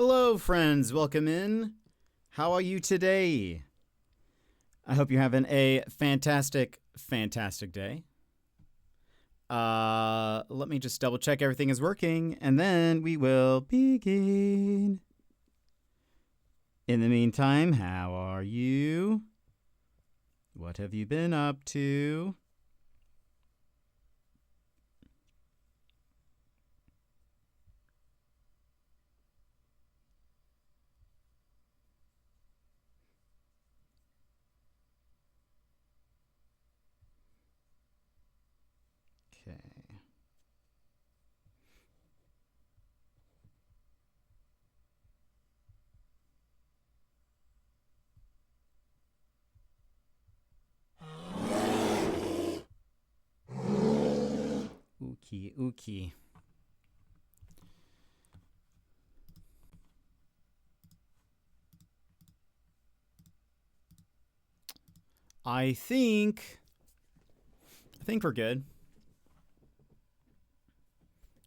Hello, friends. Welcome in. How are you today? I hope you're having a fantastic, fantastic day. Let me just double check everything is working, and then we will begin. In the meantime, how are you? What have you been up to? Okay. Ookie. I think we're good.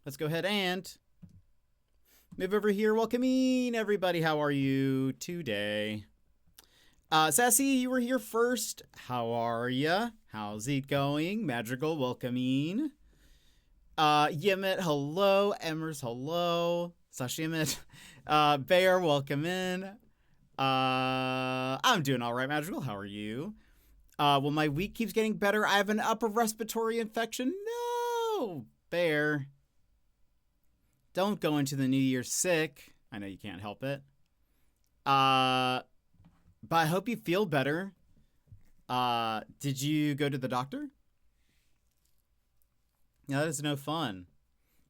Let's go ahead and move over here. Welcome in, everybody. How are you today? Sassy, you were here first. How are ya? How's it going? Madrigal, welcome in. Yemit, hello. Emmers, hello. Sashimit. Bear, welcome in. I'm doing all right, Madrigal. How are you? Well, my week keeps getting better. I have an upper respiratory infection. No, Bear. Don't go into the new year sick. I know you can't help it. But I hope you feel better. Did you go to the doctor? Yeah, that is no fun.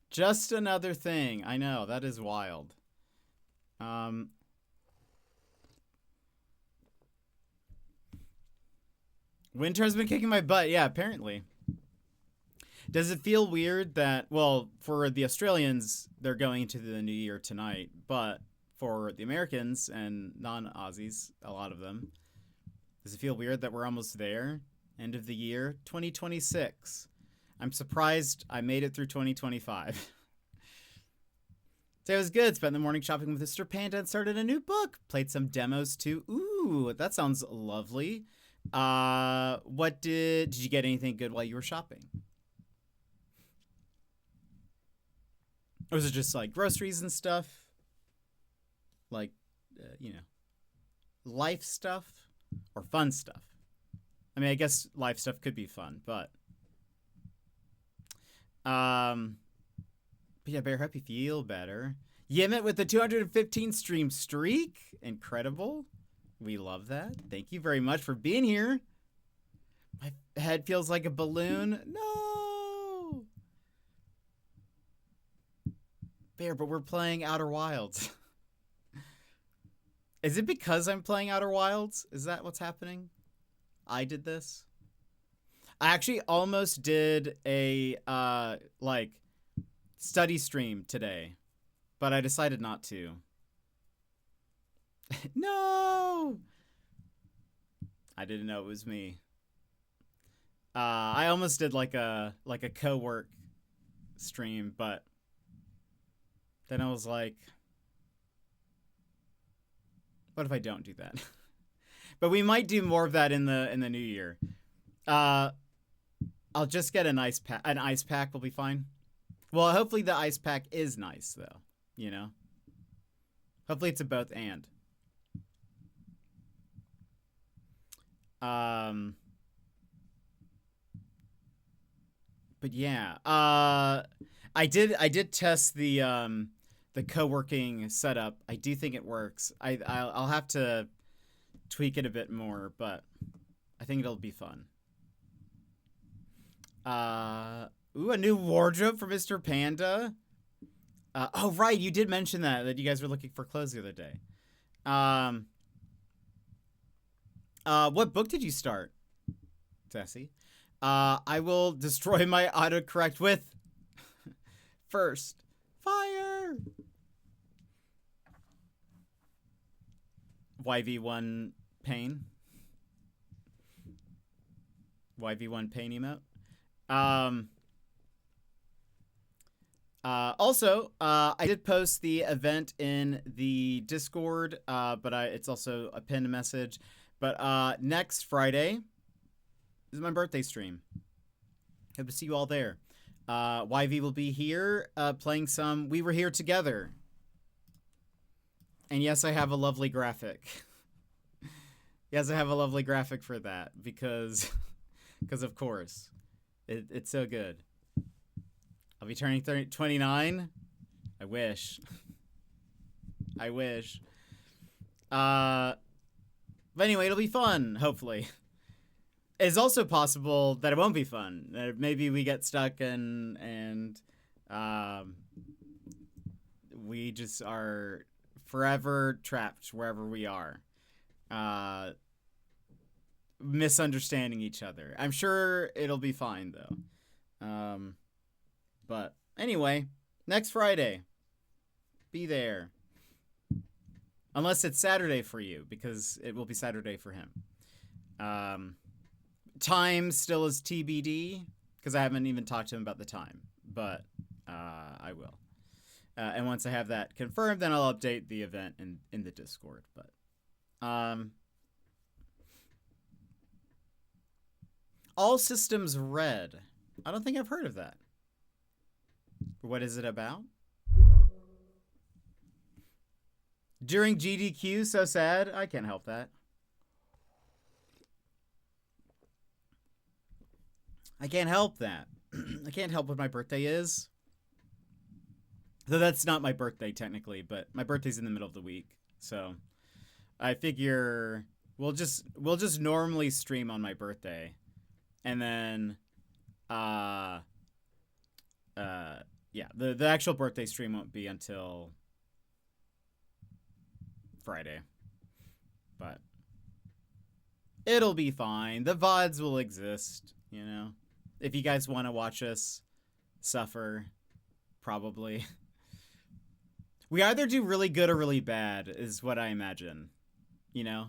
Just another thing. I know, that is wild. Winter has been kicking my butt. Yeah, apparently. Does it feel weird that, well, for the Australians, they're going into the new year tonight, but for the Americans and non-Aussies, a lot of them, does it feel weird that we're almost there? End of the year, 2026. I'm surprised I made it through 2025. Today was good. Spent the morning shopping with Mr. Panda and started a new book. Played some demos too. Ooh, that sounds lovely. What did you get anything good while you were shopping? Or was it just like groceries and stuff? Like, life stuff or fun stuff? I mean, I guess life stuff could be fun, but yeah, Bear, hope you feel better. Yemit with the 215 stream streak. Incredible. We love that. Thank you very much for being here. My head feels like a balloon. No! Bear, but we're playing Outer Wilds. Is it because I'm playing Outer Wilds? Is that what's happening? I did this? I actually almost did a, study stream today, but I decided not to. No! I didn't know it was me. I almost did like a co-work stream, but then I was like, what if I don't do that? But we might do more of that in the new year. I'll just get an ice pack. An ice pack will be fine. Well, hopefully the ice pack is nice, though. You know? Hopefully it's a both and. But yeah. I did test the co-working setup. I do think it works. I'll have to tweak it a bit more, but I think it'll be fun. Ooh, a new wardrobe for Mr. Panda. Oh, right, you did mention that you guys were looking for clothes the other day. What book did you start, Sassy? I will destroy my autocorrect with first fire. YV1 pain. YV1 pain emote. Also, I did post the event in the Discord, but it's also a pinned message. But next Friday is my birthday stream. Hope to see you all there. YV will be here playing some We Were Here Together. And yes, I have a lovely graphic. Yes, I have a lovely graphic for that because of course. It's so good. I'll be turning 29. I wish. I wish. But anyway, it'll be fun, hopefully. It's also possible that it won't be fun. Maybe we get stuck and we just are forever trapped wherever we are. Misunderstanding each other. I'm sure it'll be fine, though. But anyway, next Friday, be there. Unless it's Saturday for you, because it will be Saturday for him. Time still is TBD, because I haven't even talked to him about the time. But I will. And once I have that confirmed, then I'll update the event in the Discord. But All Systems Red. I don't think I've heard of that. What is it about? During GDQ, so sad. I can't help that. I can't help that. I can't help what my birthday is. Though that's not my birthday technically, but my birthday's in the middle of the week. So I figure we'll just normally stream on my birthday. And then yeah, the actual birthday stream won't be until Friday. But it'll be fine. The VODs will exist, you know. If you guys want to watch us suffer, probably. We either do really good or really bad, is what I imagine. You know?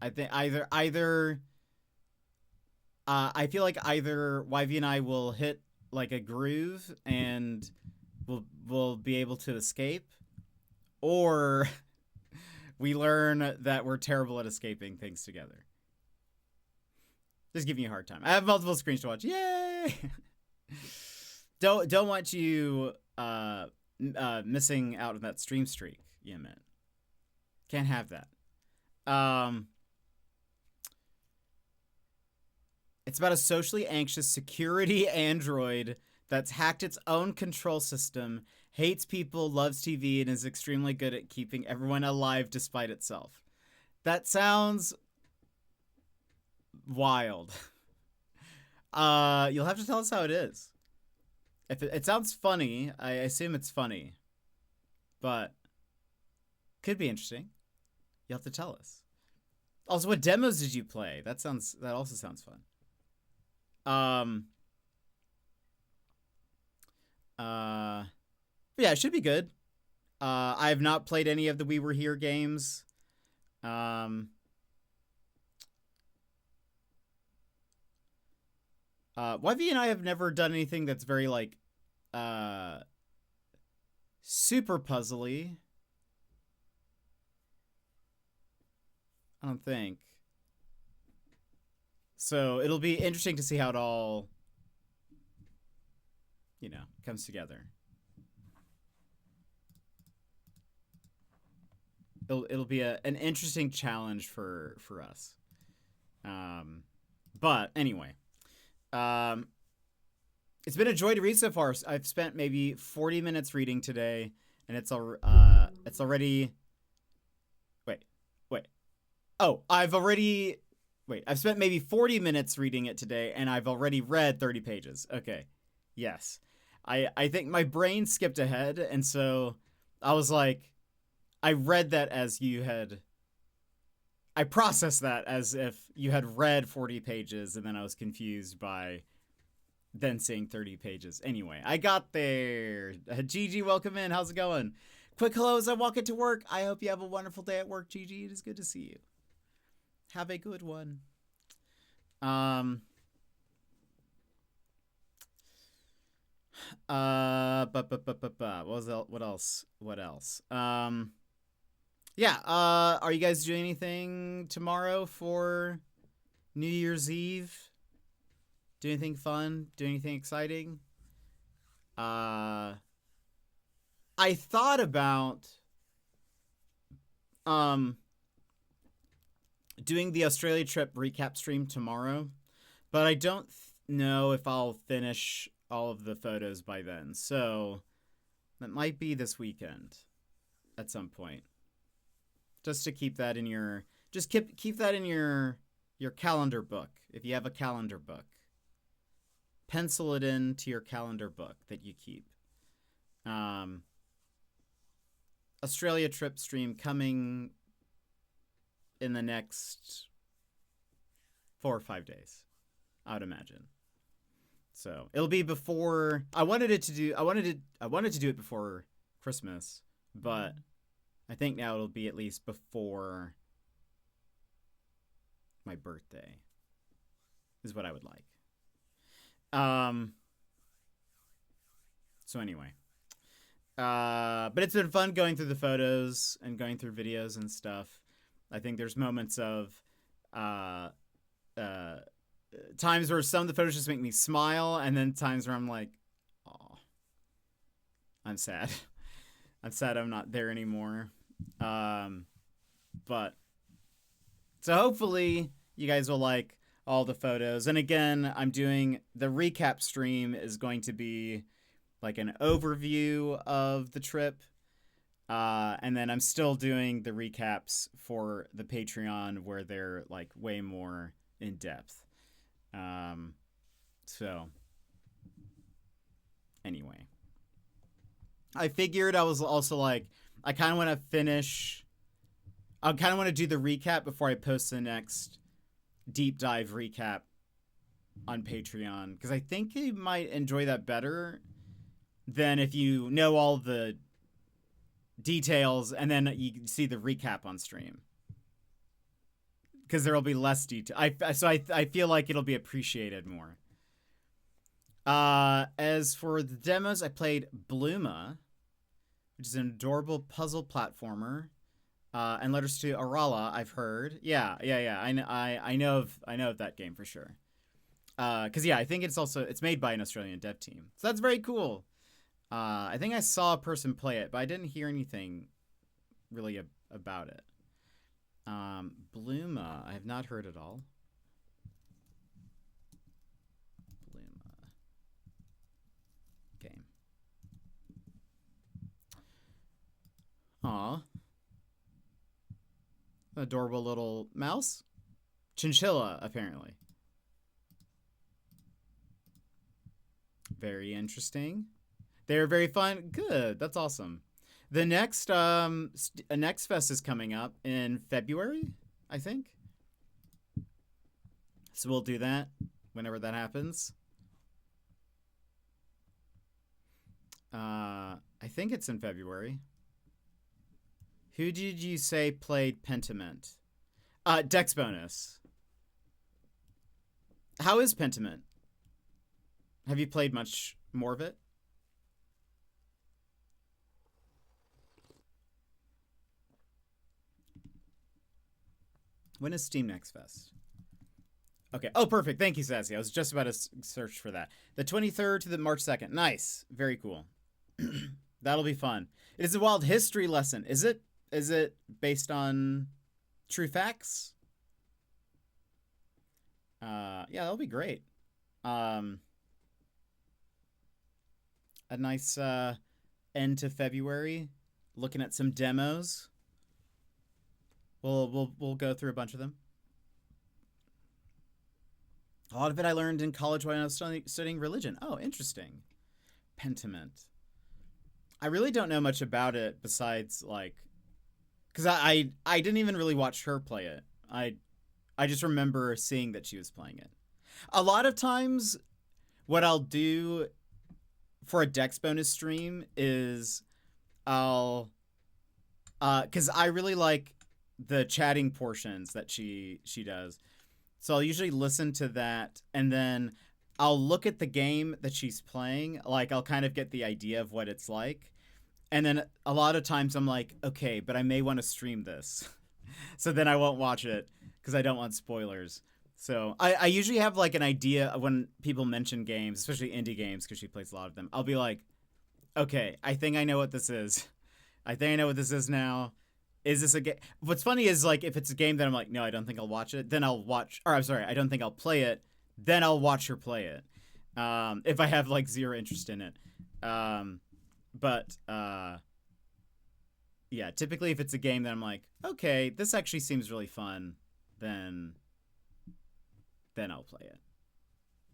I think either I feel like either YV and I will hit like a groove and we'll be able to escape, or we learn that we're terrible at escaping things together. Just giving you a hard time. I have multiple screens to watch. Yay! Don't want you missing out on that stream streak, you meant. Can't have that. It's about a socially anxious security android that's hacked its own control system, hates people, loves TV, and is extremely good at keeping everyone alive despite itself. That sounds wild. You'll have to tell us how it is. If it sounds funny, I assume it's funny. But could be interesting. You'll have to tell us. Also, what demos did you play? That also sounds fun. Yeah, it should be good. I have not played any of the We Were Here games. YV and I have never done anything that's very like super puzzly. I don't think. So it'll be interesting to see how it all, you know, comes together. It'll be an interesting challenge for us. But anyway, it's been a joy to read so far. I've spent maybe 40 minutes reading today, and it's already. Wait. Oh, I've spent maybe 40 minutes reading it today, and I've already read 30 pages. Okay. Yes. I think my brain skipped ahead, and so I was like, I read that as you had... I processed that as if you had read 40 pages, and then I was confused by then seeing 30 pages. Anyway, I got there. Gigi, welcome in. How's it going? Quick hello as I walk into work. I hope you have a wonderful day at work, Gigi. It is good to see you. Have a good one. What else? What else? Yeah. Are you guys doing anything tomorrow for New Year's Eve? Do anything fun? Do anything exciting? I thought about doing the Australia trip recap stream tomorrow, but I don't know if I'll finish all of the photos by then. So that might be this weekend at some point. Just to keep that in your keep that in your calendar book. If you have a calendar book, pencil it into your calendar book that you keep. Australia trip stream coming in the next 4 or 5 days, I would imagine. So it'll be before I wanted to do it before Christmas, but I think now it'll be at least before my birthday is what I would like. So anyway, but it's been fun going through the photos and going through videos and stuff. I think there's moments of times where some of the photos just make me smile, and then times where I'm like, oh, I'm sad. I'm sad I'm not there anymore. But so hopefully you guys will like all the photos. And again, I'm doing the recap stream is going to be like an overview of the trip. And then I'm still doing the recaps for the Patreon where they're like way more in depth. So anyway, I figured I was also like, I kind of want to do the recap before I post the next deep dive recap on Patreon, because I think you might enjoy that better than if you know all the details and then you see the recap on stream, because there will be less detail. I feel like it'll be appreciated more. As for the demos, I played Bluma, which is an adorable puzzle platformer, and Letters to Arala. I've heard, yeah. I know of that game for sure. Because I think it's made by an Australian dev team, so that's very cool. I think I saw a person play it, but I didn't hear anything really about it. Bluma, I have not heard at all. Bluma game. Aw. Adorable little mouse. Chinchilla, apparently. Very interesting. They're very fun. Good. That's awesome. The next Next Fest is coming up in February, I think. So we'll do that whenever that happens. I think it's in February. Who did you say played Pentiment? Dex Bonus. How is Pentiment? Have you played much more of it? When is Steam Next Fest? Okay. Oh, perfect. Thank you, Sassy. I was just about to search for that. The 23rd to the March 2nd. Nice. Very cool. That'll be fun. It is a wild history lesson. Is it based on true facts? Yeah, that'll be great. A nice end to February. Looking at some demos. We'll go through a bunch of them. A lot of it I learned in college when I was studying religion. Oh, interesting. Pentiment. I really don't know much about it besides like, because I didn't even really watch her play it. I just remember seeing that she was playing it. A lot of times, what I'll do for a Dex bonus stream is because I really like the chatting portions that she does. So I'll usually listen to that, and then I'll look at the game that she's playing, like I'll kind of get the idea of what it's like. And then a lot of times I'm like, okay, but I may want to stream this. So then I won't watch it because I don't want spoilers. So I usually have like an idea of when people mention games, especially indie games, because she plays a lot of them. I'll be like, okay, I think I know what this is. I think I know what this is now. Is this a game? What's funny is like if it's a game that I'm like, no, I don't think I'll watch it. Then I'll watch, or I'm sorry, I don't think I'll play it. Then I'll watch her play it. If I have like zero interest in it. But yeah, typically if it's a game that I'm like, okay, this actually seems really fun, then I'll play it.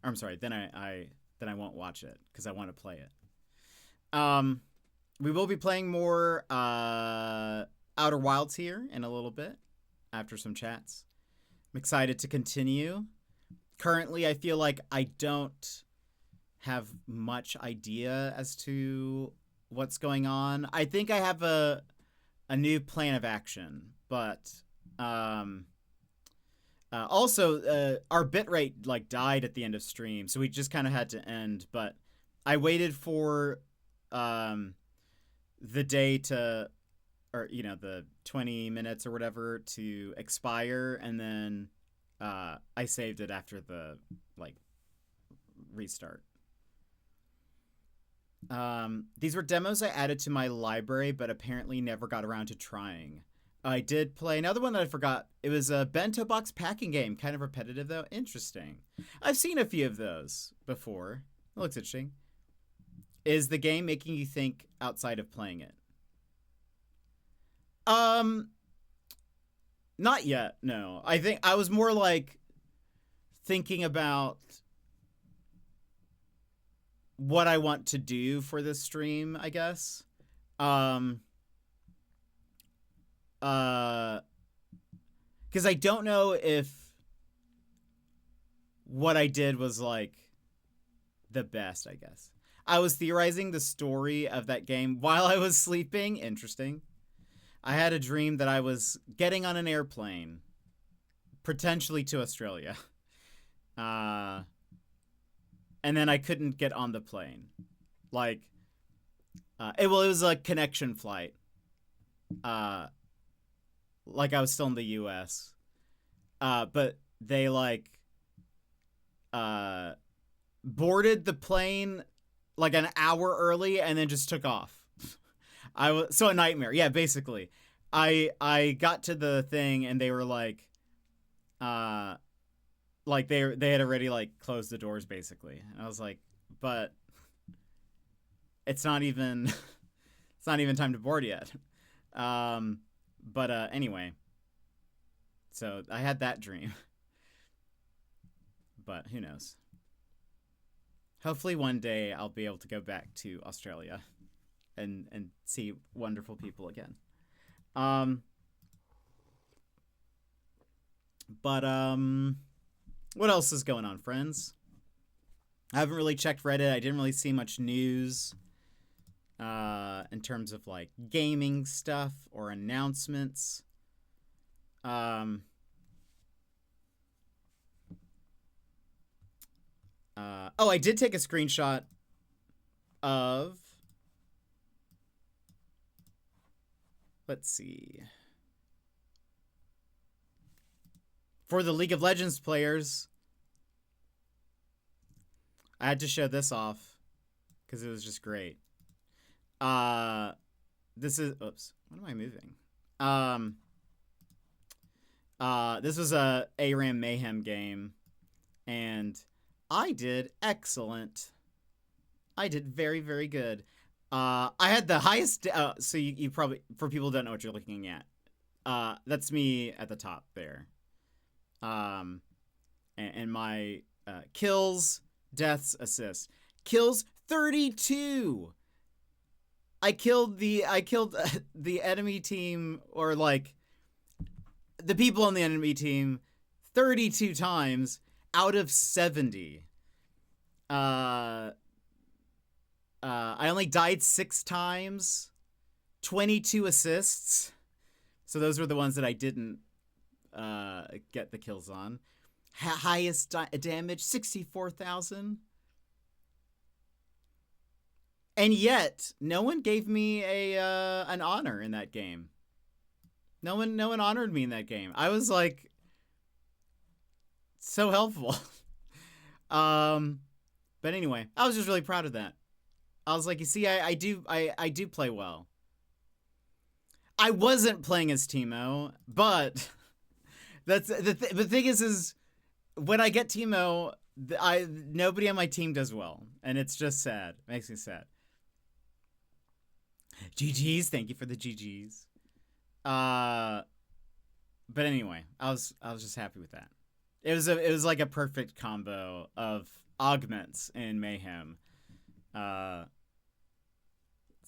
Or I'm sorry, then I won't watch it because I want to play it. We will be playing more Outer Wilds here in a little bit after some chats. I'm excited to continue. Currently, I feel like I don't have much idea as to what's going on. I think I have a new plan of action, but also our bitrate like died at the end of stream, so we just kind of had to end. But I waited for the day to, or you know, the 20 minutes or whatever to expire, and then I saved it after the like restart. These were demos I added to my library, but apparently never got around to trying. I did play another one that I forgot. It was a bento box packing game, kind of repetitive though. Interesting. I've seen a few of those before. It looks interesting. Is the game making you think outside of playing it? Not yet, no. I think I was more like thinking about what I want to do for this stream, I guess. Because I don't know if what I did was like the best, I guess. I was theorizing the story of that game while I was sleeping. Interesting. I had a dream that I was getting on an airplane, potentially to Australia. And then I couldn't get on the plane. Like, it was a connection flight. Like I was still in the US. But they like, boarded the plane like an hour early and then just took off. So a nightmare. Yeah, basically. I got to the thing and they were like they had already like closed the doors basically. And I was like, but it's not even time to board yet. But anyway. So I had that dream. But who knows? Hopefully one day I'll be able to go back to Australia and see wonderful people again. But what else is going on, friends? I haven't really checked Reddit. I didn't really see much news in terms of like gaming stuff or announcements. Oh, I did take a screenshot of, let's see, for the League of Legends players. I had to show this off because it was just great. This is, oops, what am I moving? This was a ARAM Mayhem game, and I did excellent. I did very, very good. I had the highest, so you probably, for people who don't know what you're looking at, that's me at the top there. And my kills, deaths, assists. Kills 32. I killed the enemy team, or like the people on the enemy team 32 times out of 70. I only died 6 times, 22 assists. So those were the ones that I didn't get the kills on. highest damage, 64,000. And yet, no one gave me an honor in that game. No one honored me in that game. I was like so helpful. But anyway, I was just really proud of that. I was like, you see, I do play well. I wasn't playing as Teemo, but that's the thing is when I get Teemo, nobody on my team does well, and it's just sad. It makes me sad. GGs, thank you for the GGs. But anyway, I was just happy with that. It was like a perfect combo of augments in Mayhem. So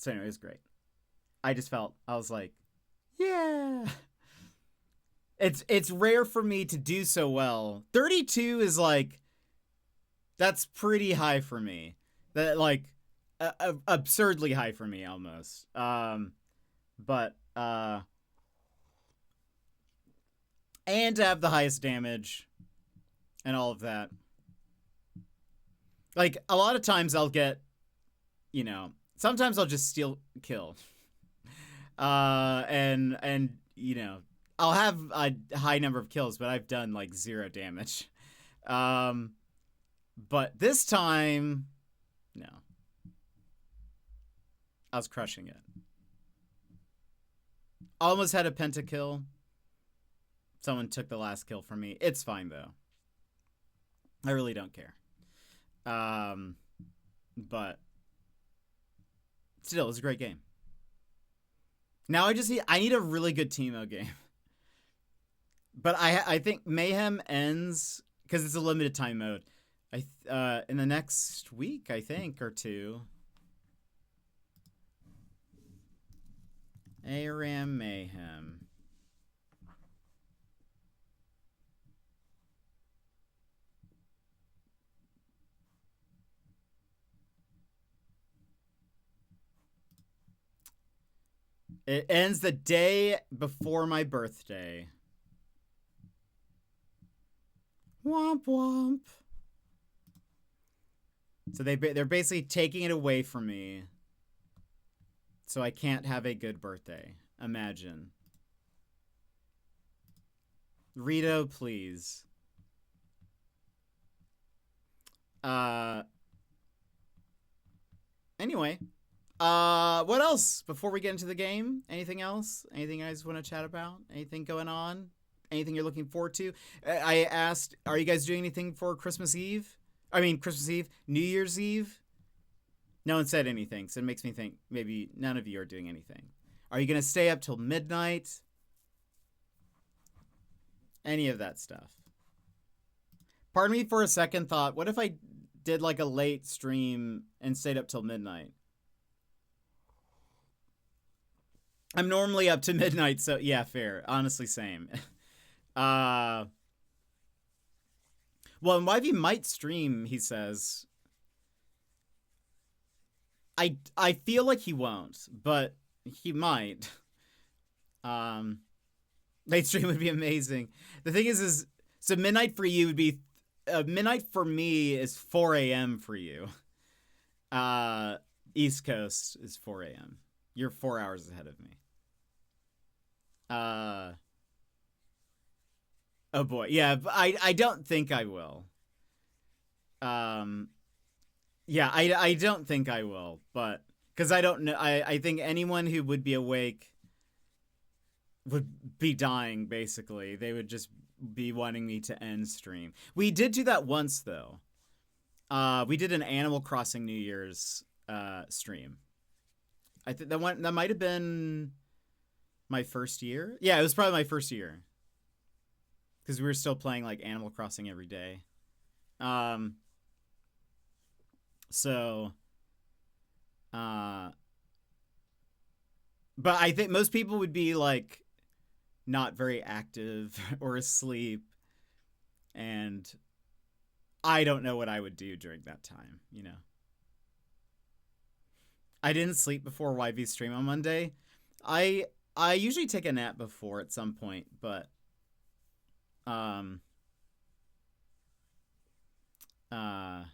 anyway, it was great. I was like, yeah. It's rare for me to do so well. 32 is like, that's pretty high for me. That like absurdly high for me almost. But and to have the highest damage and all of that. Like a lot of times I'll get, sometimes I'll just steal kill. And I'll have a high number of kills, but I've done like 0 damage. But this time, no. I was crushing it. Almost had a pentakill. Someone took the last kill from me. It's fine though. I really don't care. But still, it was a great game. Now I need a really good Teemo game. But I think Mayhem ends because it's a limited time mode. In the next week, I think, or 2. ARAM Mayhem. It ends the day before my birthday. Womp womp. So they're basically taking it away from me. So I can't have a good birthday. Imagine. Rito, please. Anyway. What else before we get into the game? Anything else? Anything you guys want to chat about? Anything going on? Anything you're looking forward to? I asked, are you guys doing anything for Christmas Eve? New Year's Eve? No one said anything, so it makes me think maybe none of you are doing anything. Are you going to stay up till midnight? Any of that stuff. Pardon me for a second thought. What if I did like a late stream and stayed up till midnight? I'm normally up to midnight, so yeah, fair. Honestly, same. Well, and YV might stream, he says. I feel like he won't, but he might. Late stream would be amazing. The thing is so midnight for you would be midnight for me is 4 a.m. for you. East Coast is 4 a.m. You're 4 hours ahead of me. Oh boy, yeah, I don't think I will. Yeah, I don't think I will, but because I don't know, I think anyone who would be awake would be dying. Basically, they would just be wanting me to end stream. We did do that once though. We did an Animal Crossing New Year's stream. I think that might have been my first year. Yeah, it was probably my first year because we were still playing like Animal Crossing every day. So, but I think most people would be like not very active or asleep, and I don't know what I would do during that time, I didn't sleep before YV stream on Monday. I usually take a nap before at some point, but Yeah.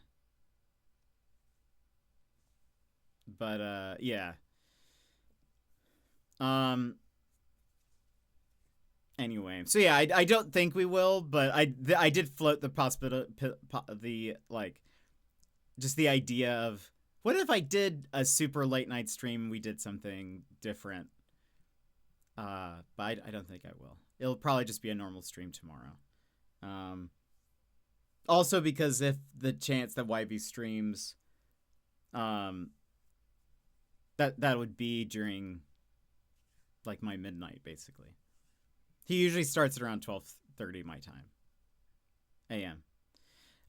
Anyway, so yeah, I don't think we will, but I did float the possibility, the like, just the idea of what if I did a super late night stream and we did something different. But I don't think I will. It'll probably just be a normal stream tomorrow. Also because if the chance that YB streams, that would be during like my midnight basically. He usually starts at around 12:30 my time. AM.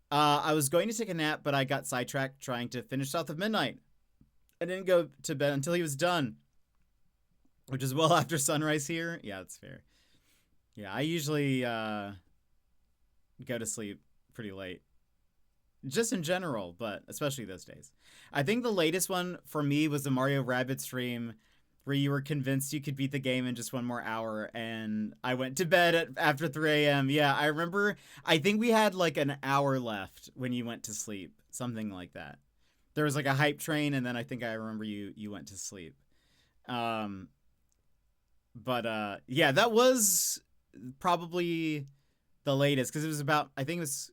I was going to take a nap, but I got sidetracked trying to finish South of Midnight. I didn't go to bed until he was done, which is well after sunrise here. Yeah, that's fair. Yeah, I usually go to sleep pretty late. Just in general, but especially those days. I think the latest one for me was the Mario Rabbids stream where you were convinced you could beat the game in just one more hour, and I went to bed after 3 a.m. Yeah, I remember, I think we had like an hour left when you went to sleep. Something like that. There was like a hype train, and then I think I remember you went to sleep. Yeah, that was probably the latest, because it was about, I think it was,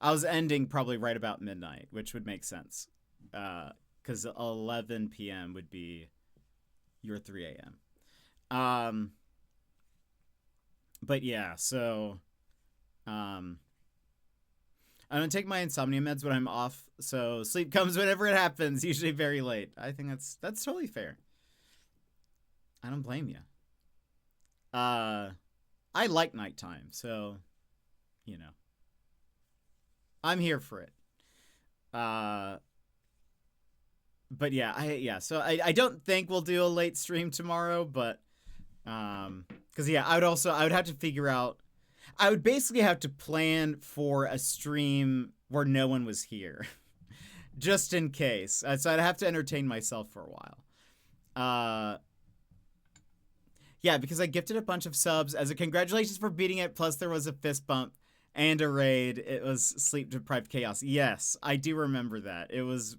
I was ending probably right about midnight, which would make sense. Because 11 p.m. would be your 3 a.m. But yeah, so I'm gonna take my insomnia meds when I'm off, so sleep comes whenever it happens, usually very late. I think that's totally fair. I don't blame you. I like nighttime, so you know, I'm here for it. But yeah, so I don't think we'll do a late stream tomorrow, but because yeah, I would have to figure out, I would basically have to plan for a stream where no one was here, just in case. So I'd have to entertain myself for a while. Yeah, because I gifted a bunch of subs as a congratulations for beating it. Plus there was a fist bump and a raid. It was sleep deprived chaos. Yes, I do remember that. It was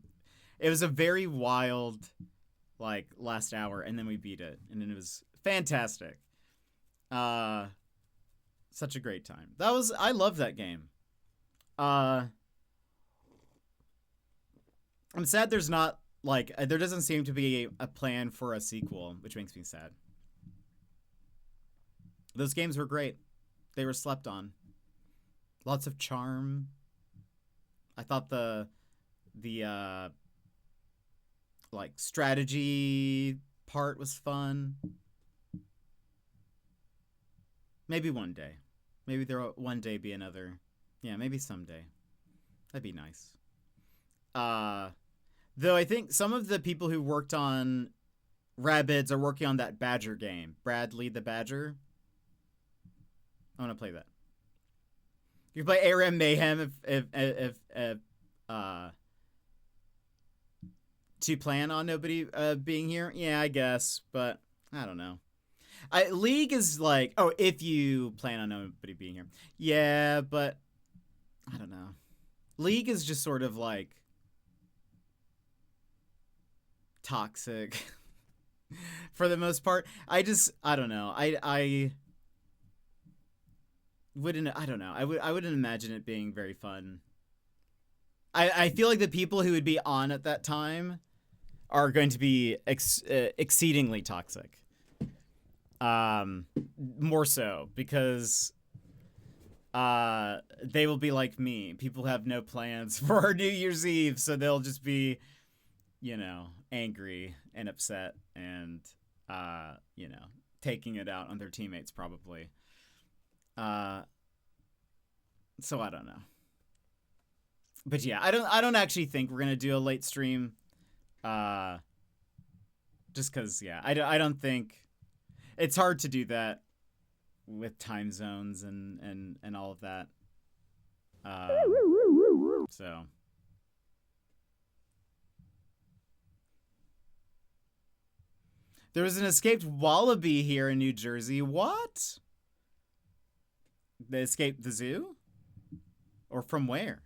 a very wild, like, last hour, and then we beat it, and then it was fantastic. Such a great time. I love that game. I'm sad there's not, like, there doesn't seem to be a plan for a sequel, which makes me sad. Those games were great. They were slept on. Lots of charm. I thought the like strategy part was fun. Maybe one day. Maybe there will one day be another. Yeah, maybe someday. That'd be nice. Though I think some of the people who worked on Rabbids are working on that Badger game. Bradley the Badger. I want to play that. You can play ARM Mayhem if to plan on nobody being here. Yeah, I guess, but I don't know. League is like, oh, if you plan on nobody being here. Yeah, but I don't know. League is just sort of like toxic for the most part. I don't know. I wouldn't imagine it being very fun. I feel like the people who would be on at that time are going to be exceedingly toxic. More so because they will be like me. People have no plans for New Year's Eve, so they'll just be, angry and upset and taking it out on their teammates probably. So I don't know. But yeah, I don't actually think we're gonna do a late stream. Just because, yeah, I don't think it's hard to do that with time zones and all of that. So there was an escaped wallaby here in New Jersey. What? They escaped the zoo? Or from where?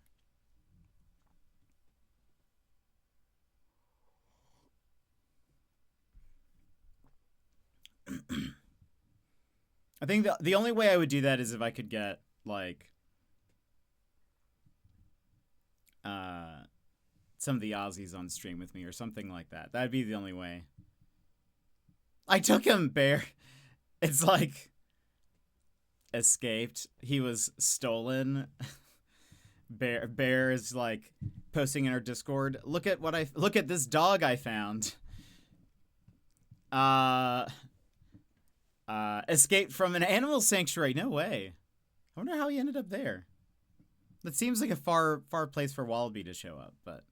I think the only way I would do that is if I could get, like, some of the Aussies on stream with me or something like that. That'd be the only way. I took him, Bear. It's like escaped. He was stolen. Bear is like posting in our Discord. Look at this dog I found. Escaped from an animal sanctuary. No way. I wonder how he ended up there. That seems like a far place for Wallaby to show up, but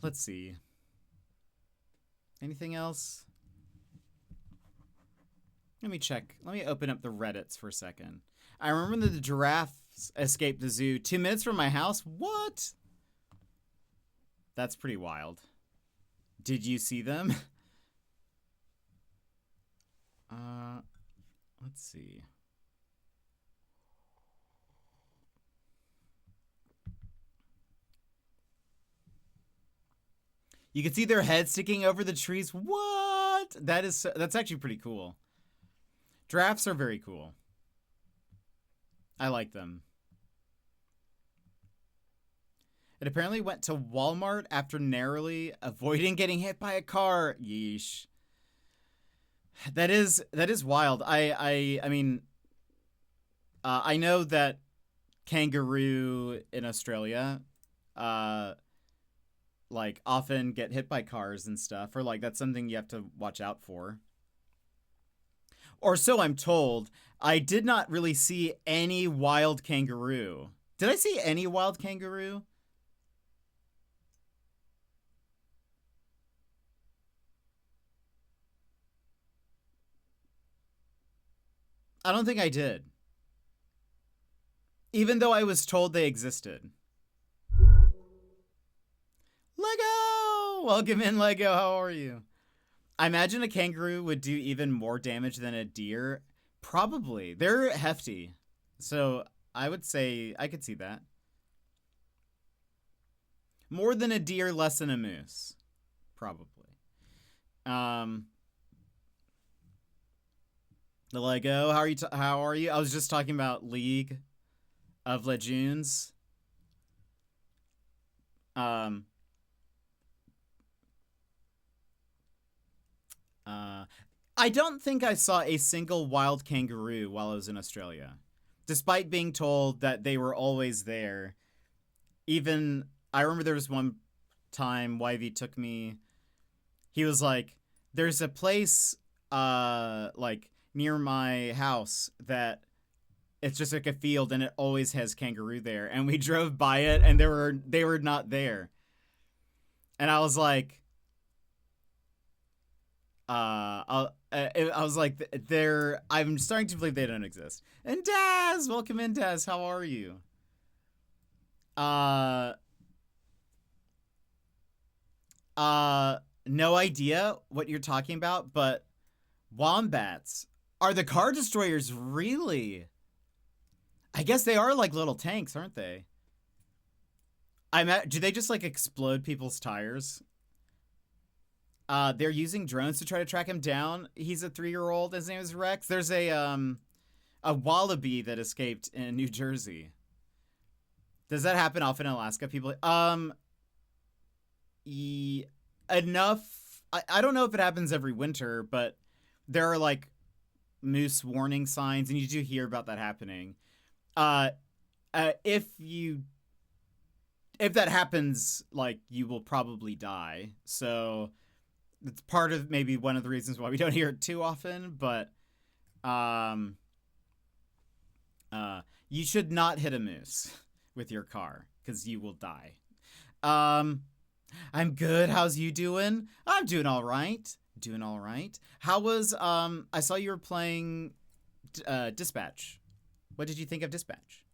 let's see. Anything else? Let me check. Let me open up the Reddits for a second. I remember that the giraffes escaped the zoo 2 minutes from my house. What? That's pretty wild. Did you see them? Let's see. You can see their heads sticking over the trees. What? That's actually pretty cool. Giraffes are very cool. I like them. It apparently went to Walmart after narrowly avoiding getting hit by a car. Yeesh. That is wild. I mean, I know that kangaroo in Australia, like often get hit by cars and stuff, or like that's something you have to watch out for. Or so I'm told. I did not really see any wild kangaroo. Did I see any wild kangaroo? I don't think I did. Even though I was told they existed. Lego! Welcome in, Lego. How are you? I imagine a kangaroo would do even more damage than a deer. Probably. They're hefty. So I would say I could see that. More than a deer, less than a moose. Probably. The Lego, how are you? I was just talking about League of Legends. I don't think I saw a single wild kangaroo while I was in Australia, despite being told that they were always there. Even, I remember there was one time YV took me, he was like, there's a place, like, near my house that it's just like a field and it always has kangaroo there. And we drove by it and they were not there. And I was like, I was like, I'm starting to believe they don't exist. And Daz, welcome in, Daz. How are you? No idea what you're talking about, but wombats are the car destroyers, really? I guess they are like little tanks, aren't they? Do they just like explode people's tires? They're using drones to try to track him down. He's a 3-year-old. His name is Rex. There's a wallaby that escaped in New Jersey. Does that happen often in Alaska? People, enough. I don't know if it happens every winter, but there are like moose warning signs, and you do hear about that happening. If that happens, like, you will probably die. So it's part of maybe one of the reasons why we don't hear it too often, but you should not hit a moose with your car because you will die. I'm good. How's you doing? I'm doing all right. Doing all right. How was, I saw you were playing Dispatch. What did you think of Dispatch?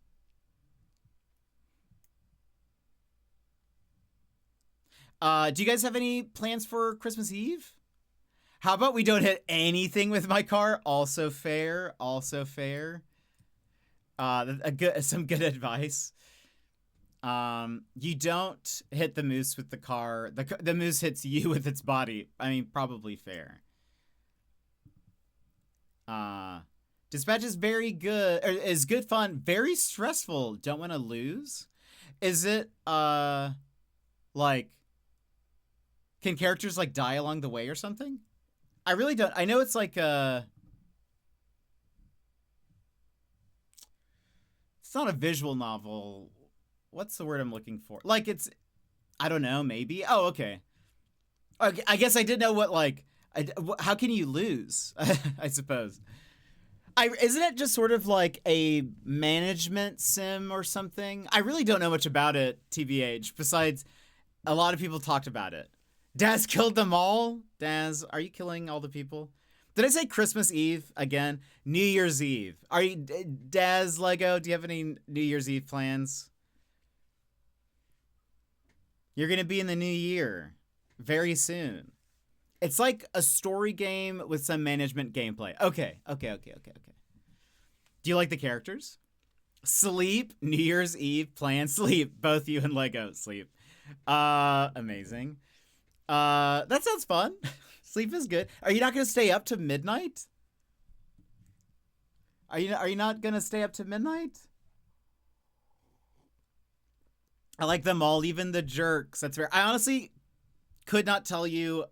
Do you guys have any plans for Christmas Eve? How about we don't hit anything with my car? Also fair. Also fair. Some good advice. You don't hit the moose with the car. The moose hits you with its body. I mean, probably fair. Dispatch is very good. Is good fun. Very stressful. Don't want to lose. Is it like, can characters like die along the way or something? I really don't. I know it's like it's not a visual novel. What's the word I'm looking for? Like it's, I don't know, maybe. Oh, okay. Okay, I guess I didn't know what like. How can you lose? I suppose. Isn't it just sort of like a management sim or something? I really don't know much about it, TBH. Besides, a lot of people talked about it. Daz killed them all. Daz, are you killing all the people? Did I say Christmas Eve again? New Year's Eve. Are you Daz Lego? Do you have any New Year's Eve plans? You're gonna be in the new year very soon. It's like a story game with some management gameplay. Okay. Do you like the characters? Sleep, New Year's Eve, plan, sleep. Both you and Lego sleep. Amazing. That sounds fun. Sleep is good. Are you not gonna stay up to midnight? Are you not gonna stay up to midnight? I like them all, even the jerks. That's fair. I honestly could not tell you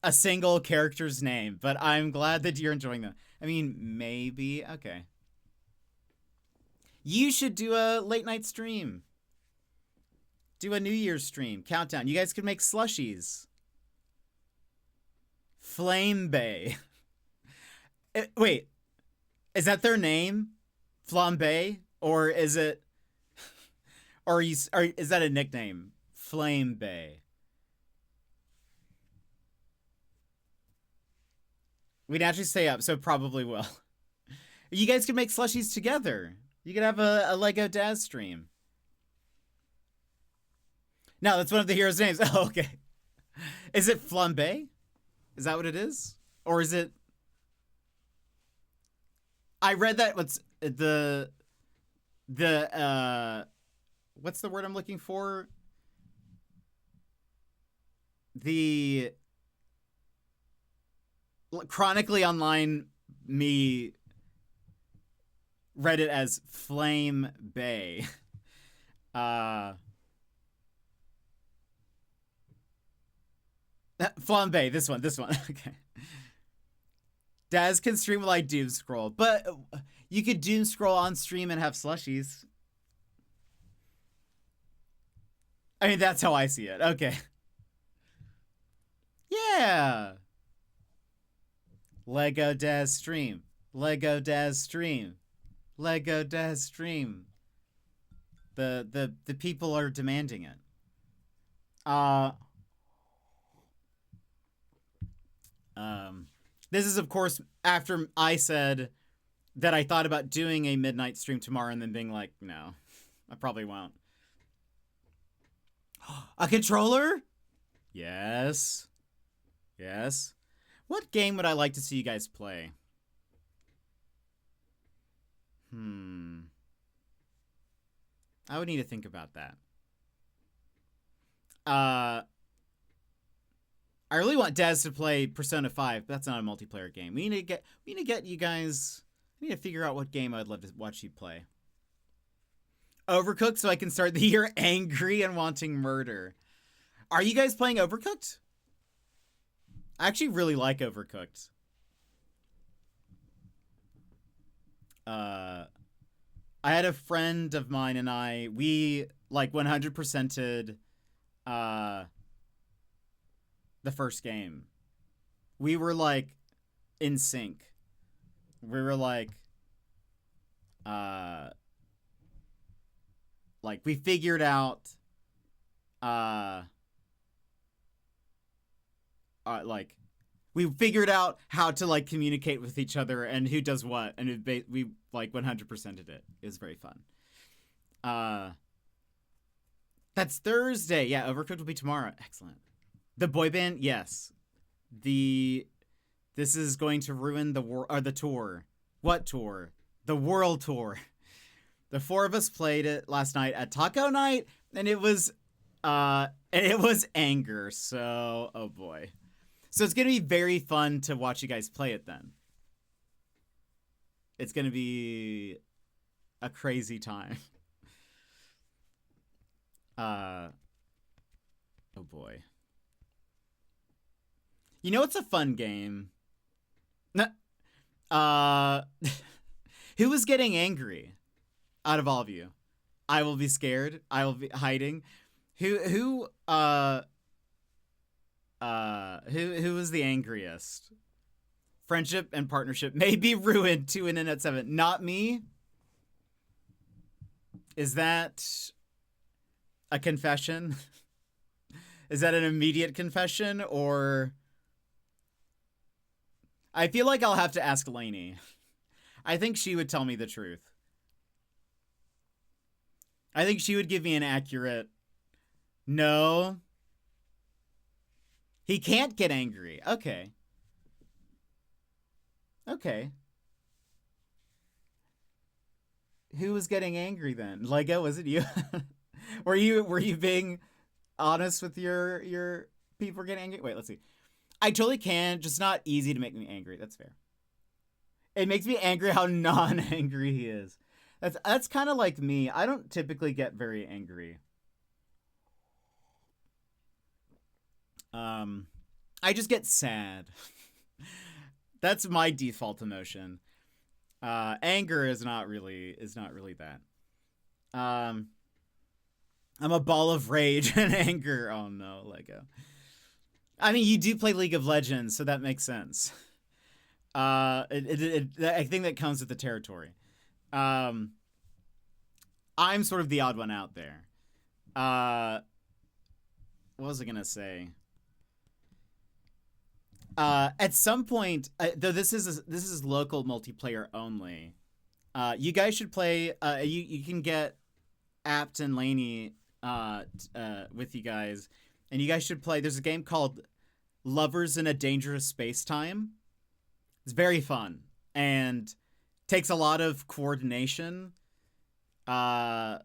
a single character's name, but I'm glad that you're enjoying them. I mean, maybe. Okay. You should do a late night stream. Do a New Year's stream. Countdown. You guys could make slushies. Flame Bay. Wait. Is that their name? Flambe? Or is it... Or is that a nickname? Flame Bay. We'd actually stay up, so probably will. You guys could make slushies together. You could have a Lego Daz stream. No, that's one of the heroes' names. Oh, okay. Is it Flambe? Is that what it is? Or is it... I read that what's the what's the word I'm looking for? The chronically online me read it as Flame Bay. Flambe, this one. Okay. Daz can stream while I doom scroll, but you could doom scroll on stream and have slushies. I mean, that's how I see it. Okay. Yeah. Lego Daz stream. Lego Daz stream. Lego Daz stream. The people are demanding it. This is, of course, after I said that I thought about doing a midnight stream tomorrow and then being like, no, I probably won't. A controller? Yes. Yes. What game would I like to see you guys play? I would need to think about that. I really want Daz to play Persona 5, but that's not a multiplayer game. We need to get you guys. We need to figure out what game I'd love to watch you play. Overcooked, so I can start the year angry and wanting murder. Are you guys playing Overcooked? I actually really like Overcooked. I had a friend of mine and we like 100%ed the first game. We were like in sync. We were like we figured out we figured out how to like communicate with each other and who does what, and we like 100%ed it. It was very fun. That's Thursday. Yeah, Overcooked will be tomorrow. Excellent. The boy band, yes. This is going to ruin the tour. What tour? The world tour. The four of us played it last night at Taco Night, and it was anger. So, oh boy. So it's gonna be very fun to watch you guys play it then. It's gonna be a crazy time. Oh boy. You know what's a fun game? Who was getting angry out of all of you? I will be scared. I will be hiding. Who was the angriest? Friendship and partnership may be ruined. 2 in at 7. Not me. Is that a confession? Is that an immediate confession, or I feel like I'll have to ask Lainey. I think she would tell me the truth. I think she would give me an accurate no. He can't get angry. Okay. Okay. Who was getting angry then? Lego, was it you? were you being honest with your people getting angry? Wait, let's see. I totally can, just not easy to make me angry. That's fair. It makes me angry how non-angry he is. That's kind of like me. I don't typically get very angry. I just get sad. That's my default emotion. Anger is not really that. I'm a ball of rage and anger. Oh no, Lego. I mean, you do play League of Legends, so that makes sense. I think that comes with the territory. I'm sort of the odd one out there. What was I gonna say? At some point, though this is local multiplayer only. You guys should play. You can get Apt and Lainey with you guys, and you guys should play. There's a game called Lovers in a Dangerous Space-Time. It's very fun and takes a lot of coordination, but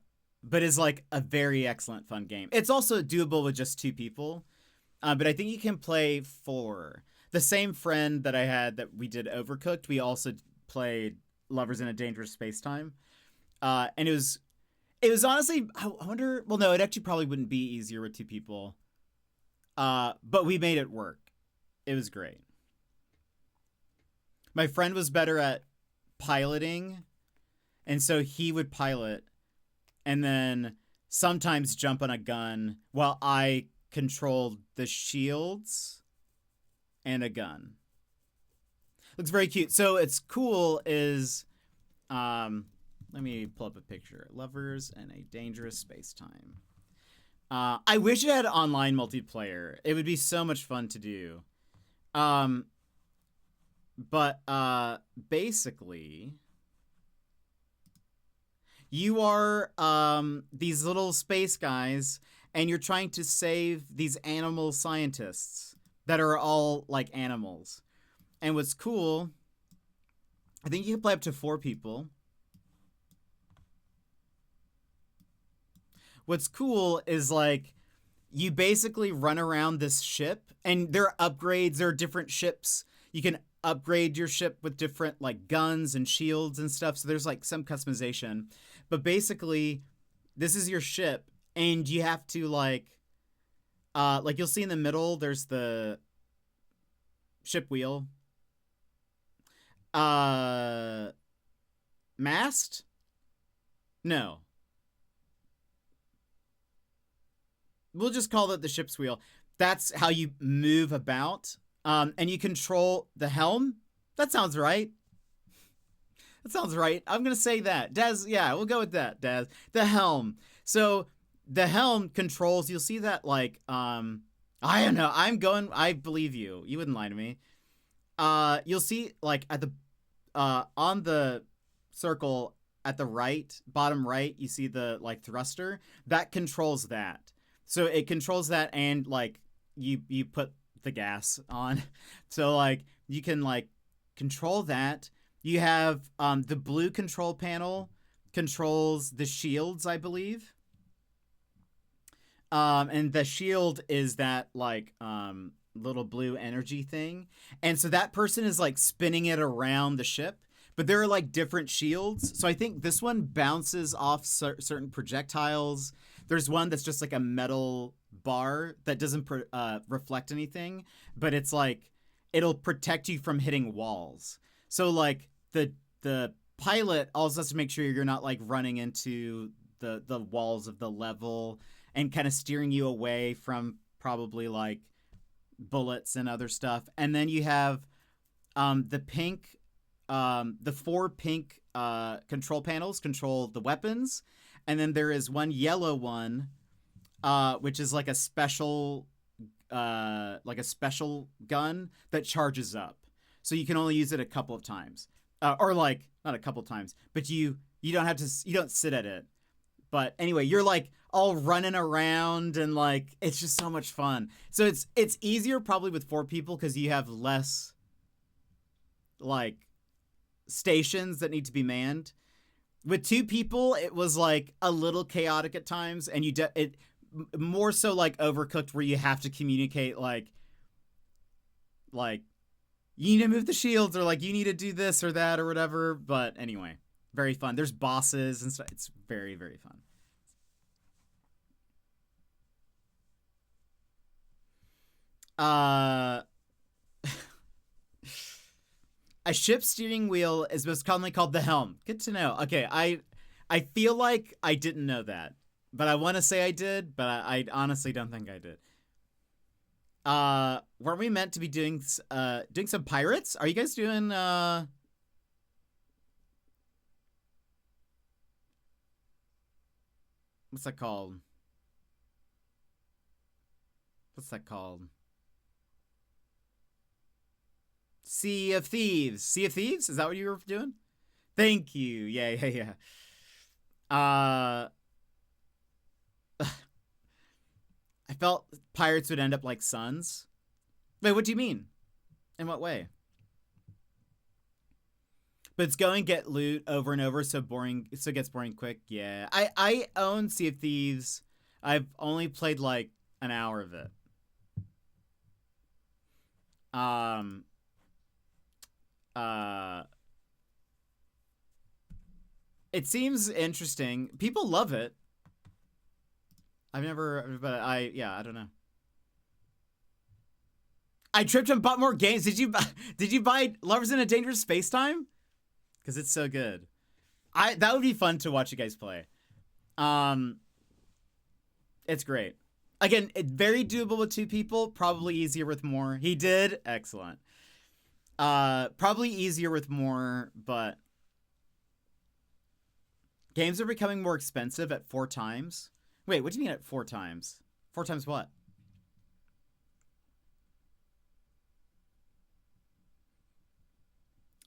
is like a very excellent fun game. It's also doable with just 2 people, but I think you can play 4. The same friend that I had that we did Overcooked, we also played Lovers in a Dangerous Space-Time, and it was honestly, I wonder. Well, no, it actually probably wouldn't be easier with 2 people, but we made it work. It was great. My friend was better at piloting, and so he would pilot and then sometimes jump on a gun while I controlled the shields and a gun. Looks very cute. So it's cool is, let me pull up a picture. Lovers in a Dangerous Space-Time. I wish it had online multiplayer. It would be so much fun to do. But basically, you are these little space guys, and you're trying to save these animal scientists that are all like animals. And what's cool, I think you can play up to 4 people. What's cool is like you basically run around this ship, and there are upgrades. There are different ships. You can upgrade your ship with different like guns and shields and stuff. So there's like some customization, but basically this is your ship, and you have to like you'll see in the middle, there's the ship wheel. Mast? No. We'll just call it the ship's wheel. That's how you move about. And you control the helm. That sounds right. That sounds right. I'm going to say that. Daz, yeah, we'll go with that, Daz. The helm. So the helm controls, you'll see that like, I don't know. I believe you. You wouldn't lie to me. You'll see like at the, on the circle at the bottom right, you see the like thruster that controls that. So it controls that, and like you put the gas on. So like you can like control that. You have the blue control panel controls the shields, I believe. And the shield is that like little blue energy thing. And so that person is like spinning it around the ship, but there are like different shields. So I think this one bounces off certain projectiles. There's one that's just like a metal bar that doesn't reflect anything, but it's like it'll protect you from hitting walls. So like the pilot also has to make sure you're not like running into the walls of the level and kind of steering you away from probably like bullets and other stuff. And then you have the four pink control panels control the weapons. And then there is one yellow one, which is like a special gun that charges up. So you can only use it a couple of times. Or like, not a couple of times, but you don't sit at it. But anyway, you're like all running around and like it's just so much fun. So it's easier probably with 4 people because you have less like stations that need to be manned. With 2 people, it was like a little chaotic at times, and it more so like Overcooked, where you have to communicate like you need to move the shields, or like you need to do this or that or whatever. But anyway, very fun. There's bosses and stuff. It's very, very fun. A ship steering wheel is most commonly called the helm. Good to know. Okay, I feel like I didn't know that, but I want to say I did, but I honestly don't think I did. Weren't we meant to be doing some pirates? Are you guys doing what's that called? Sea of Thieves. Sea of Thieves? Is that what you were doing? Thank you. Yeah. I felt pirates would end up like Sons. Wait, what do you mean? In what way? But it's going to get loot over and over, so it gets boring quick. Yeah. I own Sea of Thieves. I've only played like an hour of it. It seems interesting. People love it. I don't know. I tripped and bought more games. Did you buy Lovers in a Dangerous Spacetime? Because it's so good. That would be fun to watch you guys play. It's great. Again, it's very doable with 2 people. Probably easier with more. He did. Excellent. Probably easier with more, but games are becoming more expensive at 4 times. Wait, what do you mean at 4 times? 4 times what?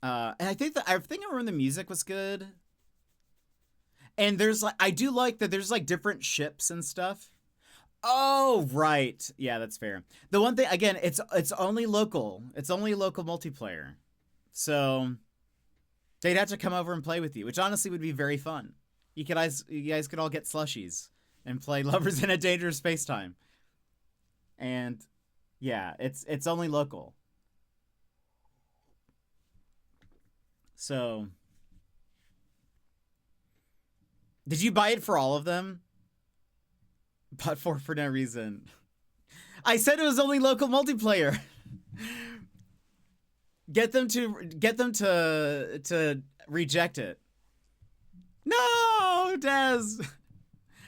And I think I remember the music was good. And there's like, I do like that there's like different ships and stuff. Oh, right. Yeah, that's fair. The one thing, again, it's only local. It's only local multiplayer. So they'd have to come over and play with you, which honestly would be very fun. You guys could all get slushies and play Lovers in a Dangerous Spacetime. And yeah, it's only local. So did you buy it for all of them? Bought 4 for no reason. I said it was only local multiplayer. Get them to reject it. No, Dez.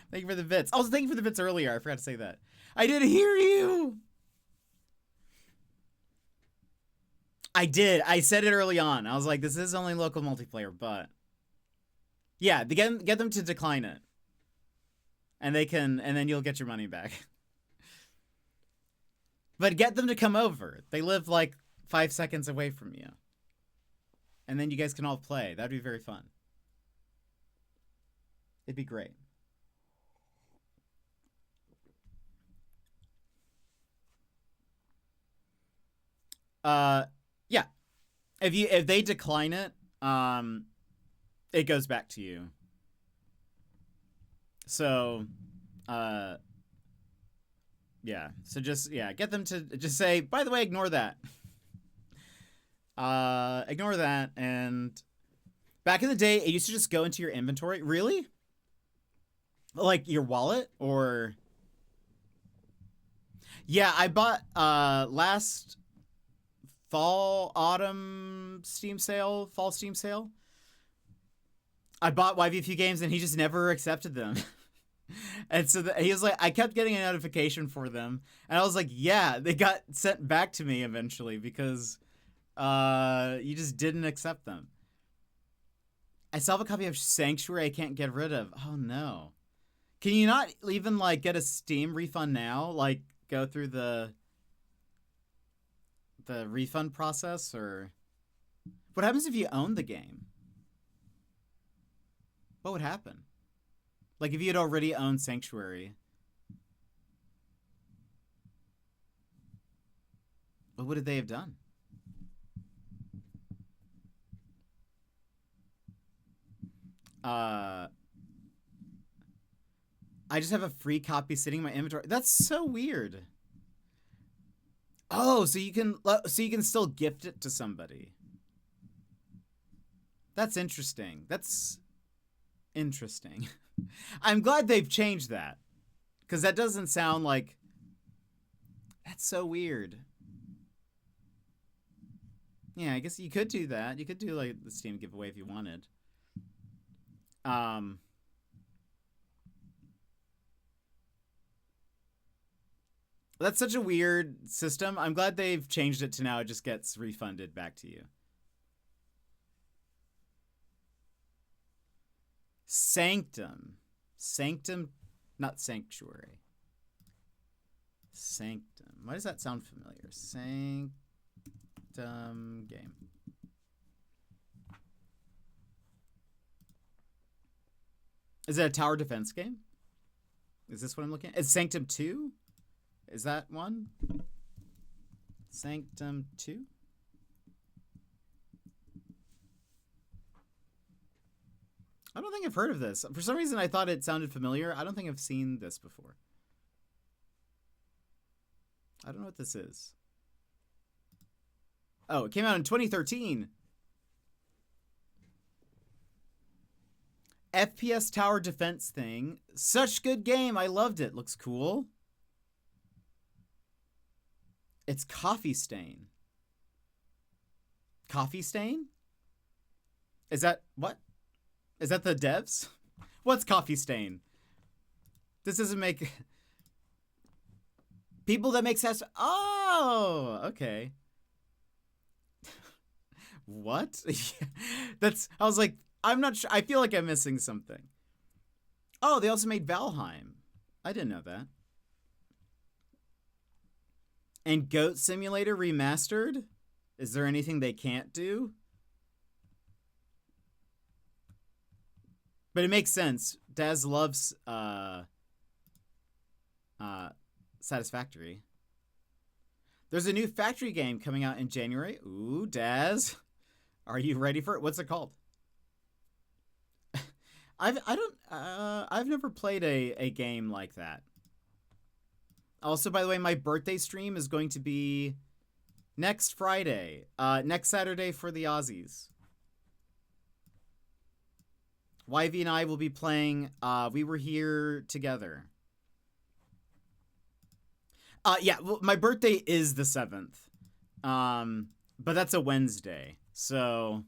Thank you for the bits. Also, thank you for the bits earlier. I forgot to say that. I didn't hear you. I did. I said it early on. I was like, this is only local multiplayer, but yeah, get them to decline it. And then you'll get your money back. But get them to come over. They live like 5 seconds away from you. And then you guys can all play. That'd be very fun. It'd be great. Yeah. If they decline it, it goes back to you. So, yeah. So just get them to just say, by the way, ignore that. Ignore that. And back in the day, it used to just go into your inventory. Really? Like your wallet or? Yeah, I bought last fall Steam sale. I bought YV a few games and he just never accepted them. And so he was like, I kept getting a notification for them, and I was like, yeah, they got sent back to me eventually because you just didn't accept them. I still have a copy of Sanctuary I can't get rid of. Oh no. Can you not even like get a Steam refund now? Like go through the refund process? Or what happens if you own the game? What would happen? Like if you had already owned Sanctuary, what would they have done? I just have a free copy sitting in my inventory. That's so weird. Oh, so you can still gift it to somebody. That's interesting. That's interesting. I'm glad they've changed that, because that doesn't sound like. That's so weird. Yeah, I guess you could do that. You could do like the Steam giveaway if you wanted. That's such a weird system. I'm glad they've changed it to now it just gets refunded back to you. Sanctum, not Sanctuary. Sanctum. Why does that sound familiar? Sanctum game. Is it a tower defense game? Is this what I'm looking at? Is Sanctum 2? Is that one? Sanctum 2? I don't think I've heard of this. For some reason, I thought it sounded familiar. I don't think I've seen this before. I don't know what this is. Oh, it came out in 2013. FPS tower defense thing. Such good game. I loved it. Looks cool. It's Coffee Stain. Coffee Stain? Is that what? Is that the devs? What's Coffee Stain? This doesn't make people that make sense. Oh, okay. What? That's. I was like, I'm not sure. I feel like I'm missing something. Oh, they also made Valheim. I didn't know that. And Goat Simulator Remastered? Is there anything they can't do? But it makes sense. Daz loves Satisfactory. There's a new Factory game coming out in January. Ooh, Daz. Are you ready for it? What's it called? I've never played a game like that. Also, by the way, my birthday stream is going to be next Friday. Next Saturday for the Aussies. YV and I will be playing We Were Here Together. Yeah, well, my birthday is the 7th. But that's a Wednesday. So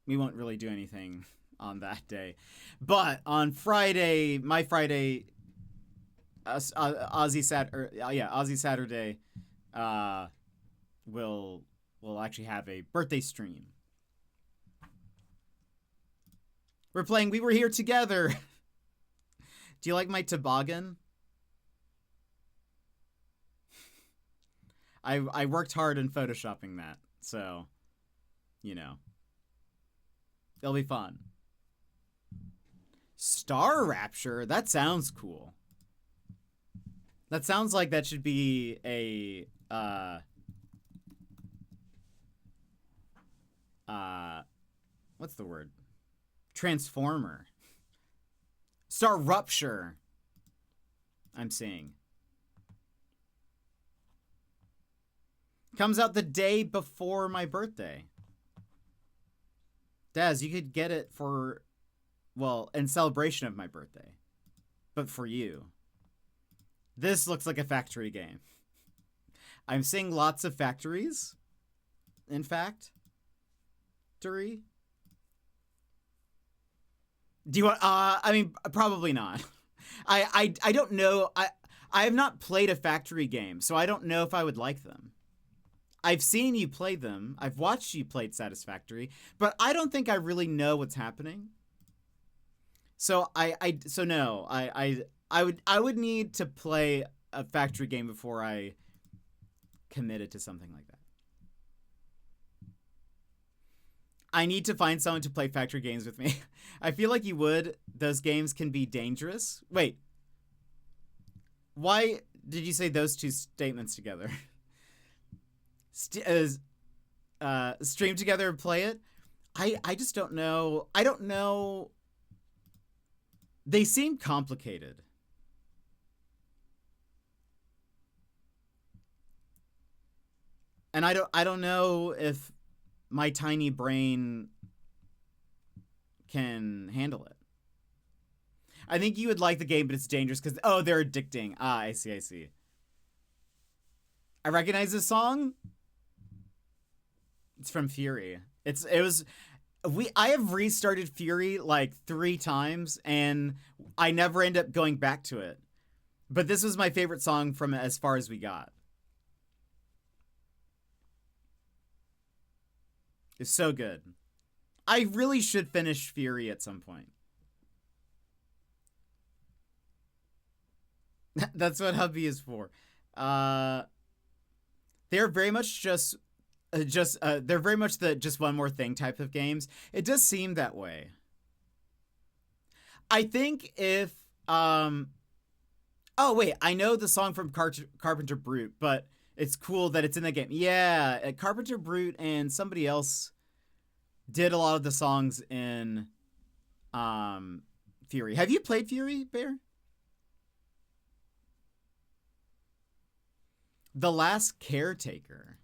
we won't really do anything on that day. But on Friday, my Friday, Aussie Saturday, we'll actually have a birthday stream. We're playing We Were Here Together. Do you like my toboggan? I worked hard in photoshopping that, so, you know, it'll be fun. Star Rapture? That sounds cool. That sounds like that should be a, what's the word? Transformer. Star Rupture. I'm seeing. Comes out the day before my birthday. Daz, you could get it for, well, in celebration of my birthday. But for you. This looks like a factory game. I'm seeing lots of factories. In fact. Do you want, I mean, probably not. I don't know. I have not played a factory game, so I don't know if I would like them. I've seen you play them. I've watched you play Satisfactory, but I don't think I really know what's happening. So no, I would need to play a factory game before I committed to something like that. I need to find someone to play factory games with me. I feel like you would. Those games can be dangerous. Wait. Why did you say those two statements together? Stream together and play it? I just don't know. I don't know. They seem complicated. And I don't know if my tiny brain can handle it. I think you would like the game, but it's dangerous because, oh, they're addicting. Ah, I see. I recognize this song. It's from Fury. I have restarted Fury like 3 times and I never end up going back to it. But this was my favorite song from as far as we got. It's so good. I really should finish Fury at some point. That's what hubby is for. They're very much they're very much the just one more thing type of games. It does seem that way. I think if oh wait, I know the song from Carpenter Brute, but it's cool that it's in the game. Yeah, Carpenter Brute and somebody else did a lot of the songs in Fury. Have you played Fury, Bear? The Last Caretaker.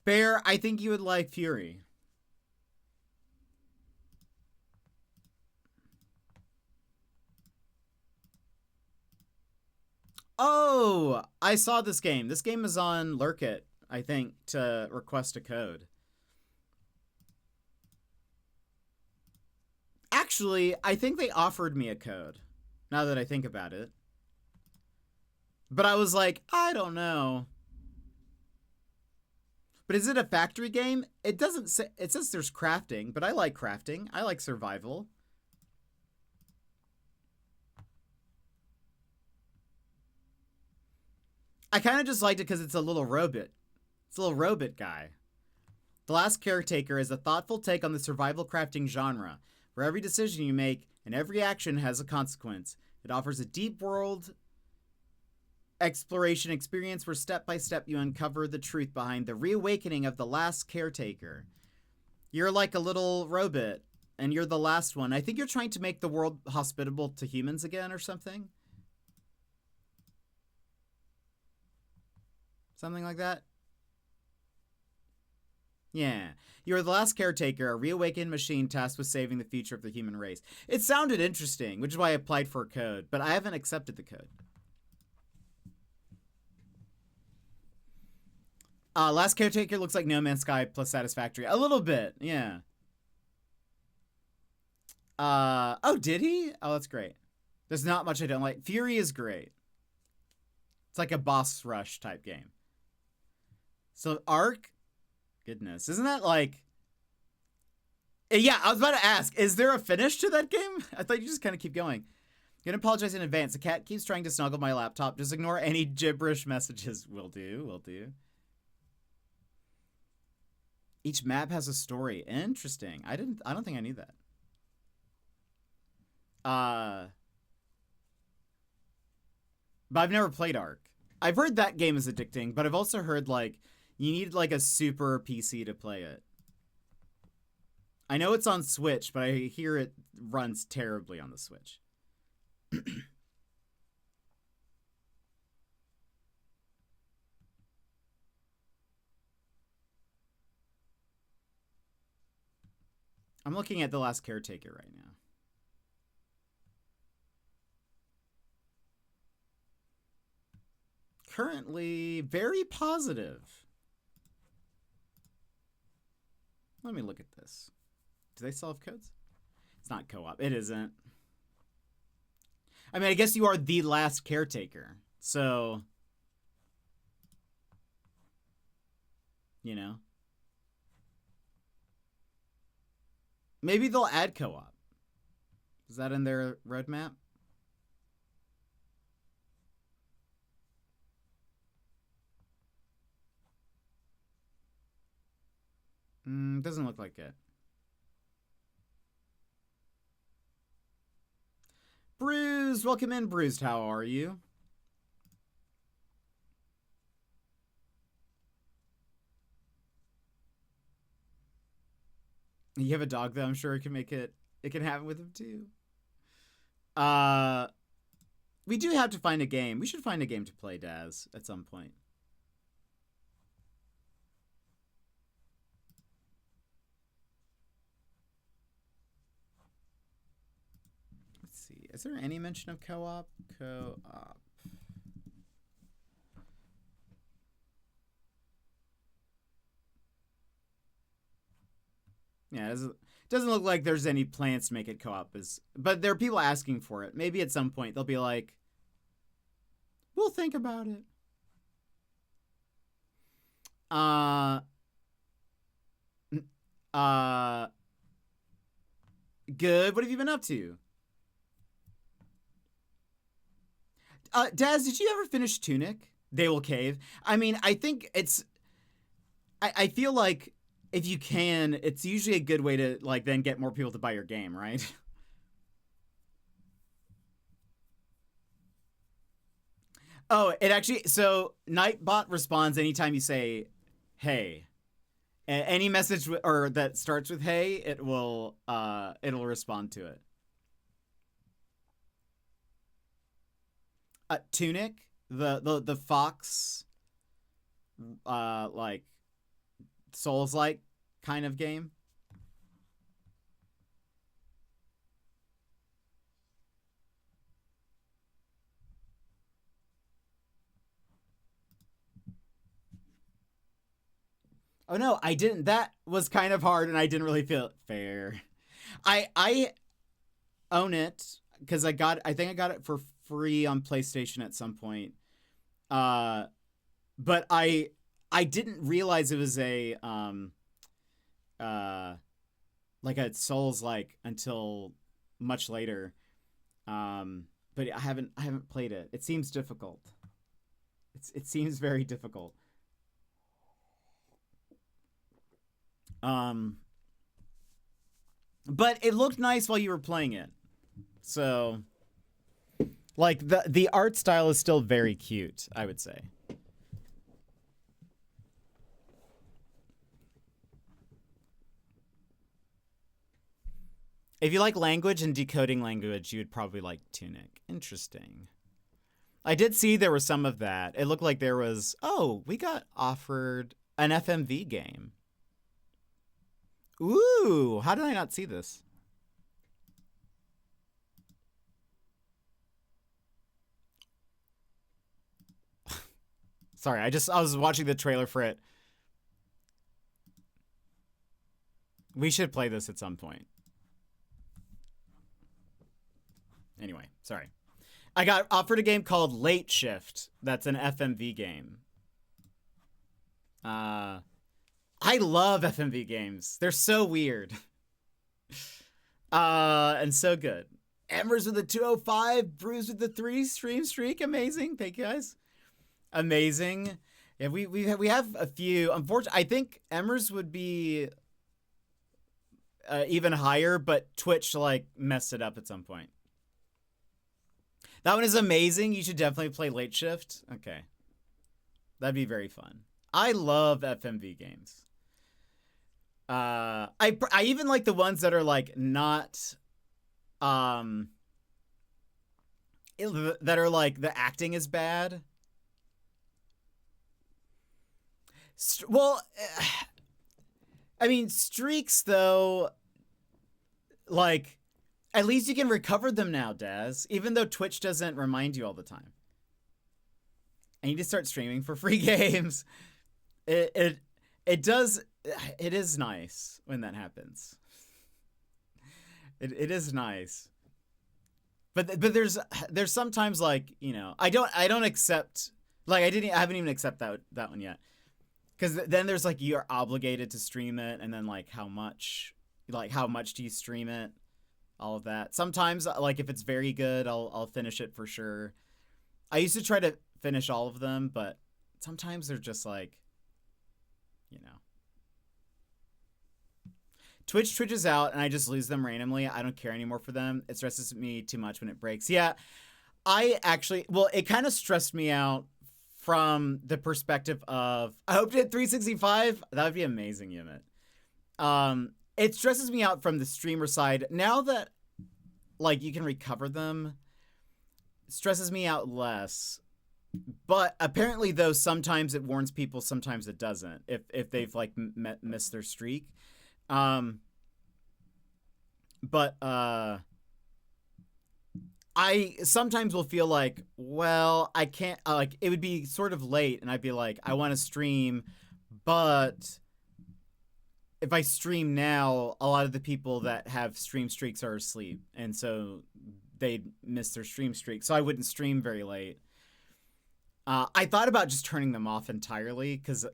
Bear, I think you would like Fury. Oh, I saw this game. This game is on Lurkit, I think, to request a code. Actually, I think they offered me a code, now that I think about it. But I was like, I don't know. But is it a factory game? It doesn't say, it says there's crafting, but I like crafting. I like survival. I kind of just liked it because it's a little robot. It's a little robot guy. The Last Caretaker is a thoughtful take on the survival crafting genre, where every decision you make and every action has a consequence. It offers a deep world exploration experience where step by step you uncover the truth behind the reawakening of the last caretaker. You're like a little robot, and you're the last one. I think you're trying to make the world hospitable to humans again or something. Something like that. Yeah. You're the last caretaker, a reawakened machine tasked with saving the future of the human race. It sounded interesting, which is why I applied for a code, but I haven't accepted the code. Last Caretaker looks like No Man's Sky plus Satisfactory. A little bit, yeah. Oh, did he? Oh, that's great. There's not much I don't like. Fury is great. It's like a boss rush type game. So Ark, goodness, isn't that like... Yeah, I was about to ask, is there a finish to that game? I thought you just kind of keep going. I'm gonna apologize in advance. The cat keeps trying to snuggle my laptop. Just ignore any gibberish messages. Will do, will do. Each map has a story. Interesting. I don't think I knew that. But I've never played Ark. I've heard that game is addicting, but I've also heard like you need like a super PC to play it. I know it's on Switch, but I hear it runs terribly on the Switch. I'm looking at The Last Caretaker right now. Currently, very positive. Let me look at this. Do they still have codes? It's not co-op. It isn't. I mean, I guess you are the last caretaker. So, you know. Maybe they'll add co-op. Is that in their roadmap? Doesn't look like it. Bruised, welcome in, Bruised. How are you? You have a dog, though. I'm sure it can make it. It can happen with him too. We do have to find a game. We should find a game to play, Daz, at some point. Let's see. Is there any mention of co-op? Co-op. Yeah, it doesn't look like there's any plans to make it co-op, but there are people asking for it. Maybe at some point they'll be like, we'll think about it. Good. What have you been up to? Daz, did you ever finish Tunic? They Will Cave. I mean, I think it's... I feel like if you can, it's usually a good way to like then get more people to buy your game, right? Oh, it actually... So, Nightbot responds anytime you say, hey. Any message or that starts with hey, it'll respond to it. Tunic, the Fox, like Souls-like kind of game. Oh no, I didn't. That was kind of hard, and I didn't really feel fair. I own it because I think I got it for free on PlayStation at some point. But I didn't realize it was a like a Souls-like until much later. But I haven't played it. It seems difficult. It seems very difficult. But it looked nice while you were playing it. So, like, the art style is still very cute, I would say. If you like language and decoding language, you would probably like Tunic. Interesting. I did see there was some of that. It looked like there was... Oh, we got offered an FMV game. Ooh, how did I not see this? Sorry, I was watching the trailer for it. We should play this at some point. Anyway, sorry. I got offered a game called Late Shift. That's an FMV game. I love FMV games. They're so weird. And so good. Embers with the 205, Bruised with the 3 stream streak. Amazing. Thank you guys. Amazing. Yeah, we have a few. Unfortunately, I think Emmers would be even higher, but Twitch like messed it up at some point. That one is amazing. You should definitely play Late Shift. Okay, that'd be very fun. I love FMV games. I even like the ones that are like not, that are like the acting is bad. Well, I mean, streaks though, like, at least you can recover them now, Daz. Even though Twitch doesn't remind you all the time. I need to start streaming for free games. It does. It is nice when that happens. It is nice. But there's sometimes like, you know, I don't accept, like I haven't even accepted that one yet. Because then there's like, you're obligated to stream it, and then like how much do you stream it, all of that. Sometimes like if it's very good, I'll finish it for sure. I used to try to finish all of them, but sometimes they're just like, you know. Twitch twitches out and I just lose them randomly. I don't care anymore for them. It stresses me too much when it breaks. Yeah, I actually, well, it kind of stressed me out from the perspective of, I hope to hit 365. That would be amazing, Yumit. It stresses me out from the streamer side. Now that like you can recover them, it stresses me out less. But apparently though, sometimes it warns people, sometimes it doesn't, if they've like missed their streak. But I sometimes will feel like, well, I can't, like, it would be sort of late and I'd be like, I want to stream, but if I stream now, a lot of the people that have stream streaks are asleep, and so they'd miss their stream streak, so I wouldn't stream very late. I thought about just turning them off entirely because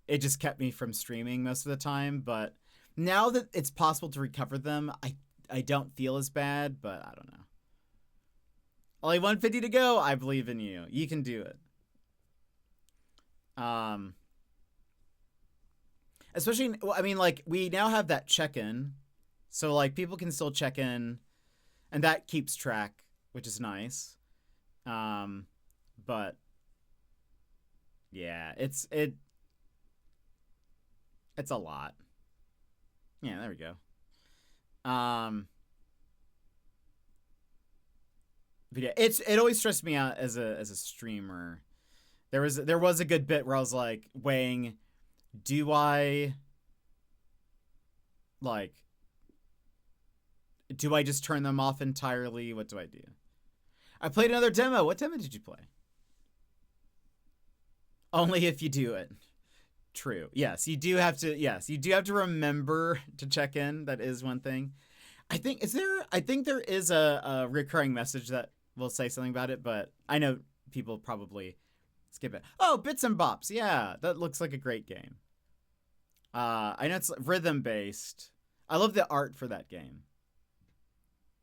it just kept me from streaming most of the time, but now that it's possible to recover them, I don't feel as bad, but I don't know. Only 150 to go. I believe in you. You can do it. Especially, I mean, like, we now have that check-in. So, like, people can still check in. And that keeps track, which is nice. But, yeah, it's a lot. Yeah, there we go. But yeah, it always stressed me out as a streamer. There was a good bit where I was like weighing, do I just turn them off entirely? What do I do? I played another demo. What demo did you play? Only if you do it. True. Yes, you do have to remember to check in. That is one thing. I think there is a recurring message that will say something about it, but I know people probably skip it. Oh, Bits and Bops. Yeah, that looks like a great game. I know it's rhythm based. I love the art for that game.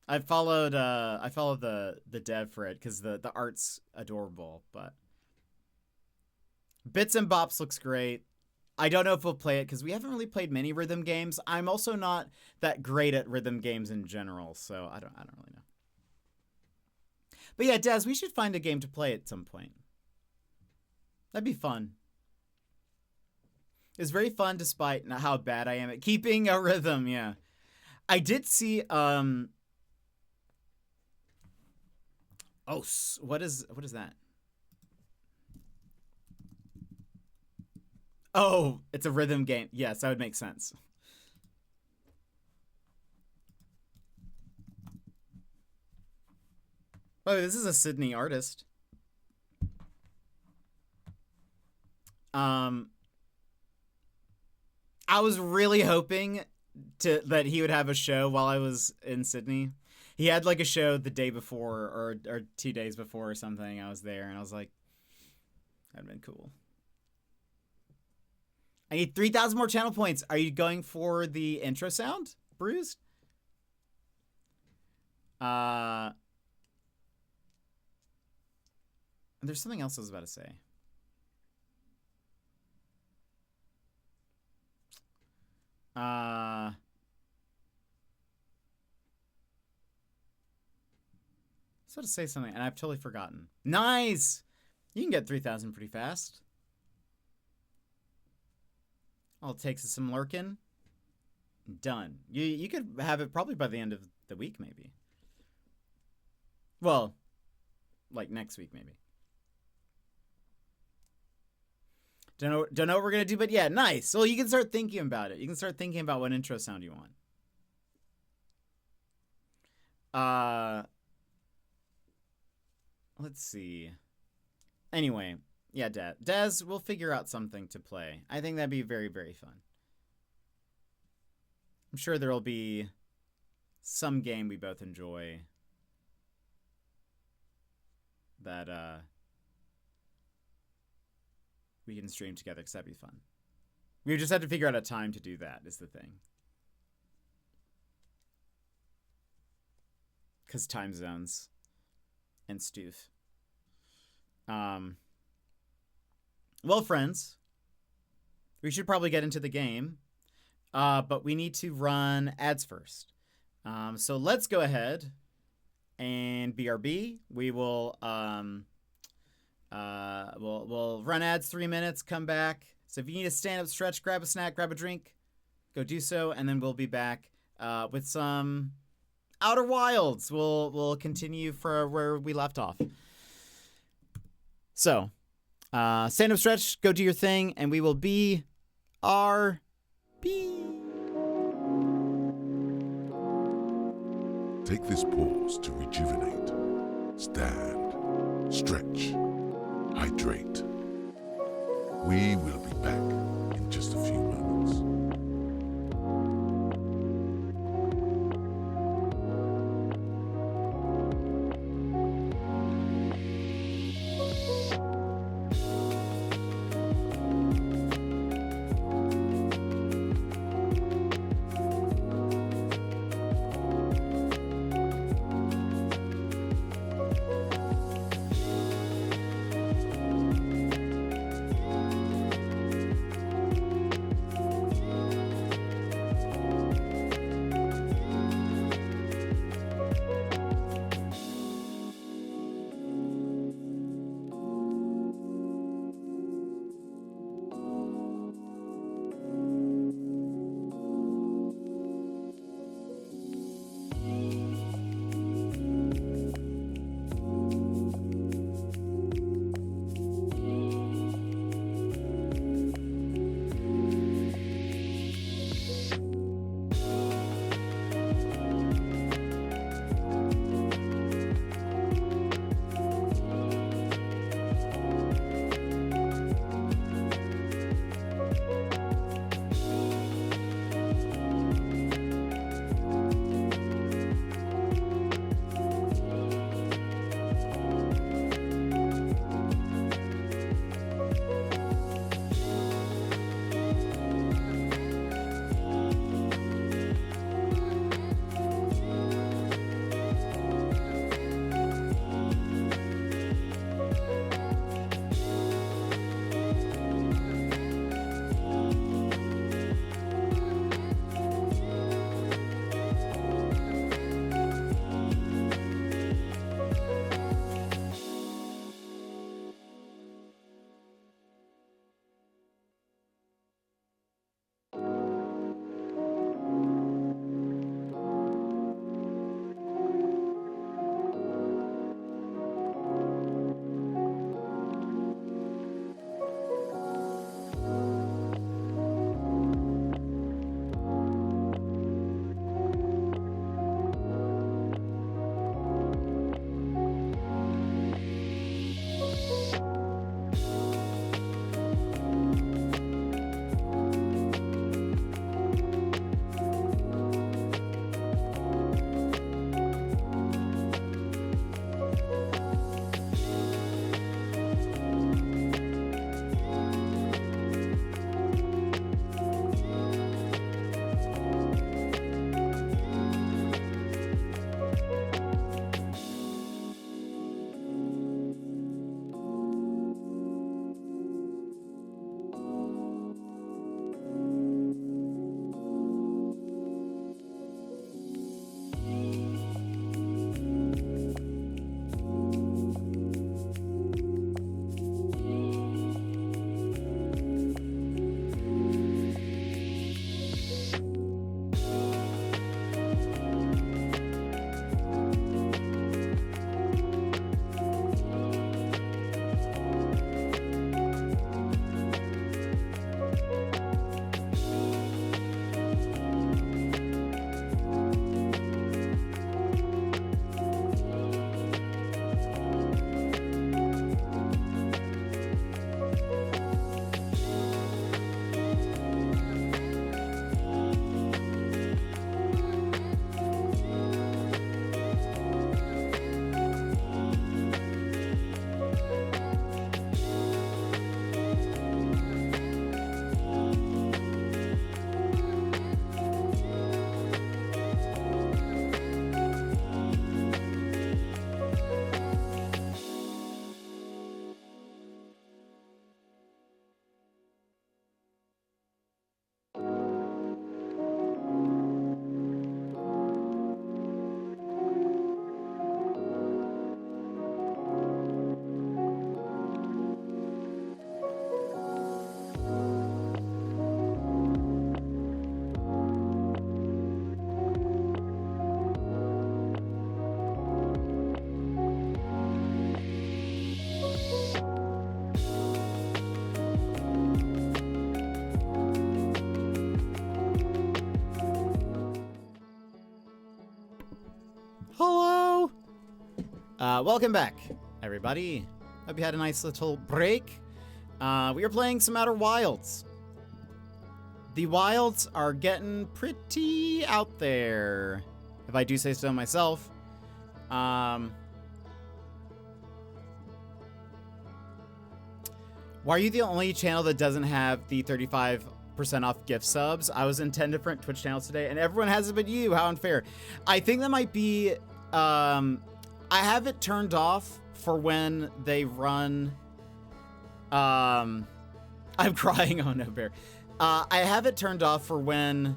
I followed the dev for it because the art's adorable, but Bits and Bops looks great. I don't know if we'll play it because we haven't really played many rhythm games. I'm also not that great at rhythm games in general, so I don't really know. But yeah, Daz, we should find a game to play at some point. That'd be fun. It's very fun despite how bad I am at keeping a rhythm, yeah. I did see oh, what is that? Oh, it's a rhythm game. Yes, that would make sense. Oh, this is a Sydney artist. I was really hoping that he would have a show while I was in Sydney. He had like a show the day before or 2 days before or something. I was there and I was like, that'd been cool. I need 3,000 more channel points. Are you going for the intro sound, Bruised? There's something else I was about to say. So to say something, and I've totally forgotten. Nice! You can get 3,000 pretty fast. All it takes is some lurking. Done. You could have it probably by the end of the week, maybe. Well, like next week, maybe. Don't know what we're gonna do, but yeah, nice. Well, you can start thinking about it. You can start thinking about what intro sound you want. Let's see. Anyway, yeah, Des, we'll figure out something to play. I think that'd be very, very fun. I'm sure there'll be some game we both enjoy that we can stream together, because that'd be fun. We just had to figure out a time to do that, is the thing. Because time zones and stoof. Well, friends, we should probably get into the game, but we need to run ads first. So let's go ahead and BRB. We will we'll run ads 3 minutes, come back. So if you need to stand up, stretch, grab a snack, grab a drink, go do so, and then we'll be back with some Outer Wilds. We'll continue for where we left off. So, stand up, stretch, go do your thing, and we will be RB. Take this pause to rejuvenate. Stand, stretch, hydrate. We will be back in just a few moments. Welcome back, everybody. Hope you had a nice little break. We are playing some Outer Wilds. The wilds are getting pretty out there, if I do say so myself. Why are you the only channel that doesn't have the 35% off gift subs? I was in 10 different Twitch channels today, and everyone has it but you. How unfair. I think that might be... I have it turned off for when they run... I'm crying. Oh, no, Bear. I have it turned off for when...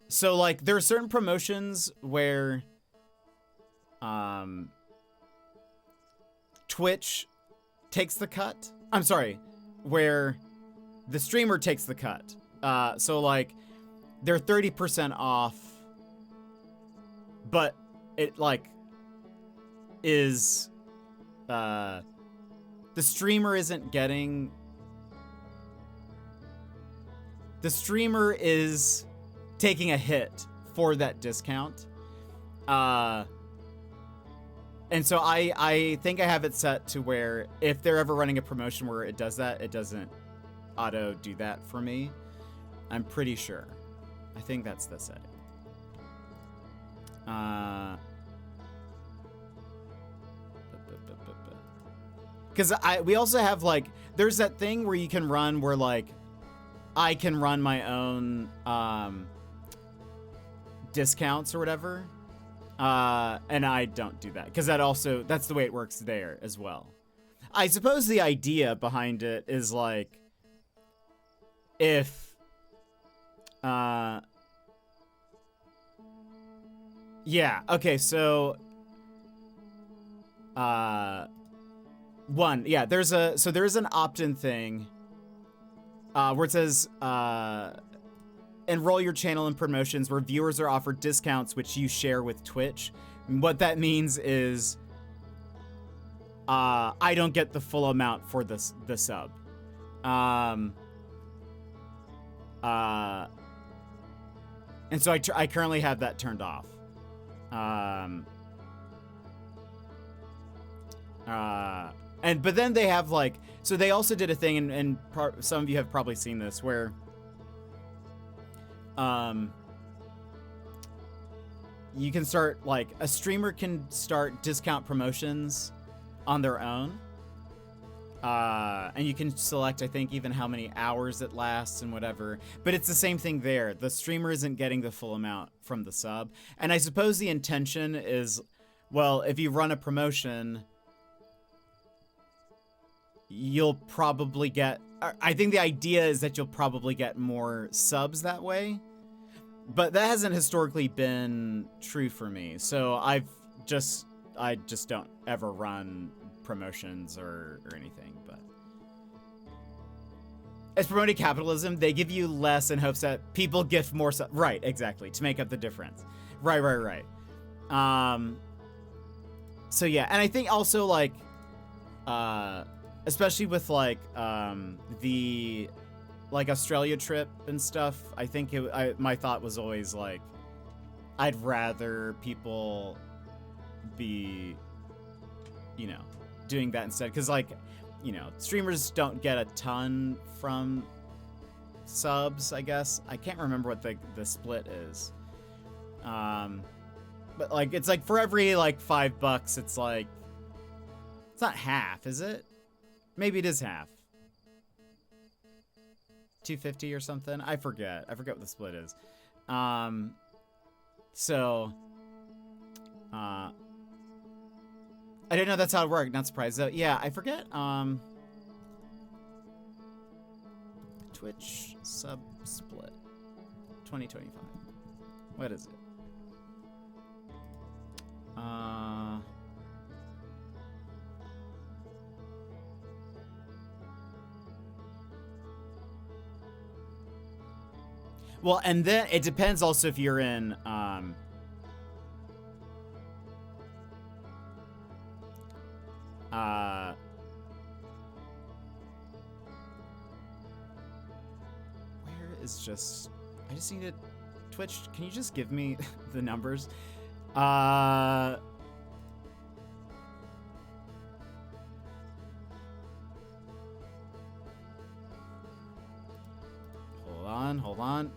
So, like, there are certain promotions where... Twitch takes the cut. I'm sorry, where the streamer takes the cut. So like they're 30% off, but it like is the streamer isn't getting. The streamer is taking a hit for that discount. And so I think I have it set to where if they're ever running a promotion where it does that, it doesn't auto do that for me. I'm pretty sure. I think that's the setting. Because we also have like, there's that thing where you can run where like, I can run my own discounts or whatever. And I don't do that because that's the way it works there as well. I suppose the idea behind it is like, if, yeah, okay, so, there's an opt-in thing, where it says, enroll your channel in promotions where viewers are offered discounts which you share with Twitch. And what that means is I don't get the full amount for the sub. And so I currently have that turned off. But then they have like, so they also did a thing, and some of you have probably seen this, where you can start, like, a streamer can start discount promotions on their own. And you can select, I think, even how many hours it lasts and whatever. But it's the same thing there. The streamer isn't getting the full amount from the sub. And I suppose the intention is, well, if you run a promotion, you'll probably get... I think the idea is that you'll probably get more subs that way. But that hasn't historically been true for me. So I just don't ever run promotions or anything. But it's promoting capitalism. They give you less in hopes that people gift more subs. Right, exactly. To make up the difference. Right. So yeah, and I think also like, especially with like the like Australia trip and stuff, I think my thought was always like, I'd rather people be, you know, doing that instead, because like, you know, streamers don't get a ton from subs, I guess. I can't remember what the split is, but like it's like for every like $5, it's like, it's not half, is it? Maybe it is half. $2.50 or something. I forget what the split is. So I didn't know that's how it worked. Not surprised though. Yeah, I forget. Twitch sub split 2025. What is it? Well, and then it depends also if you're in, where is just, I just need to Twitch, can you just give me the numbers? Hold on.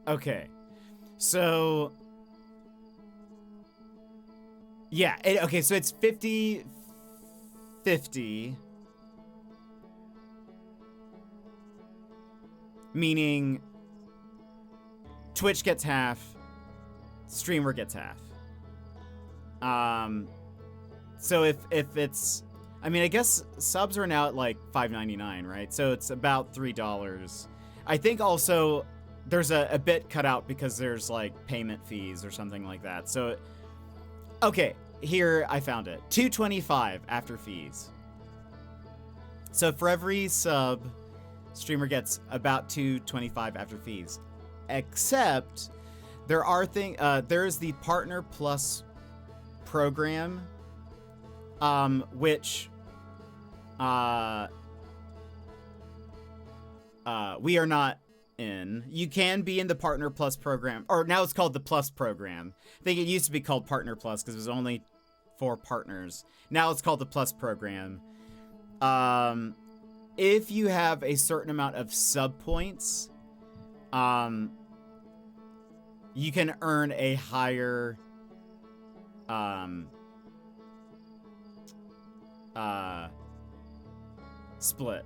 Okay, so yeah, okay, so it's 50-50, meaning Twitch gets half, streamer gets half. So if it's, I mean, I guess subs are now at like $5.99, right? So it's about $3. I think also there's a bit cut out because there's like payment fees or something like that. So, okay, here I found it. $2.25 after fees. So for every sub, streamer gets about $2.25 after fees. Except there are there's the Partner Plus program, which we are not in. You can be in the Partner Plus program, or now it's called the Plus program. I think it used to be called Partner Plus because it was only for partners. Now it's called the Plus program. If you have a certain amount of sub points, you can earn a higher split.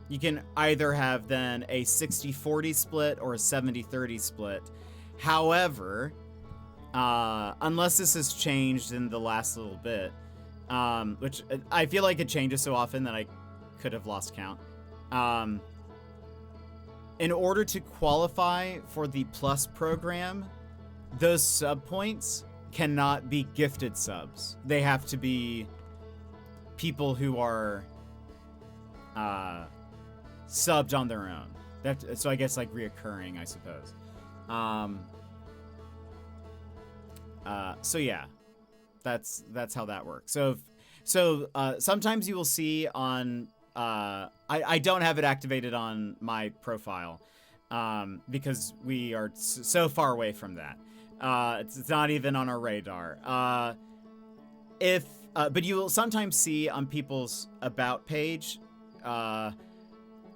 You can either have then a 60-40 split or a 70-30 split. However, unless this has changed in the last little bit, which I feel like it changes so often that I could have lost count. In order to qualify for the Plus program, those sub points cannot be gifted subs. They have to be people who are subbed on their own. So I guess like reoccurring, I suppose. So yeah, that's how that works. So sometimes you will see on I don't have it activated on my profile because we are so far away from that. It's not even on our radar. But you will sometimes see on people's about page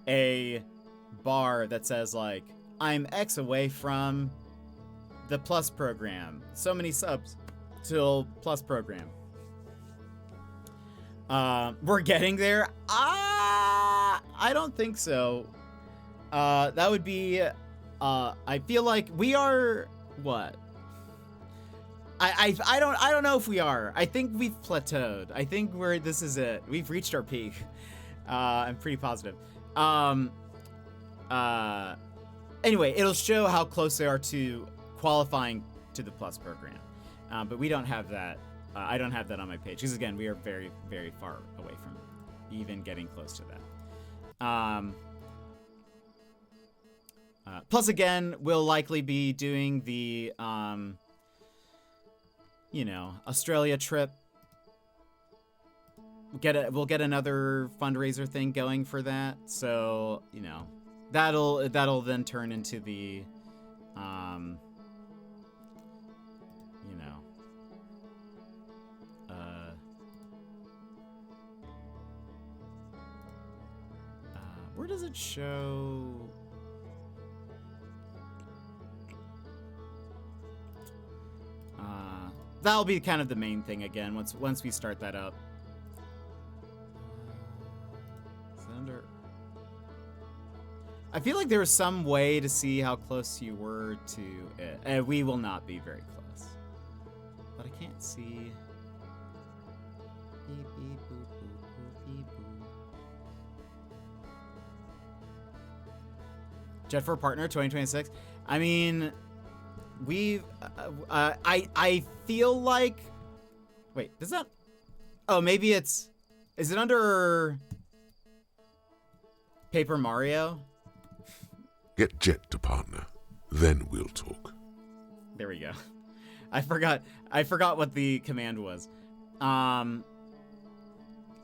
a bar that says like, I'm X away from the Plus program. So many subs till Plus program. We're getting there. I don't think so. That would be, I feel like we are, what? I don't know if we are. I think we've plateaued. I think this is it. We've reached our peak. I'm pretty positive. Anyway, it'll show how close they are to qualifying to the Plus program. But we don't have that. I don't have that on my page. Because again, we are very, very far away from even getting close to that. Plus again, we'll likely be doing the, Australia trip. We'll get another fundraiser thing going for that. So, that'll then turn into the, where does it show? That'll be kind of the main thing again once we start that up. Is it under? I feel like there was some way to see how close you were to it. We will not be very close, but I can't see. Beep, beep, boop, boop, boop, beep, boop. Jet for Partner 2026. I mean, we've I feel like, wait, does that, oh, maybe is it under Paper Mario? Get Jet to partner, then we'll talk. There we go. I forgot what the command was. I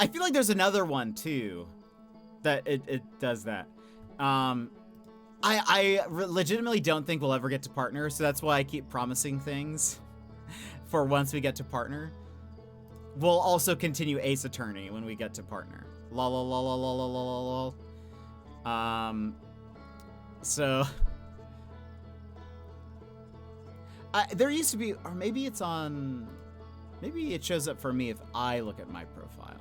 feel like there's another one too that it does that. I legitimately don't think we'll ever get to partner, so that's why I keep promising things for once we get to partner. We'll also continue Ace Attorney when we get to partner. Lol lol lol lol lol lol lol. So there used to be, or maybe it's on, maybe it shows up for me if I look at my profile.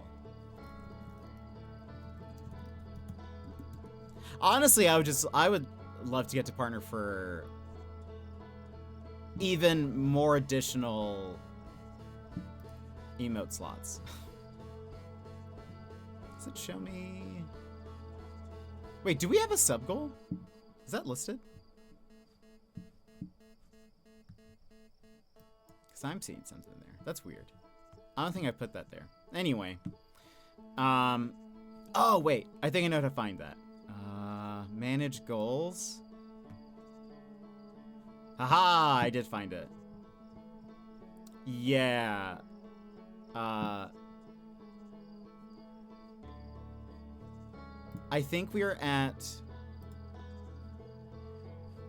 Honestly, I would love to get to partner for even more additional emote slots. Does it show me? Wait, do we have a sub goal? Is that listed? Because I'm seeing something there. That's weird. I don't think I put that there. Anyway. Oh, wait. I think I know how to find that. Manage goals. Haha, I did find it. Yeah. I think we are at...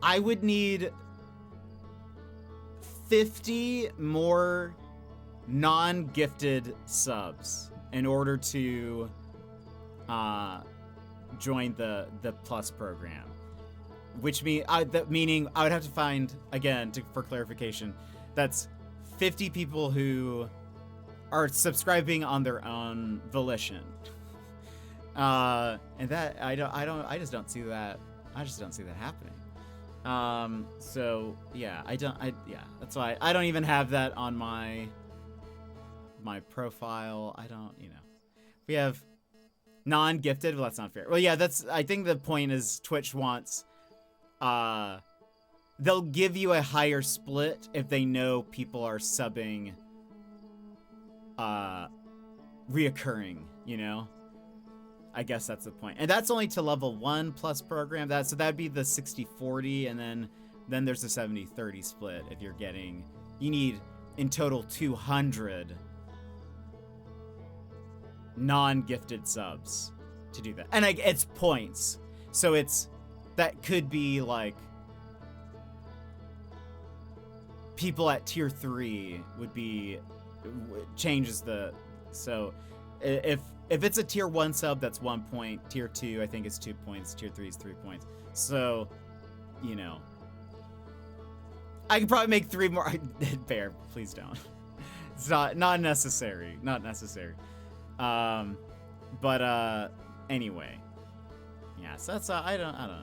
I would need 50 more non-gifted subs in order to join the Plus program, which means meaning I would have to find, again, for clarification, that's 50 people who are subscribing on their own volition, and that I just don't see that happening. So yeah, that's why I don't even have that on my profile. I don't, we have non-gifted. Well, that's not fair. Well, yeah, I think the point is Twitch wants, they'll give you a higher split if they know people are subbing, reoccurring, I guess that's the point. And that's only to level 1 plus program. So that'd be the 60-40, and then there's the 70-30 split if you're getting, you need in total 200 non-gifted subs to do that. And it's points. So that could be like people at tier 3 changes the, so if it's a tier 1 sub, that's 1 point. Tier 2, I think, is 2 points. Tier 3 is 3 points. So, I could probably make 3 more. Bear, please don't. It's not necessary. Not necessary. Anyway, yeah. So that's I don't know.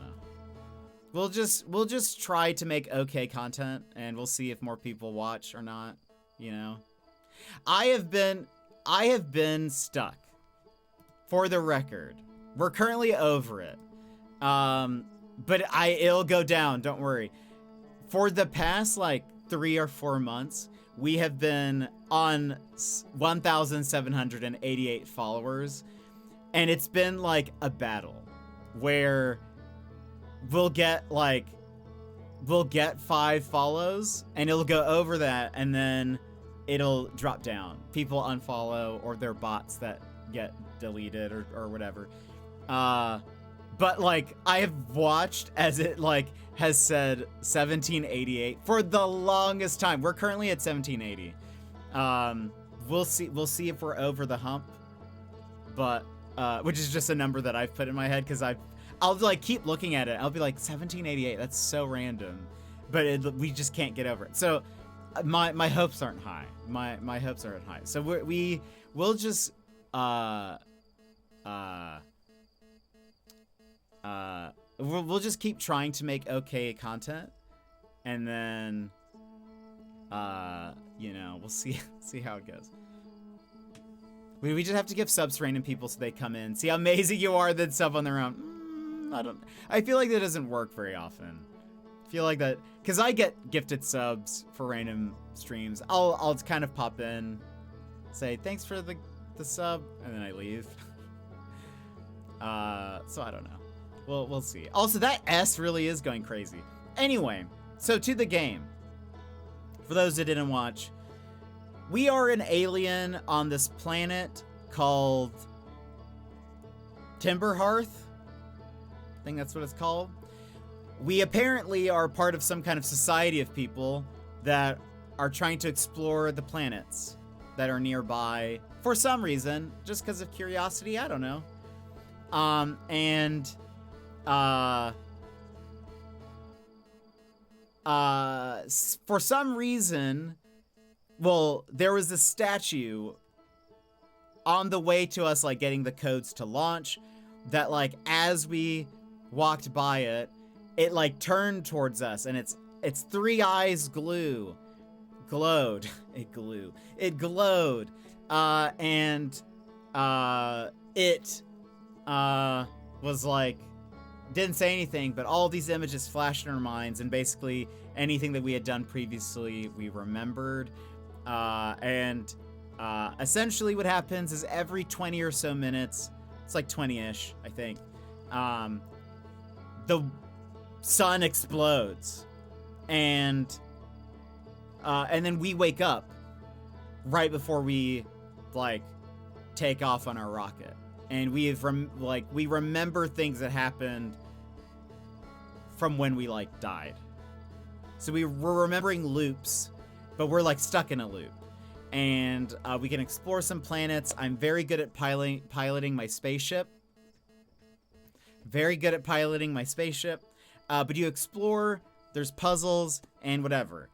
We'll just try to make okay content, and we'll see if more people watch or not. I have been stuck. For the record, we're currently over it. But it'll go down. Don't worry. For the past 3 or 4 months, we have been on 1,788 followers, and it's been like a battle where we'll get 5 follows, and it'll go over that, and then it'll drop down. People unfollow, or they're bots that get deleted or whatever. But I have watched as it has said 1788 for the longest time. We're currently at 1780. We'll see if we're over the hump, but which is just a number that I've put in my head because I'll keep looking at it. I'll be like 1788. That's so random, but we just can't get over it. So my hopes aren't high. My hopes aren't high. So we'll just we'll just keep trying to make okay content, and then we'll see how it goes. We just have to give subs to random people so they come in, see how amazing you are, then sub on their own. I feel like that doesn't work very often. I feel like that because I get gifted subs for random streams. I'll kind of pop in, say thanks for the sub, and then I leave. So I don't know. We'll see. Also, that S really is going crazy. Anyway, so to the game. For those that didn't watch, we are an alien on this planet called Timberhearth. I think that's what it's called. We apparently are part of some kind of society of people that are trying to explore the planets that are nearby for some reason, just because of curiosity, I don't know. For some reason, well, there was a statue on the way to us, like, getting the codes to launch, that, like, as we walked by it, it, like, turned towards us, and its 3 eyes glowed. It glowed. It glowed. It was like, didn't say anything, but all these images flashed in our minds, and basically anything that we had done previously, we remembered. Essentially what happens is every 20 or so minutes, it's like 20-ish, I think, the sun explodes, and then we wake up right before we, like, take off on our rocket. And we remember things that happened from when we, like, died. So we're remembering loops, but we're, like, stuck in a loop. And we can explore some planets. I'm very good at piloting my spaceship. Very good at piloting my spaceship. But you explore, there's puzzles, and whatever.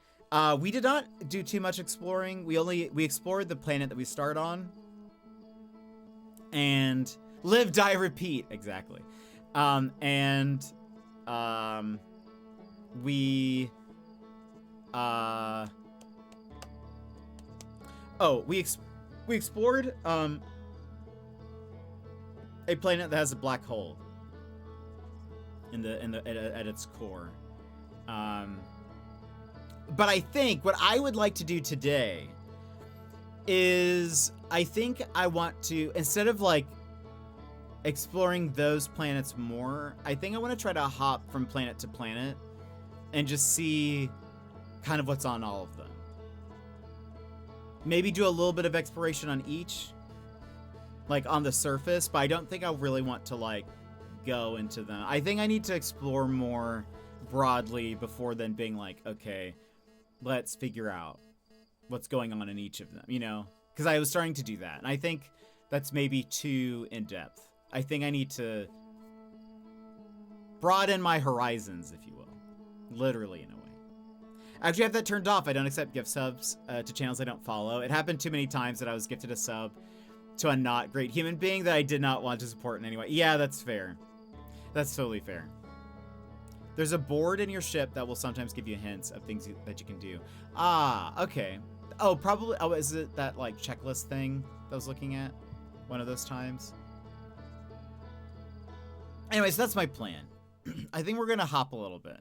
We did not do too much exploring. We explored the planet that we start on. And live, die, repeat. Exactly. We explored a planet that has a black hole at its core. But I think what I would like to do today is, I think I want to, instead of, like, exploring those planets more, I think I want to try to hop from planet to planet and just see kind of what's on all of them. Maybe do a little bit of exploration on each, like, on the surface, but I don't think I really want to, like, go into them. I think I need to explore more broadly before then being like, okay, let's figure out what's going on in each of them, you know? Because I was starting to do that, and I think that's maybe too in-depth. I think I need to broaden my horizons, if you will. Literally, in a way. I actually have that turned off. I don't accept gift subs to channels I don't follow. It happened too many times that I was gifted a sub to a not great human being that I did not want to support in any way. Yeah, that's fair. That's totally fair. There's a board in your ship that will sometimes give you hints of things that you can do. Ah, okay. Oh, probably. Oh, is it that, like, checklist thing that I was looking at? One of those times. Anyways, that's my plan. I think we're going to hop a little bit.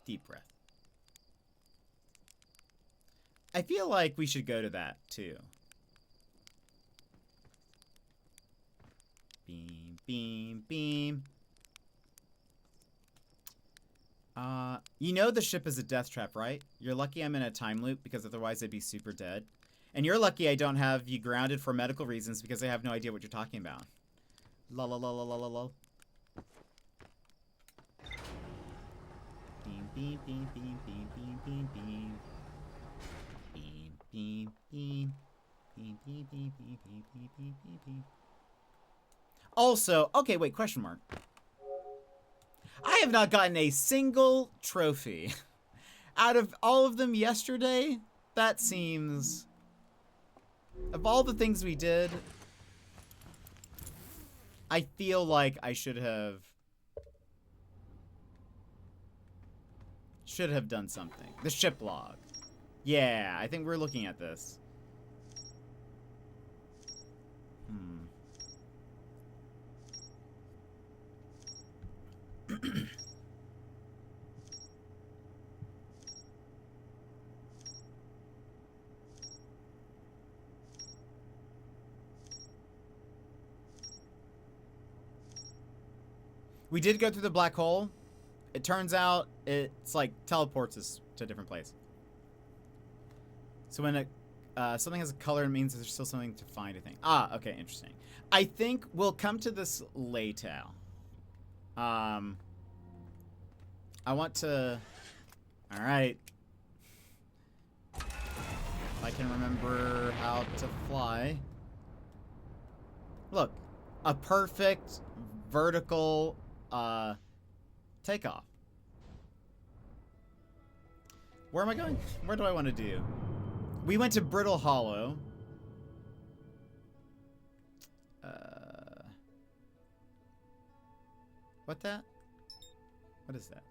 Deep breath. I feel like we should go to that, too. Beam, beam, beam. You know the ship is a death trap, right? You're lucky I'm in a time loop, because otherwise I'd be super dead. And you're lucky I don't have you grounded for medical reasons, because I have no idea what you're talking about. La la la la la la la. Beam, beam, beam, beam, beam, beam, beam, beam. Beam, beam, beam. Beam, beam, beam, beam, beam, beam, beam, beam, beam. Also, okay, wait, question mark. I have not gotten a single trophy. Out of all of them yesterday, that seems... Of all the things we did, I feel like I should have done something. The ship log. Yeah, I think we're looking at this. We did go through the black hole. It turns out it's like teleports us to a different place. So when something has a color, it means there's still something to find, I think. Ah, okay, interesting. I think we'll come to this later. I want to... Alright. If I can remember how to fly. Look. A perfect vertical takeoff. Where am I going? Where do I want to do? We went to Brittle Hollow. What that? What is that?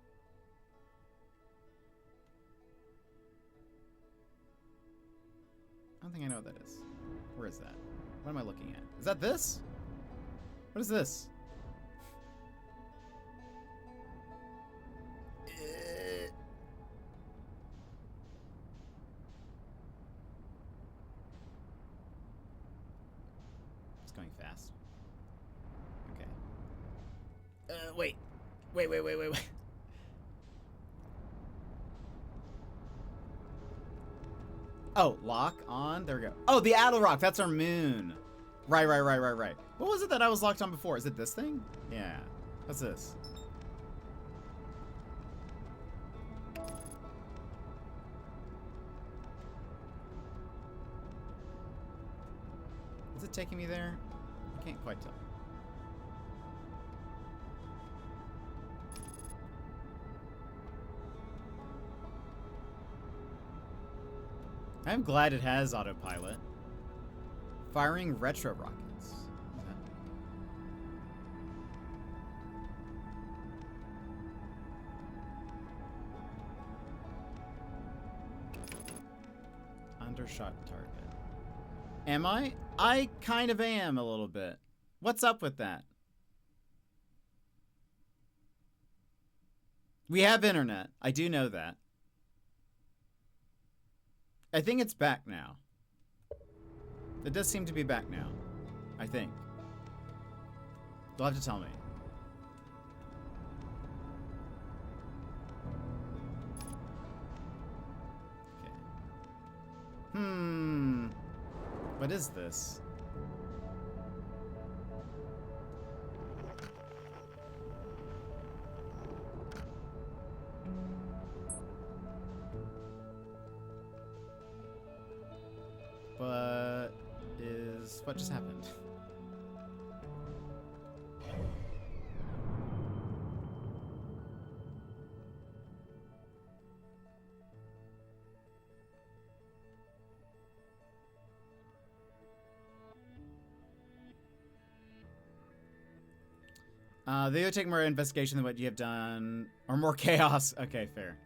I don't think I know what that is. Where is that? What am I looking at? Is that this? What is this? It's going fast. Okay. Wait. Wait. Oh, lock on. There we go. Oh, the Addle Rock. That's our moon. Right. What was it that I was locked on before? Is it this thing? Yeah. What's this? Is it taking me there? I can't quite tell. I'm glad it has autopilot. Firing retro rockets. Undershot target. Am I? I kind of am a little bit. What's up with that? We have internet. I do know that. I think it's back now. It does seem to be back now. I think. You'll have to tell me. Okay. What is this? What just happened? They would take more investigation than what you have done, or more chaos. Okay, fair.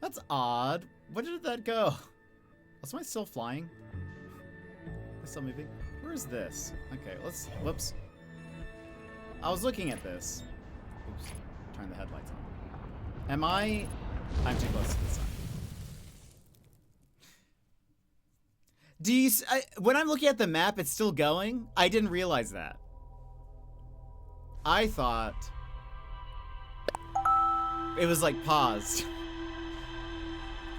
That's odd. Where did that go? Am I still flying? Still moving? Where is this? Okay, let's... Whoops. I was looking at this. Oops. Turn the headlights on. Am I... I'm too close to the sun. Do you... when I'm looking at the map, it's still going? I didn't realize that. I thought... it was like paused.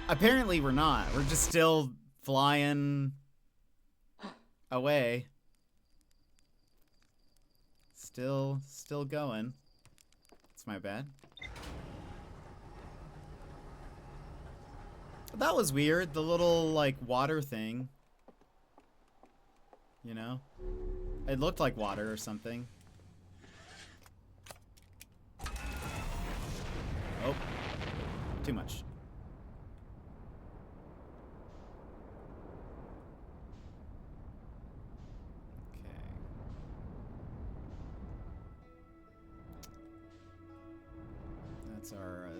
Apparently we're not. We're just still flying... away. Still going. It's my bad. That was weird. The little, like, water thing. You know? It looked like water or something. Oh. Too much.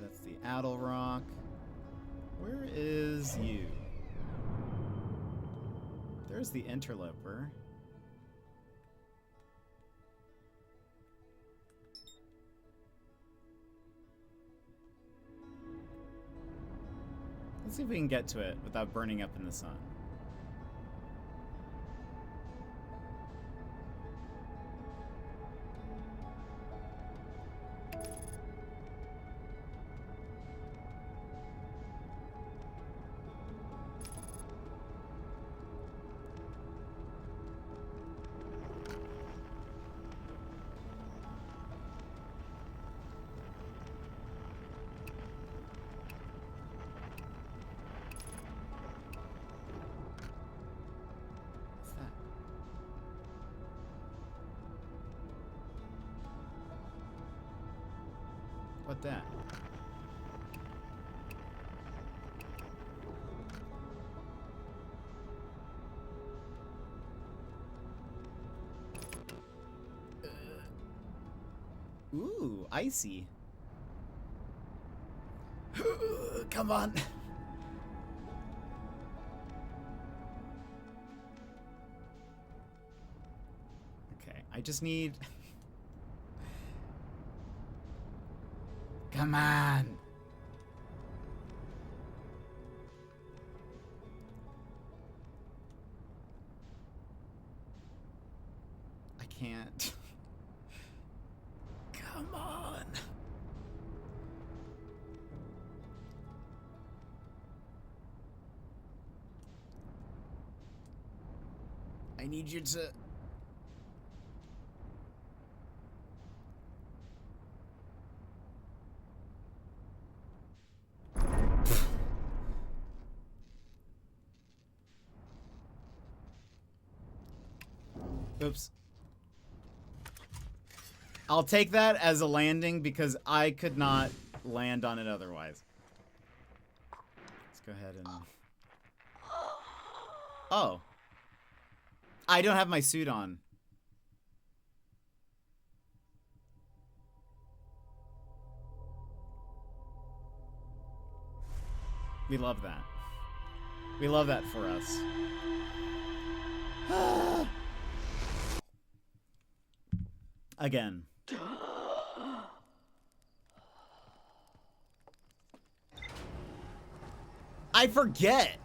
That's the Addle Rock. Where is you? There's the Interloper. Let's see if we can get to it without burning up in the sun. about that? Ooh, icy. Come on. Okay, I just need... Come on. I can't. Come on. I need you to... Oops. I'll take that as a landing because I could not land on it otherwise. Let's go ahead and... Oh. I don't have my suit on. We love that. We love that for us. Again. I forget.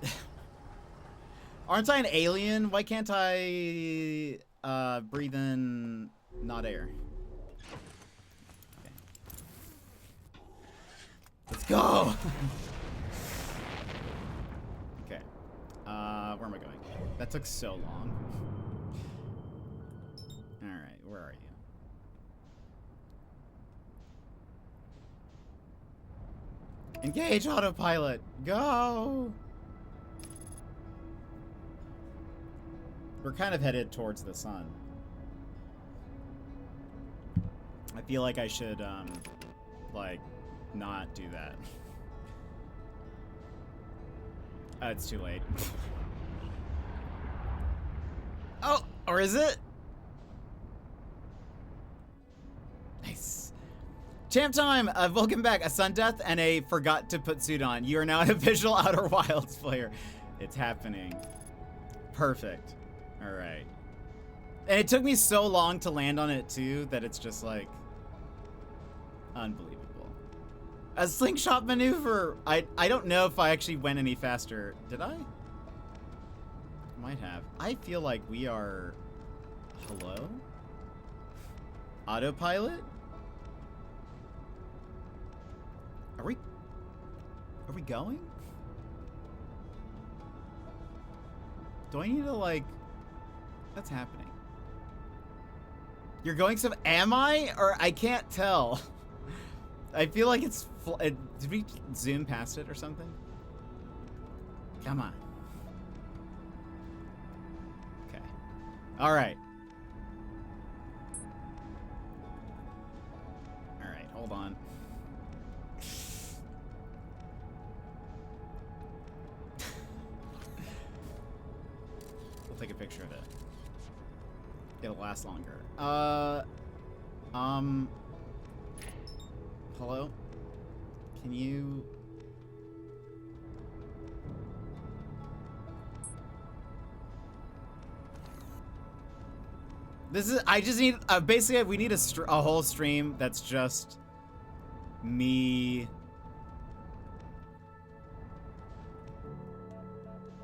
Aren't I an alien? Why can't I breathe in not air? Okay. Let's go. Okay. Where am I going? That took so long. All right, where are you? Engage autopilot. Go. We're kind of headed towards the sun. I feel like I should, like, not do that. It's too late. Oh, or is it? Nice. Champ time! Welcome back. A sun death and a forgot to put suit on. You are now an official Outer Wilds player. It's happening. Perfect. Alright. And it took me so long to land on it too that it's just like unbelievable. A slingshot maneuver! I don't know if I actually went any faster. Did I? Might have. I feel like we are... Hello? Autopilot? Are we going? Do I need to, like... What's happening? You're going some... Am I? Or I can't tell. I feel like it's... Did we zoom past it or something? Come on. Okay. Alright. Alright, hold on. Take a picture of it. It'll last longer. Hello? Can you... This is... I just need... basically, we need a whole stream that's just... me...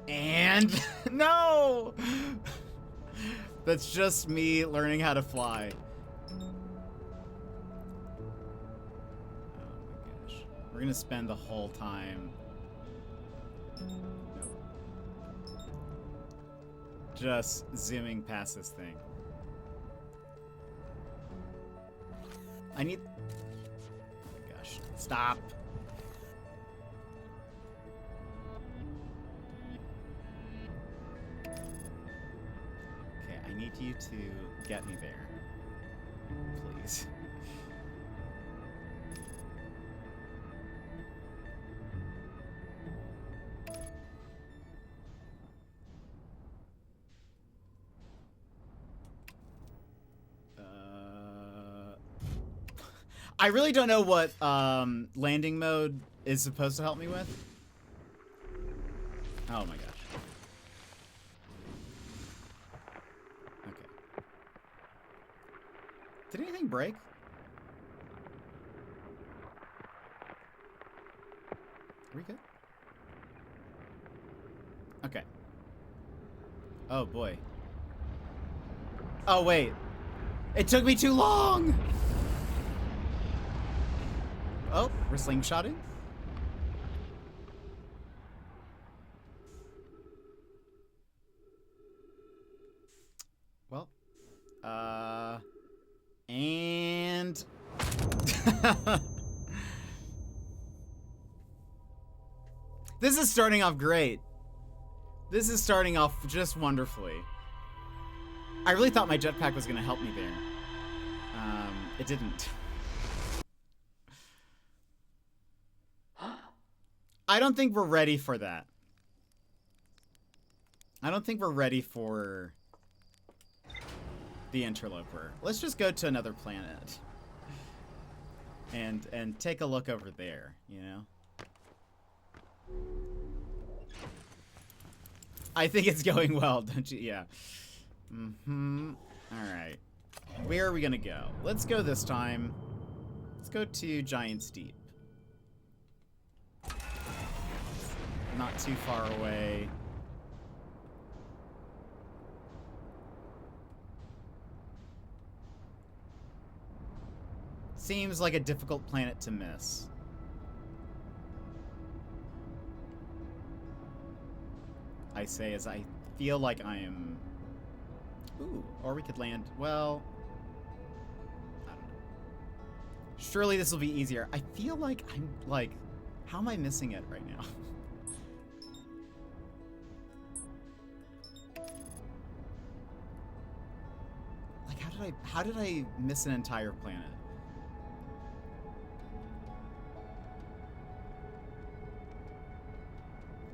And... No! That's just me learning how to fly. Oh my gosh. We're gonna spend the whole time... Nope. Just zooming past this thing. I need... Oh my gosh. Stop. I need you to get me there, please. I really don't know what landing mode is supposed to help me with. Oh my gosh. Okay. Did anything break? Are we good? Okay. Oh boy. Oh wait. It took me too long! Oh, we're slingshotting? Well. And... This is starting off great. This is starting off just wonderfully. I really thought my jetpack was going to help me there. It didn't. I don't think we're ready for that. I don't think we're ready for the interloper. Let's just go to another planet. And take a look over there, you know? I think it's going well, don't you? Yeah. Alright. Where are we gonna go? Let's go this time. Let's go to Giant's Deep. Not too far away. Seems like a difficult planet to miss. I say as I feel like I am... Ooh, or we could land... Well... I don't know. Surely this will be easier. I feel like I'm, like... How am I missing it right now? Like, how did I miss an entire planet?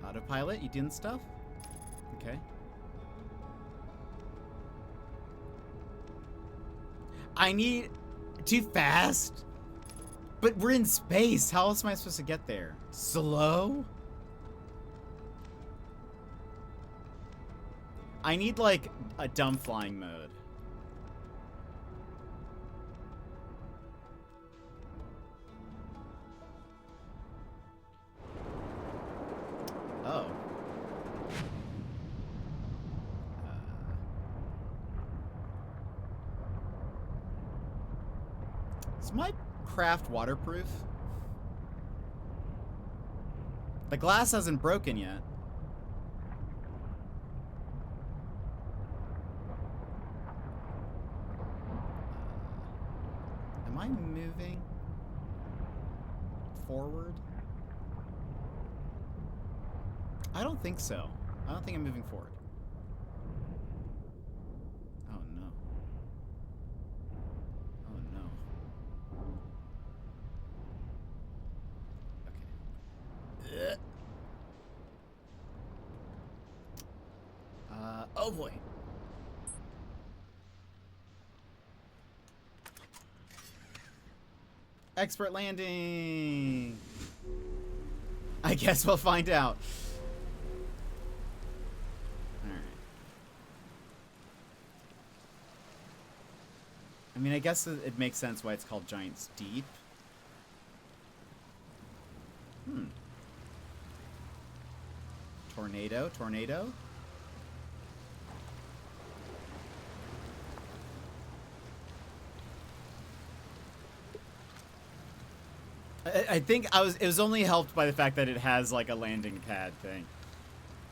Autopilot, you doing stuff? Okay. I need... Too fast? But we're in space. How else am I supposed to get there? Slow? I need, like, a dumb flying mode. Oh. Is my craft waterproof? The glass hasn't broken yet. Am I moving forward? I don't think so. I don't think I'm moving forward. Oh no. Oh no. Okay. Oh boy. Expert landing. I guess we'll find out. I mean, I guess it makes sense why it's called Giant's Deep. Tornado, tornado. I think it was only helped by the fact that it has like a landing pad thing.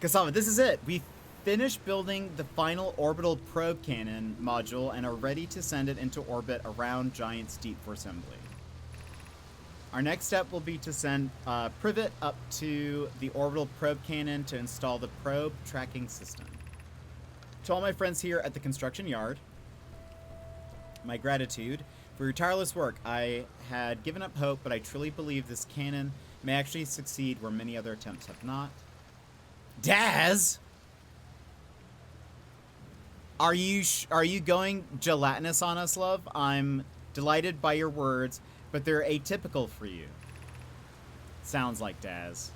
Kasama, this is it. We finished building the final orbital probe cannon module and are ready to send it into orbit around Giant's Deep for assembly. Our next step will be to send Privet up to the orbital probe cannon to install the probe tracking system. To all my friends here at the construction yard, my gratitude for your tireless work. I had given up hope, but I truly believe this cannon may actually succeed where many other attempts have not. Daz! Are you going gelatinous on us, love? I'm delighted by your words, but they're atypical for you. Sounds like Daz.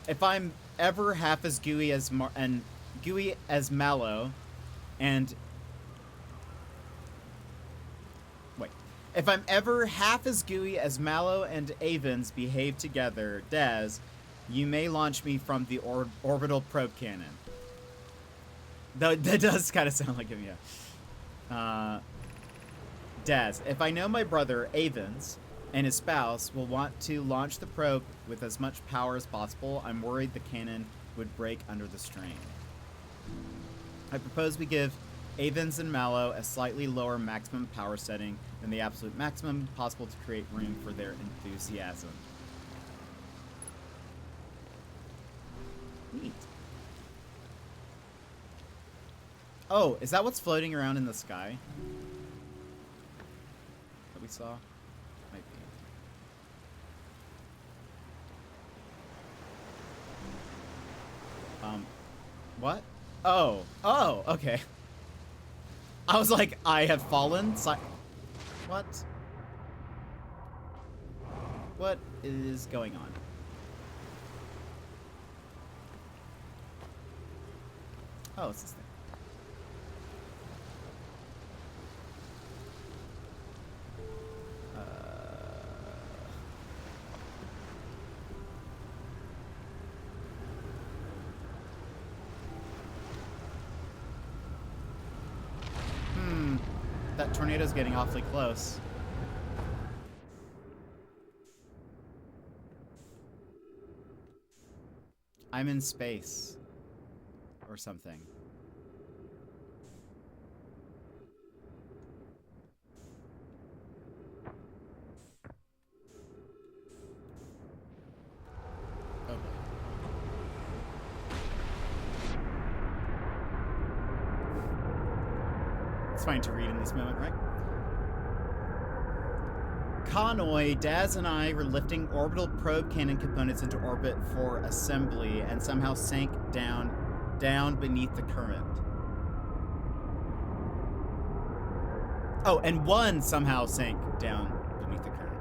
If I'm ever half as gooey as Mallow, and wait, if I'm ever half as gooey as Mallow and Avens behave together, Daz, you may launch me from the orbital probe cannon. That does kind of sound like him, yeah. Daz, if I know my brother, Avens, and his spouse will want to launch the probe with as much power as possible, I'm worried the cannon would break under the strain. I propose we give Avens and Mallow a slightly lower maximum power setting than the absolute maximum possible to create room for their enthusiasm. Neat. Oh, is that what's floating around in the sky? That we saw? Might be. What? Oh, okay. I was like, I have fallen? What? What is going on? Oh, it's this thing. That tornado's getting awfully close. I'm in space. Or something. Okay. It's fine to read in this moment, right? Convoy, Daz and I were lifting orbital probe cannon components into orbit for assembly and somehow sank down beneath the current. Oh, and one somehow sank down beneath the current.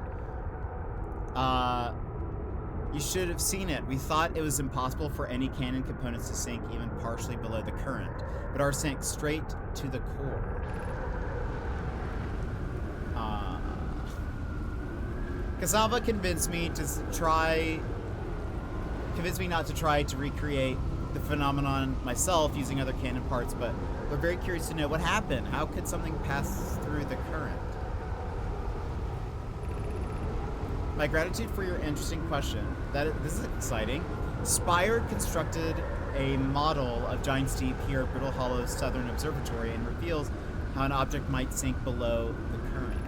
You should have seen it. We thought it was impossible for any cannon components to sink even partially below the current, but ours sank straight to the core. Cassava convinced me not to try to recreate the phenomenon myself using other cannon parts, but we're very curious to know what happened. How could something pass through the current? My gratitude for your interesting question. This is exciting. Spire constructed a model of Giant's Deep here at Brittle Hollow's Southern Observatory and reveals how an object might sink below the current.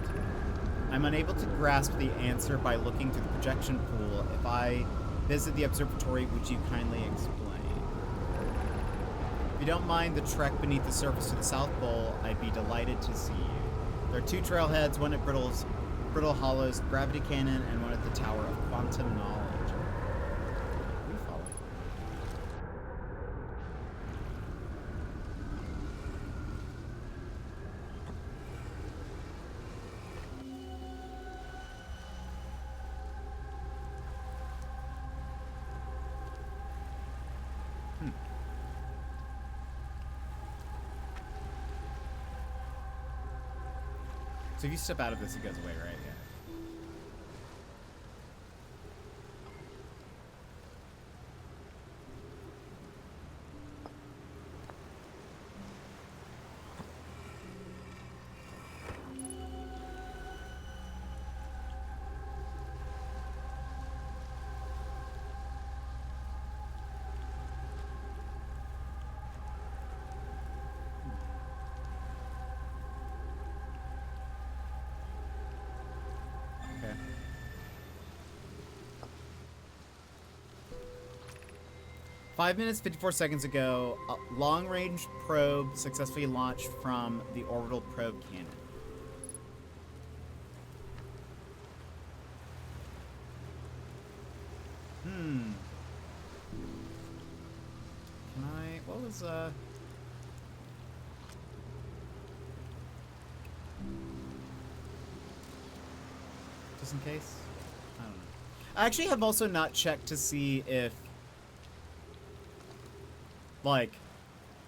I'm unable to grasp the answer by looking through the projection pool. If I visit the observatory, would you kindly explain? If you don't mind the trek beneath the surface to the South Pole, I'd be delighted to see you. There are two trailheads, one at Brittle Hollow's Gravity Cannon and one at the Tower of Quantum Knowledge. We follow. So if you step out of this, it goes away, right? Yeah. Okay. 5 minutes, 54 seconds ago, a long-range probe successfully launched from the orbital probe cannon. Can I... What was, just in case. I don't know. I actually have also not checked to see if, like,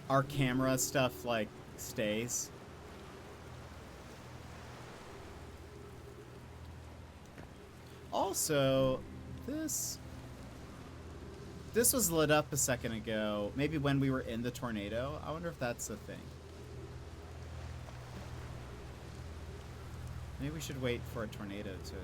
our camera stuff, like, stays. Also, this was lit up a second ago. Maybe when we were in the tornado. I wonder if that's the thing. Maybe we should wait for a tornado to...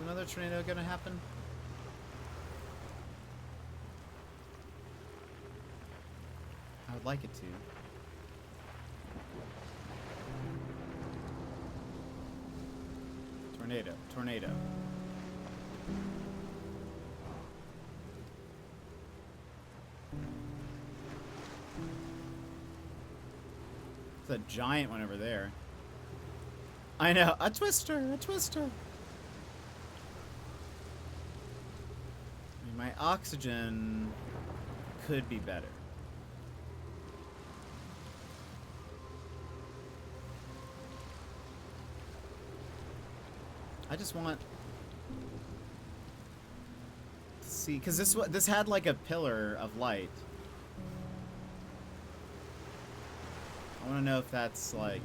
Another tornado gonna happen? I would like it to. Tornado, tornado. It's a giant one over there. I know, a twister, a twister. My oxygen could be better. I just want to see, because this had like a pillar of light. I want to know if that's like...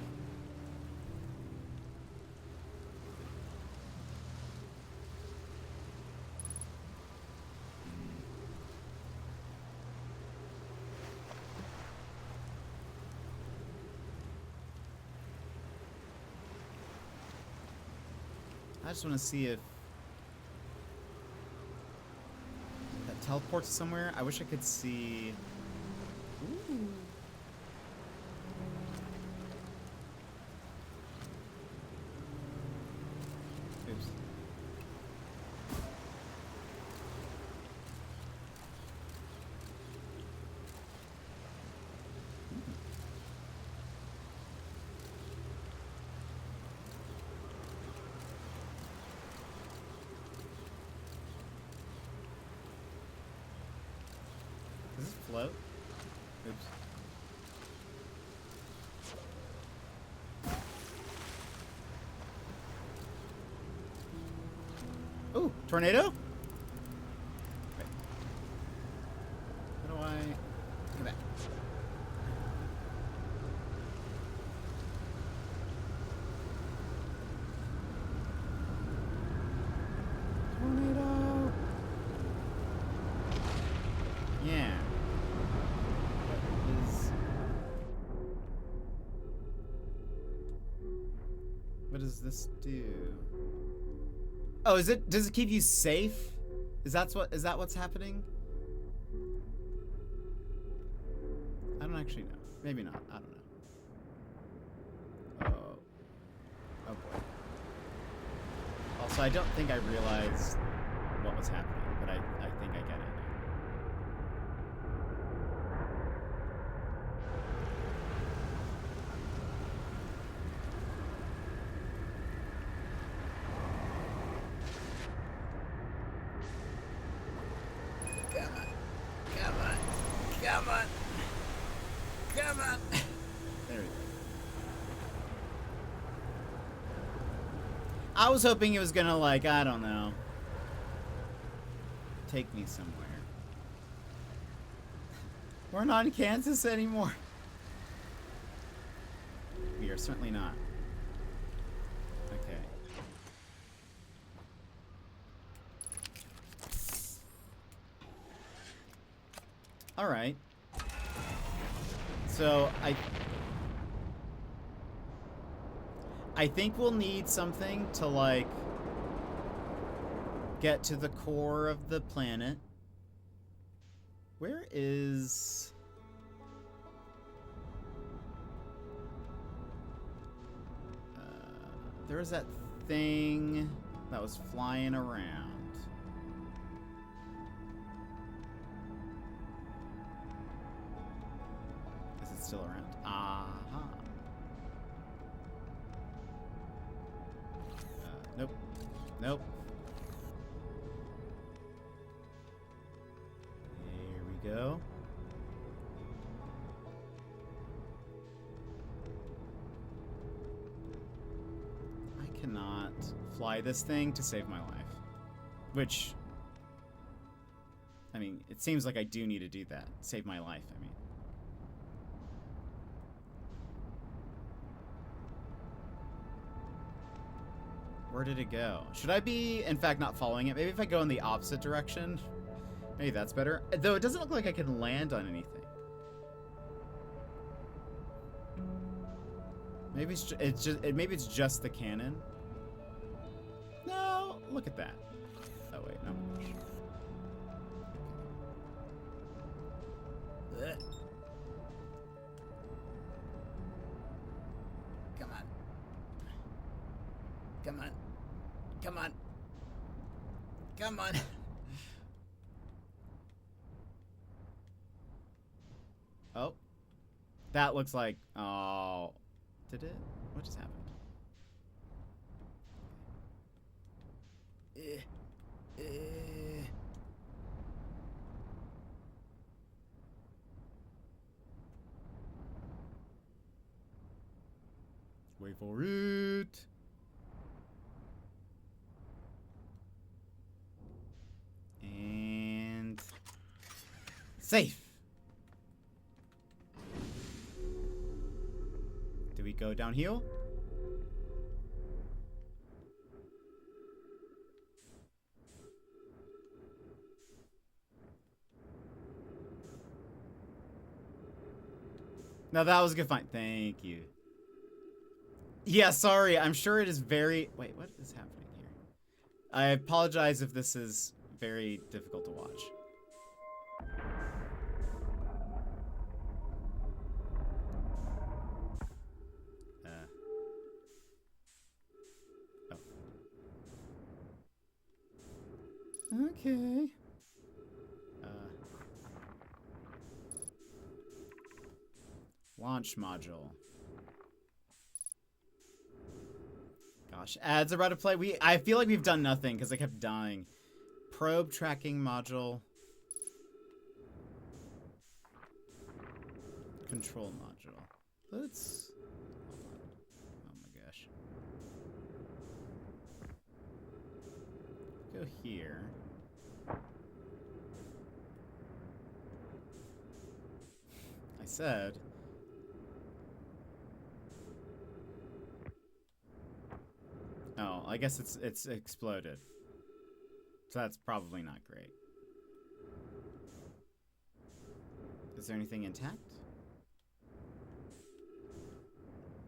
I just want to see if that teleports somewhere. I wish I could see. Ooh. Oops. Does this float? Oops. Ooh, tornado? Wait. How do I get back? Tornado! Yeah. What does this do? Oh, does it keep you safe? Is that what's happening? I don't actually know. Maybe not. I don't know. Oh boy. Also, I don't think I realized what was happening, but I think I get it. Come on. There we go. I was hoping it was gonna, like, I don't know, take me somewhere. We're not in Kansas anymore. We are certainly not. Okay. Alright. So, I think we'll need something to, like, get to the core of the planet. Where is... there is that thing that was flying around. Is it still around? Aha. Nope. Nope. There we go. I cannot fly this thing to save my life. Which, I mean, it seems like I do need to do that. Save my life, I mean. Where did it go? Should I be, in fact, not following it? Maybe if I go in the opposite direction? Maybe that's better. Though it doesn't look like I can land on anything. Maybe maybe it's just the cannon. No, look at that. Oh wait, no. Ugh. Come on. Come on. Come on. Come on. Oh. That looks like... Oh. Did it? What just happened? Wait for it. And safe. Do we go downhill? No, that was a good find. Thank you. Yeah, sorry. I'm sure it is very... Wait, what is happening here? I apologize if this is very difficult to watch. Okay. Launch module. Gosh, ads are about to play. I feel like we've done nothing because I kept dying. Probe tracking module. Control module. Let's... Oh my gosh. Go here. I said... Oh, I guess it's exploded. So that's probably not great. Is there anything intact?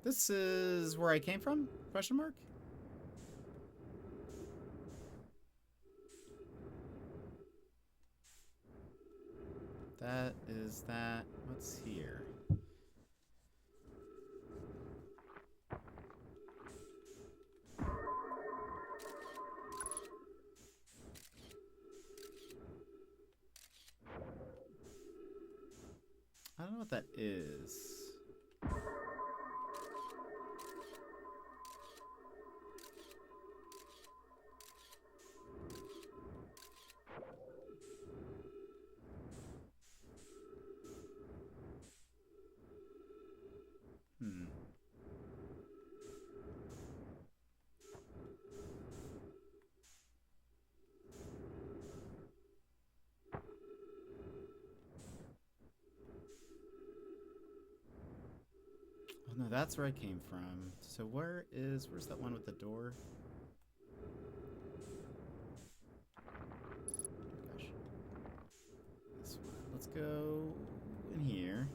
This is where I came from? Question mark? That is that. What's here? I don't know what that is. Oh no, that's where I came from. So where's that one with the door? Gosh. This one. Let's go in here.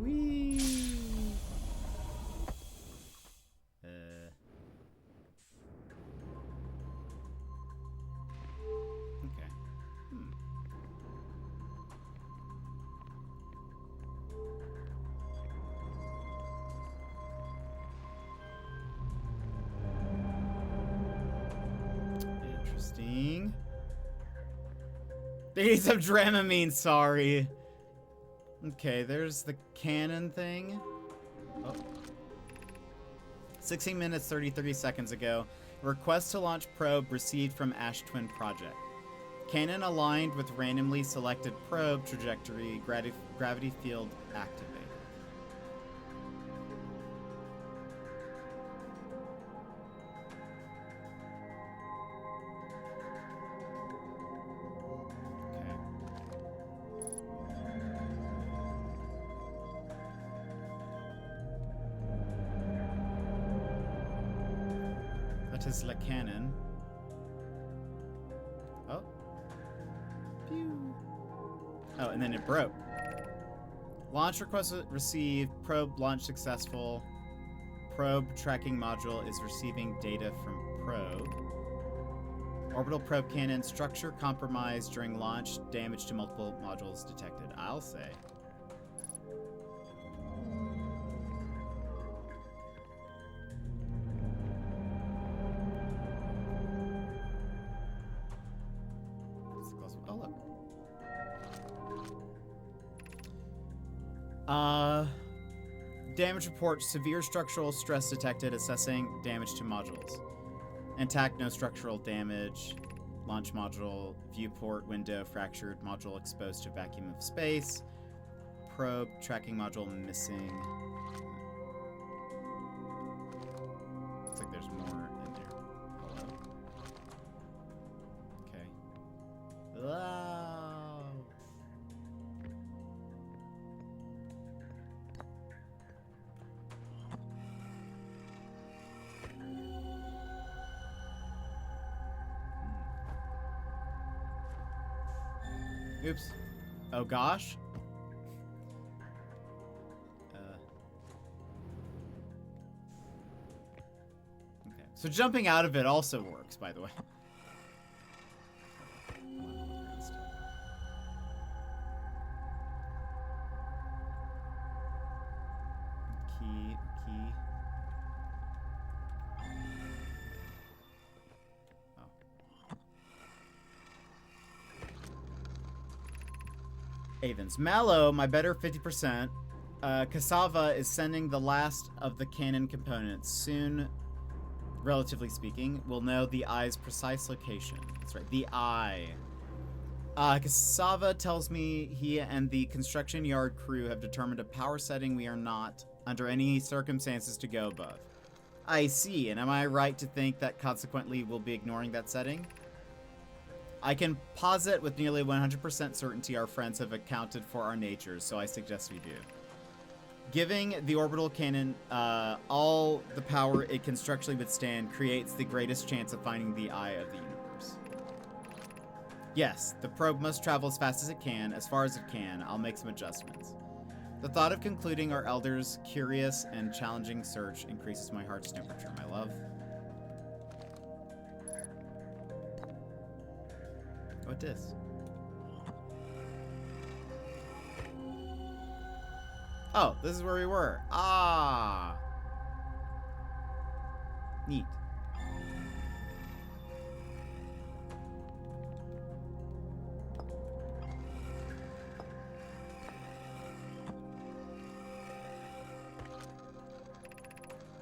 Whee! Okay. Interesting. They need some Dramamine, sorry. Okay, there's the cannon thing. Oh. 16 minutes, 33 seconds ago. Request to launch probe received from Ash Twin Project. Cannon aligned with randomly selected probe trajectory. Gravity field activated. That is the cannon. Oh. Pew. Oh, and then it broke. Launch request received. Probe launch successful. Probe tracking module is receiving data from probe. Orbital probe cannon structure compromised during launch. Damage to multiple modules detected. I'll say. Damage report, severe structural stress detected, assessing damage to modules. Intact, no structural damage. Launch module, viewport window fractured, module exposed to vacuum of space. Probe, tracking module missing. Looks like there's more in there. Hello. Okay. Wow. Oops. Oh gosh. Okay. So jumping out of it also works, by the way. Key. Avens. Mallow, my better 50%. Cassava is sending the last of the cannon components. Soon, relatively speaking, we'll know the eye's precise location. That's right, the eye. Cassava tells me he and the construction yard crew have determined a power setting we are not, under any circumstances, to go above. I see, and am I right to think that consequently we'll be ignoring that setting? I can posit with nearly 100% certainty our friends have accounted for our natures, so I suggest we do. Giving the orbital cannon all the power it can structurally withstand creates the greatest chance of finding the eye of the universe. Yes, the probe must travel as fast as it can, as far as it can. I'll make some adjustments. The thought of concluding our elders' curious and challenging search increases my heart's temperature, my love. What is? Oh, this is where we were. Ah. Neat.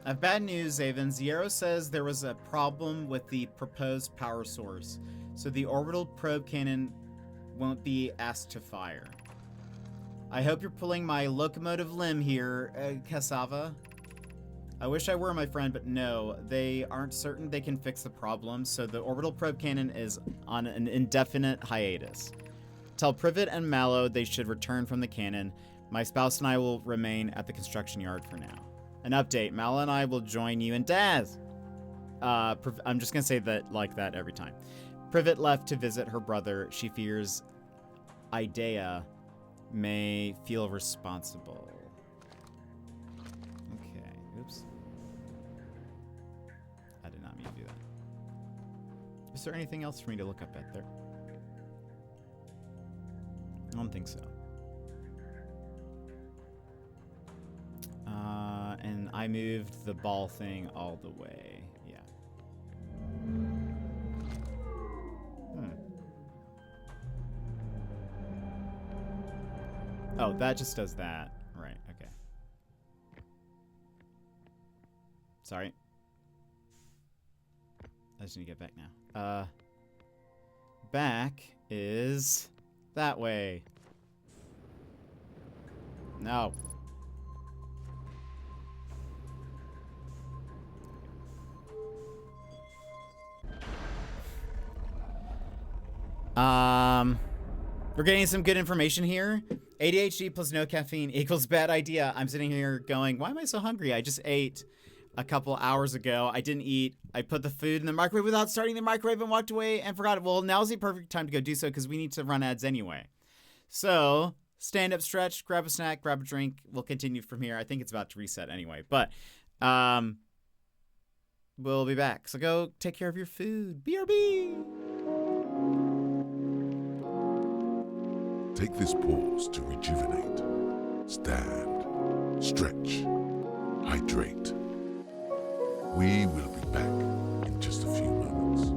I have bad news, Avon. Zero says there was a problem with the proposed power source, so the orbital probe cannon won't be asked to fire. I hope you're pulling my locomotive limb here, Cassava. I wish I were, my friend, but no. They aren't certain they can fix the problem, so the orbital probe cannon is on an indefinite hiatus. Tell Privet and Mallow they should return from the cannon. My spouse and I will remain at the construction yard for now. An update, Mallow and I will join you and Daz. I'm just gonna say that like that every time. Privet left to visit her brother. She fears Idea may feel responsible. Okay, oops. I did not mean to do that. Is there anything else for me to look up at there? I don't think so. And I moved the ball thing all the way. Yeah. Oh, that just does that. Right, okay. Sorry. I just need to get back now. Back is that way. No. We're getting some good information here. ADHD plus no caffeine equals bad idea. I'm sitting here going, why am I so hungry? I just ate a couple hours ago. I didn't eat. I put the food in the microwave without starting the microwave and walked away and forgot it. Well, now's the perfect time to go do so because we need to run ads anyway. So, stand up, stretch, grab a snack, grab a drink. We'll continue from here. I think it's about to reset anyway, but we'll be back. So go take care of your food. BRB! Take this pause to rejuvenate, stand, stretch, hydrate. We will be back in just a few moments.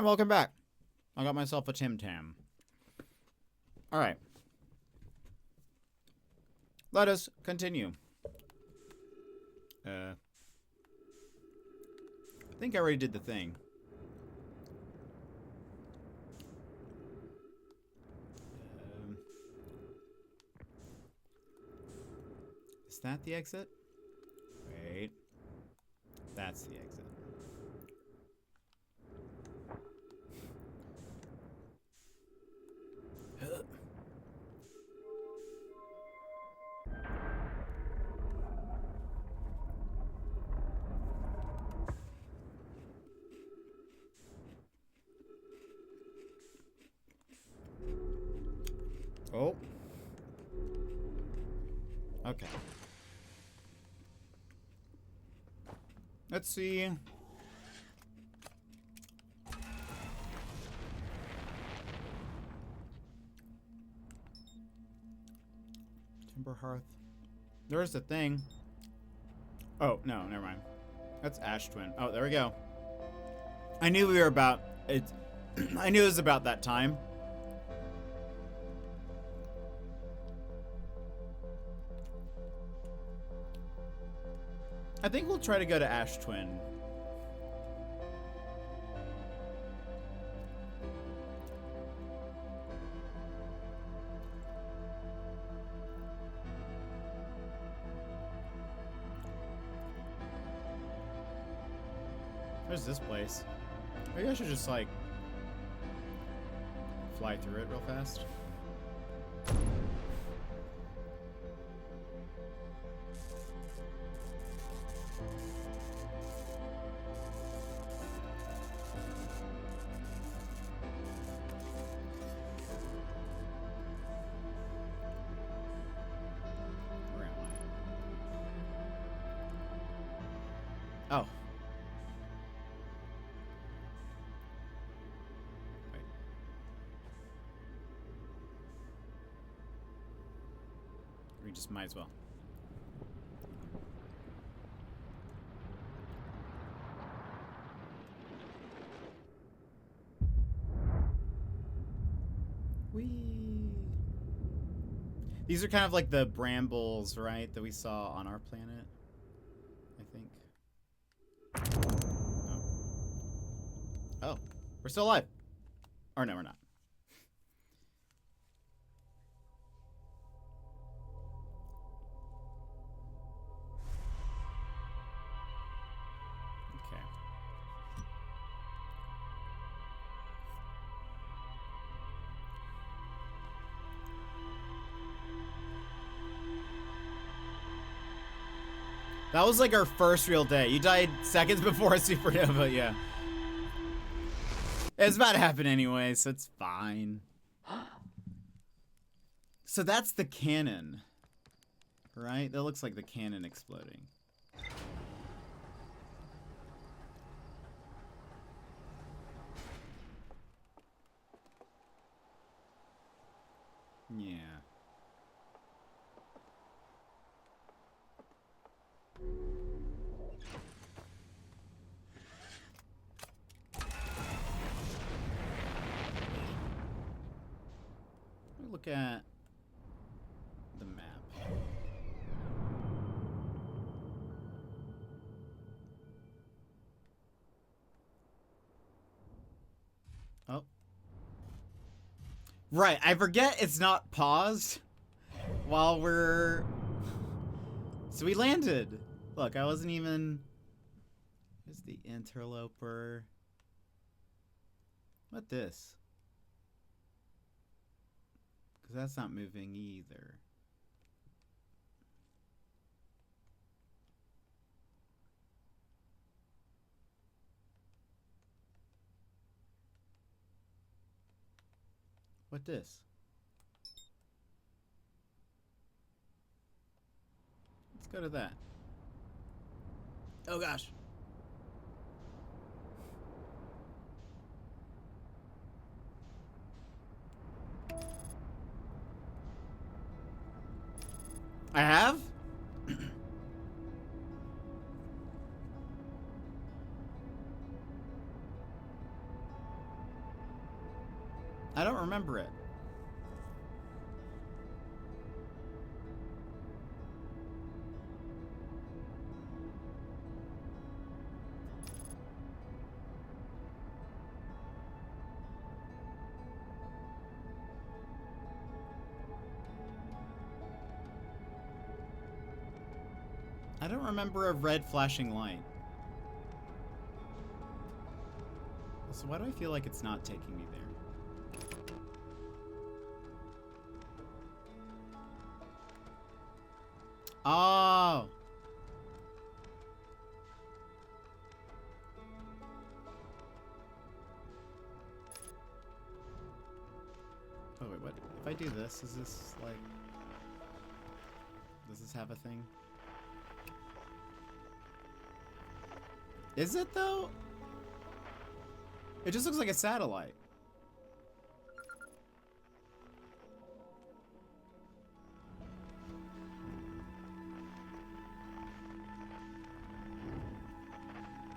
welcome back. I got myself a Tim Tam. All right. Let us continue. I think I already did the thing. Is that the exit? Wait. That's the exit. Oh. Okay. Let's see. Timber hearth. There's the thing. Oh, no, never mind. That's Ash Twin. Oh, there we go. I knew we were about it. I knew it was about that time. I think we'll try to go to Ash Twin. Where's this place? Maybe I should just, like, fly through it real fast. Where am I? Oh. We just might as well. Whee! These are kind of like the brambles, right, that we saw on our planet, I think. Oh. Oh. We're still alive. Or no, we're not. That was like our first real day. You died seconds before a supernova, yeah. It's about to happen anyway, so it's fine. So that's the cannon, right? That looks like the cannon exploding. Yeah. Look at the map. Oh. Right, I forget it's not paused while we're... So we landed. Look, I wasn't even... Here's the interloper. What this? Because that's not moving either. What this? Let's go to that. Oh gosh. I have? remember it. I don't remember a red flashing light. So why do I feel like it's not taking me there? Oh! Oh wait, what? If I do this, is this like... Does this have a thing? Is it though? It just looks like a satellite.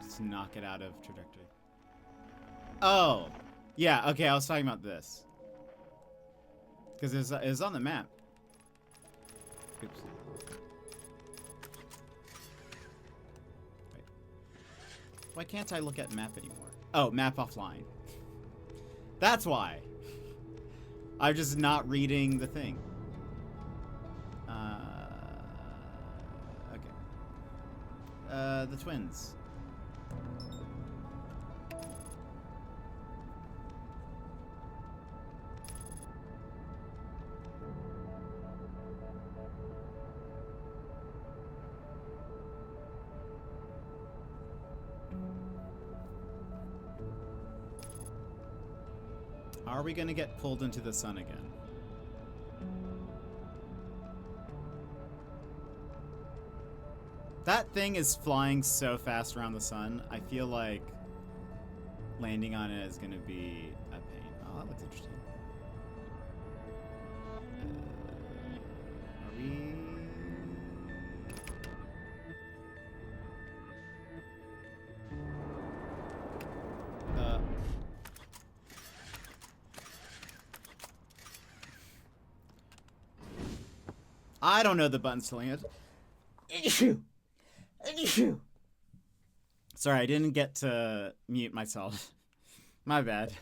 Just knock it out of trajectory. Oh, yeah. Okay, I was talking about this because it was on the map. Oops. Wait. Why can't I look at map anymore? Oh, map offline. That's why. I'm just not reading the thing. Okay. The twins. Are we gonna get pulled into the sun again? That thing is flying so fast around the sun. I feel like landing on it is gonna be a pain. Oh, that looks interesting. Are we? I don't know the buttons to land. Sorry, I didn't get to mute myself. My bad.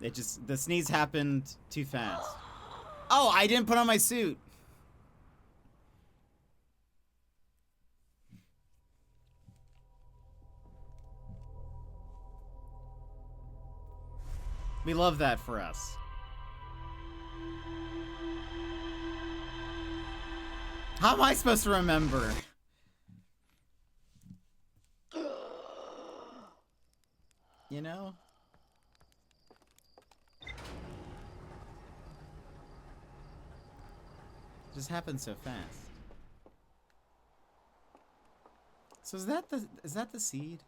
It just, the sneeze happened too fast. Oh, I didn't put on my suit. We love that for us. How am I supposed to remember? You know? It just happens so fast. So is that the seed?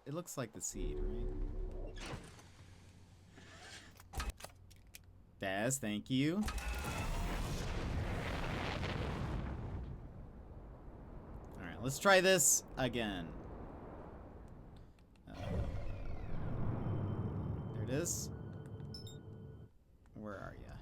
It looks like the seed, right? Daz, thank you. Alright, let's try this again. There it is. Where are ya?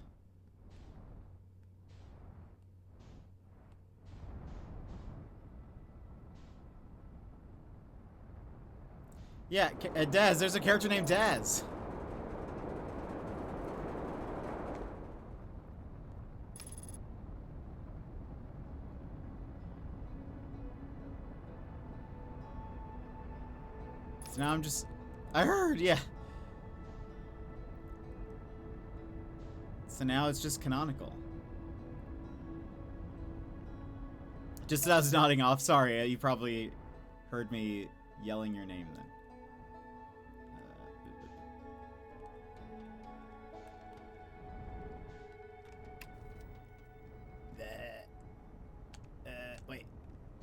Yeah, Daz, there's a character named Daz. So now I'm just... I heard, yeah. So now it's just canonical. Just as I was nodding off, sorry, you probably heard me yelling your name then.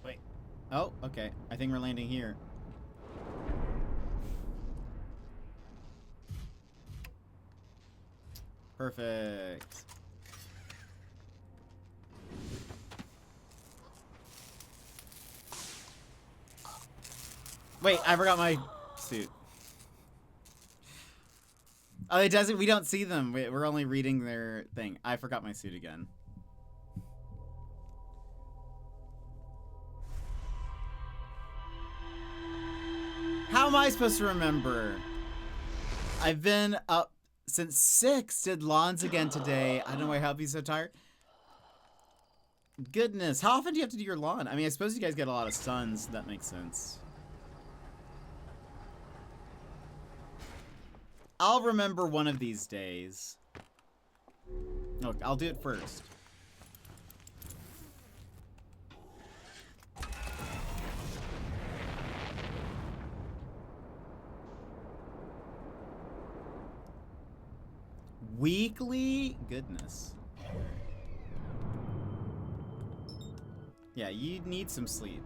Wait. Oh, okay. I think we're landing here. Perfect. Wait, I forgot my suit. Oh, it doesn't. We don't see them. We're only reading their thing. I forgot my suit again. How am I supposed to remember? I've been up since 6. Did lawns again today. I don't know why I'll be so tired. Goodness, how often do you have to do your lawn? I mean, I suppose you guys get a lot of suns. So that makes sense. I'll remember one of these days. Look, I'll do it first. Weekly? Goodness. Yeah, you need some sleep.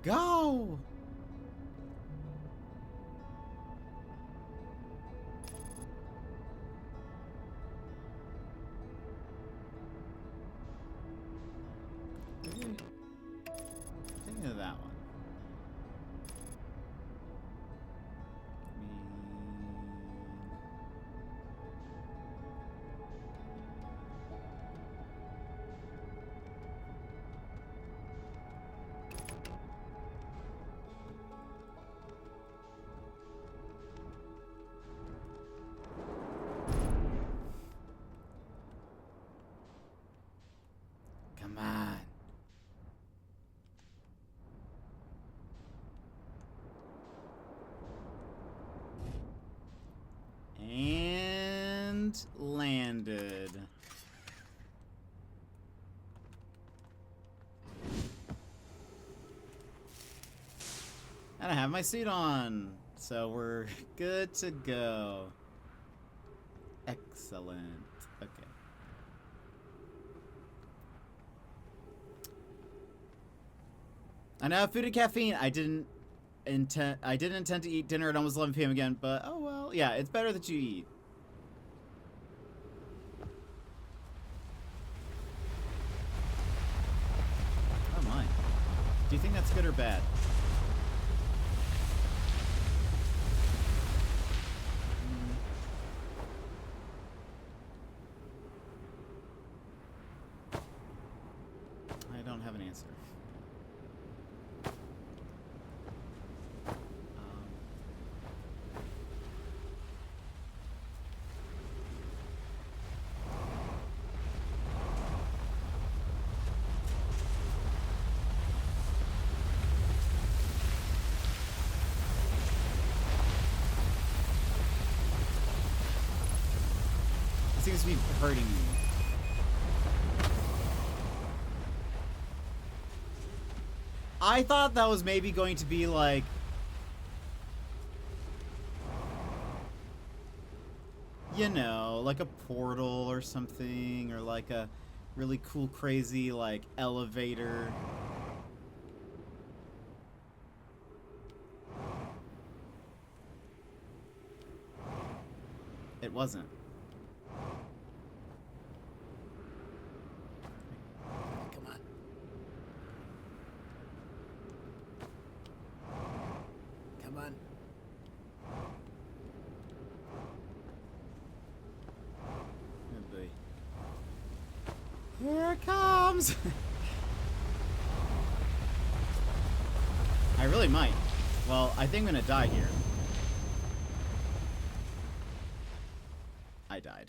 Go! Think of that one. Come on. And landed. And I have my suit on, so we're good to go. Excellent. Okay. I now have food and caffeine. I didn't intend to eat dinner at almost 11 p.m. again, but oh well. Yeah, it's better that you eat. Oh my. Do you think that's good or bad? I don't have an answer. Seems to be hurting me. I thought that was maybe going to be like you know, like a portal or something, or like a really cool crazy like elevator. It wasn't. Here it comes! I really might. Well, I think I'm gonna die here. I died.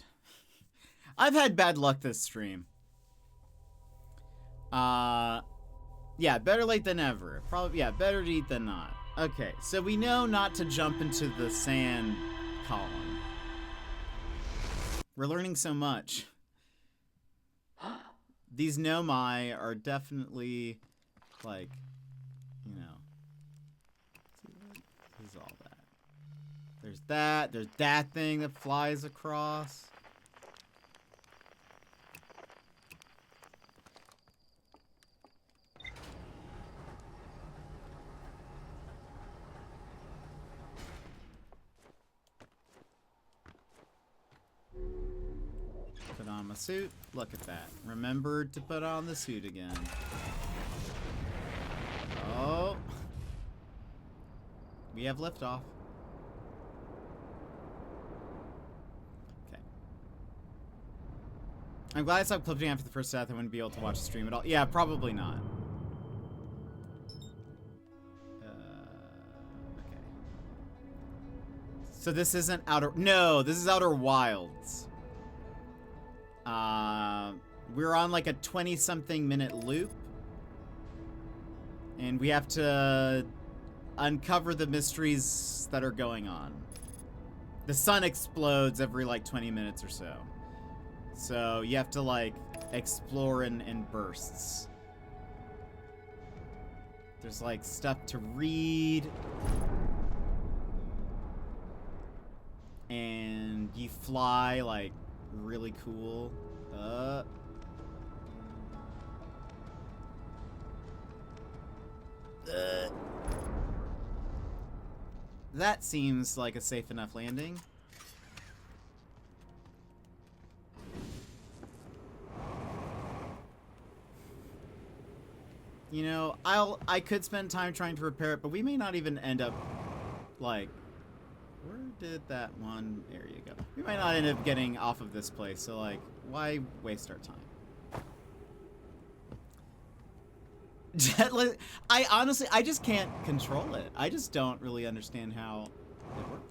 I've had bad luck this stream. Yeah, better late than never. Probably, yeah, better to eat than not. Okay, so we know not to jump into the sand column. We're learning so much. These nomai are definitely, like, you know. There's all that. There's that. There's that thing that flies across. Put on my suit. Look at that. Remembered to put on the suit again. Oh. We have liftoff. I'm glad I stopped clipping after the first death. I wouldn't be able to watch the stream at all. Yeah, probably not. Okay. So this isn't Outer... No, this is Outer Wilds. We're on like a 20-something minute loop. And we have to uncover the mysteries that are going on. The sun explodes every like 20 minutes or so. So you have to like explore in bursts. There's like stuff to read. And you fly like really cool. That seems like a safe enough landing. You know, I could spend time trying to repair it, but we may not even end up like, where did that one area go? We might not end up getting off of this place, so like, why waste our time? I honestly, I just can't control it. I just don't really understand how it works.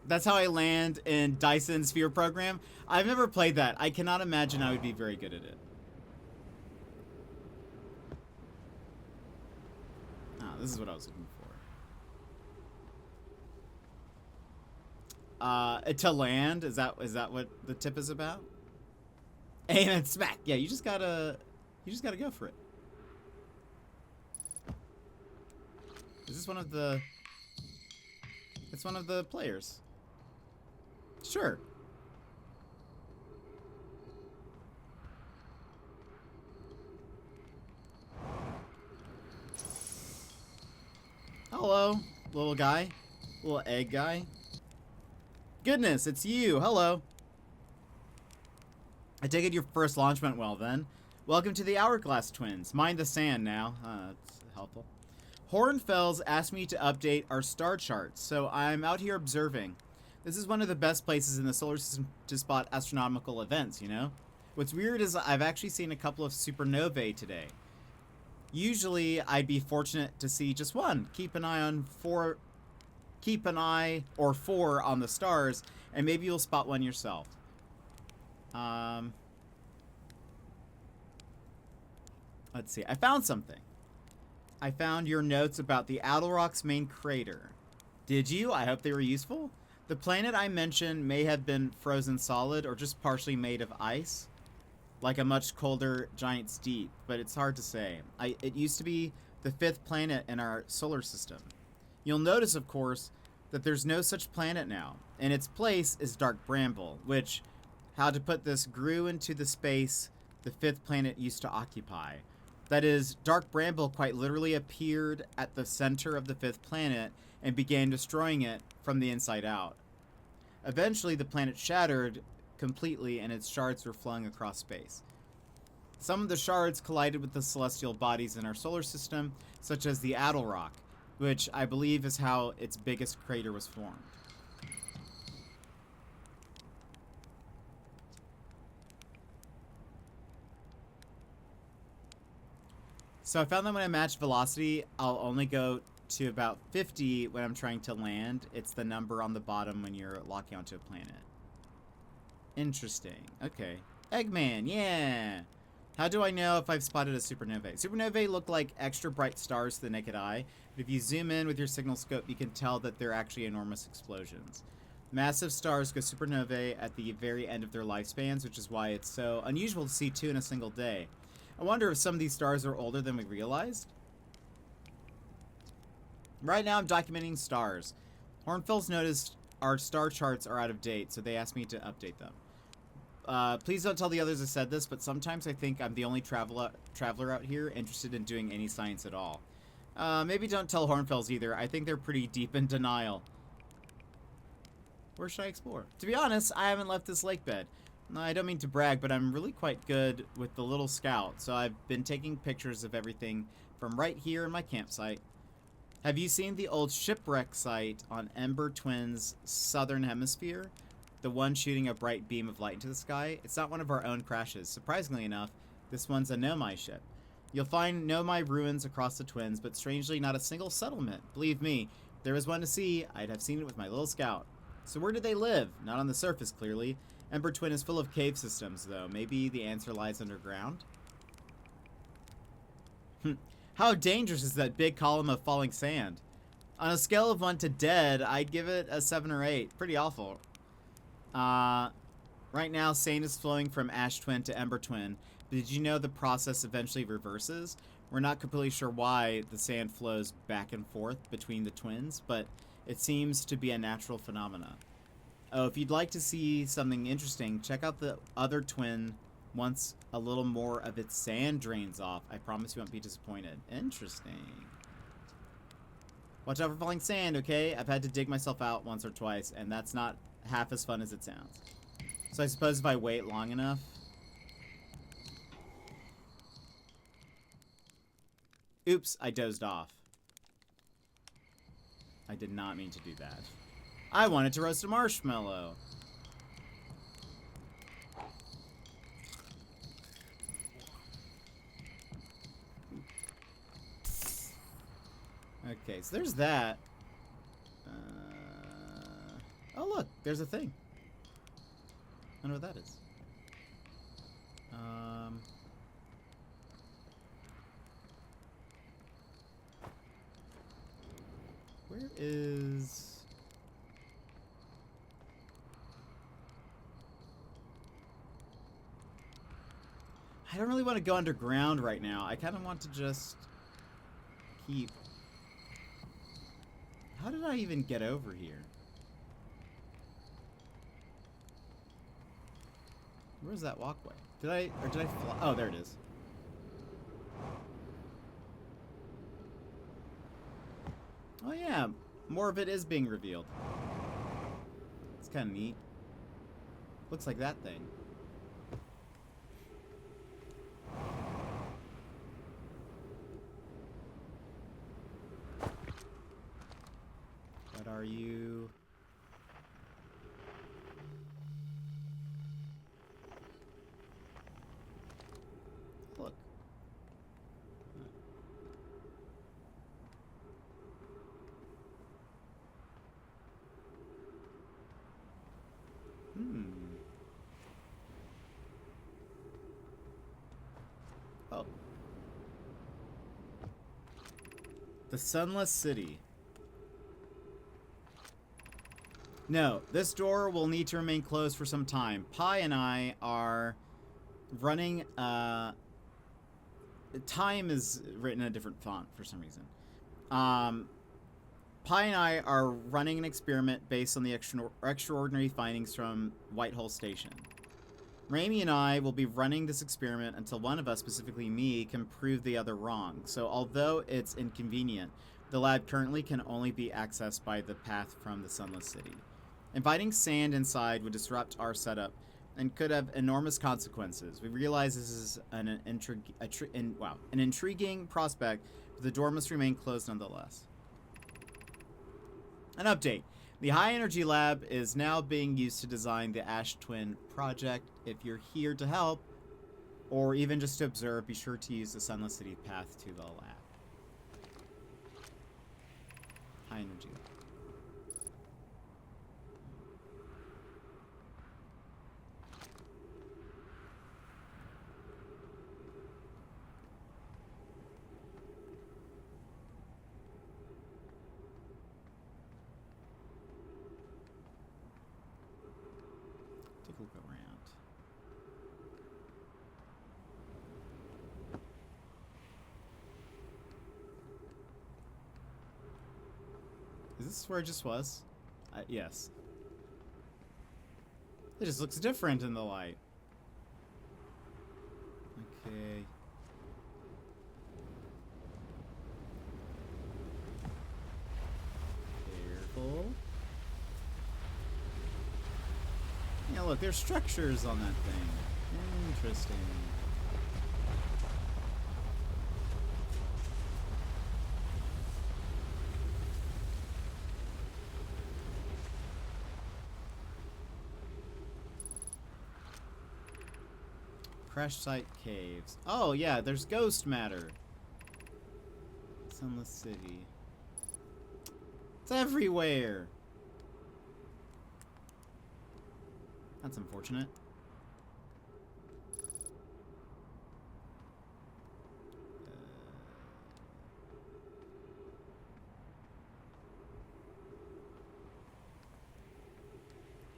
That's how I land in Dyson Sphere Program. I've never played that. I cannot imagine I would be very good at it. This is what I was looking for. To land, is that what the tip is about? Aim and smack. Yeah, you just gotta go for it. Is this one of the? It's one of the players. Sure. Hello, little guy. Little egg guy. Goodness, it's you. Hello. I take it your first launch went well then. Welcome to the Hourglass Twins. Mind the sand now. That's helpful. Hornfels asked me to update our star charts, so I'm out here observing. This is one of the best places in the solar system to spot astronomical events, you know? What's weird is I've actually seen a couple of supernovae today. Usually, I'd be fortunate to see just one. Keep an eye or four on the stars, and maybe you'll spot one yourself. Let's see. I found something. I found your notes about the Attlerock's main crater. Did you? I hope they were useful. The planet I mentioned may have been frozen solid or just partially made of ice, like a much colder giant's deep, but it's hard to say. It used to be the 5th planet in our solar system. You'll notice, of course, that there's no such planet now. In its place is Dark Bramble, which, how to put this, grew into the space the 5th planet used to occupy. That is, Dark Bramble quite literally appeared at the center of the 5th planet and began destroying it from the inside out. Eventually, the planet shattered completely and its shards were flung across space. Some of the shards collided with the celestial bodies in our solar system, such as the Attlerock, which I believe is how its biggest crater was formed. So I found that when I match velocity, I'll only go to about 50 when I'm trying to land. It's the number on the bottom when you're locking onto a planet. Interesting. Okay. Eggman, yeah! How do I know if I've spotted a supernovae? Supernovae look like extra bright stars to the naked eye, but if you zoom in with your signal scope, you can tell that they're actually enormous explosions. Massive stars go supernovae at the very end of their lifespans, which is why it's so unusual to see 2 in a single day. I wonder if some of these stars are older than we realized. Right now I'm documenting stars. Hornfels noticed our star charts are out of date, so they asked me to update them. Please don't tell the others I said this, but sometimes I think I'm the only traveler out here interested in doing any science at all. Maybe don't tell Hornfels either. I think they're pretty deep in denial. Where should I explore? To be honest, I haven't left this lake bed. No, I don't mean to brag, but I'm really quite good with the little scout, so I've been taking pictures of everything from right here in my campsite. Have you seen the old shipwreck site on Ember Twin's southern hemisphere? The one shooting a bright beam of light into the sky? It's not one of our own crashes. Surprisingly enough, this one's a Nomai ship. You'll find Nomai ruins across the Twins, but strangely not a single settlement. Believe me, if there was one to see, I'd have seen it with my little scout. So where do they live? Not on the surface, clearly. Ember Twin is full of cave systems, though. Maybe the answer lies underground? How dangerous is that big column of falling sand? On a scale of 1 to dead, I'd give it a 7 or 8. Pretty awful. Right now, sand is flowing from Ash Twin to Ember Twin. But did you know the process eventually reverses? We're not completely sure why the sand flows back and forth between the twins, but it seems to be a natural phenomena. Oh, if you'd like to see something interesting, check out the other twin once a little more of its sand drains off. I promise you won't be disappointed. Interesting. Watch out for falling sand, okay? I've had to dig myself out once or twice, and that's not half as fun as it sounds. So I suppose if I wait long enough... Oops, I dozed off. I did not mean to do that. I wanted to roast a marshmallow. Okay, so there's that. Oh, look, there's a thing. I wonder what that is. Where is... I don't really want to go underground right now. I kind of want to just keep... How did I even get over here? Where's that walkway? Did I fly? Oh, there it is. Oh yeah, more of it is being revealed. It's kind of neat. Looks like that thing. What are you? Look. Oh. The Sunless City. No, this door will need to remain closed for some time. Pi and I are running, time is written in a different font for some reason. Pi and I are running an experiment based on the extraordinary findings from Whitehall Station. Raimi and I will be running this experiment until one of us, specifically me, can prove the other wrong. So although it's inconvenient, the lab currently can only be accessed by the path from the Sunless City. Inviting sand inside would disrupt our setup and could have enormous consequences. We realize this is an intriguing prospect, but the door must remain closed nonetheless. An update. The High Energy Lab is now being used to design the Ash Twin project. If you're here to help, or even just to observe, be sure to use the Sunless City path to the lab. High Energy Lab. Take a look around. Is this where it just was? Yes. It just looks different in the light. Okay. Careful. Yeah, look, there's structures on that thing. Interesting. Crash site caves. Oh, yeah, there's ghost matter. Sunless City. It's everywhere. That's unfortunate.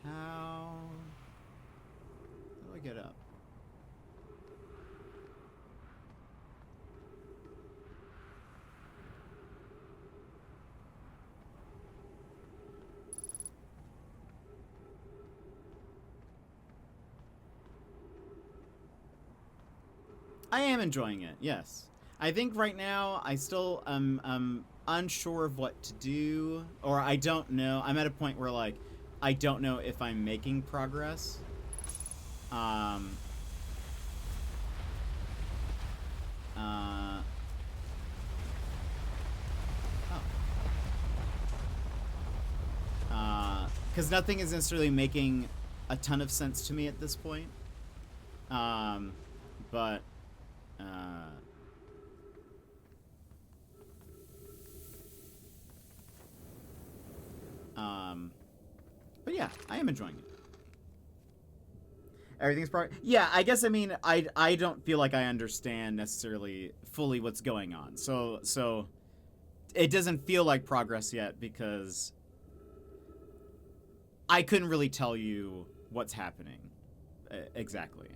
How do I get up? I am enjoying it, yes. I think right now I still am unsure of what to do, or I don't know. I'm at a point where, like, I don't know if I'm making progress. Oh. Because nothing is necessarily making a ton of sense to me at this point. But yeah, I am enjoying it. Everything's probably... Yeah, I guess, I mean, I don't feel like I understand necessarily fully what's going on. So it doesn't feel like progress yet because I couldn't really tell you what's happening exactly.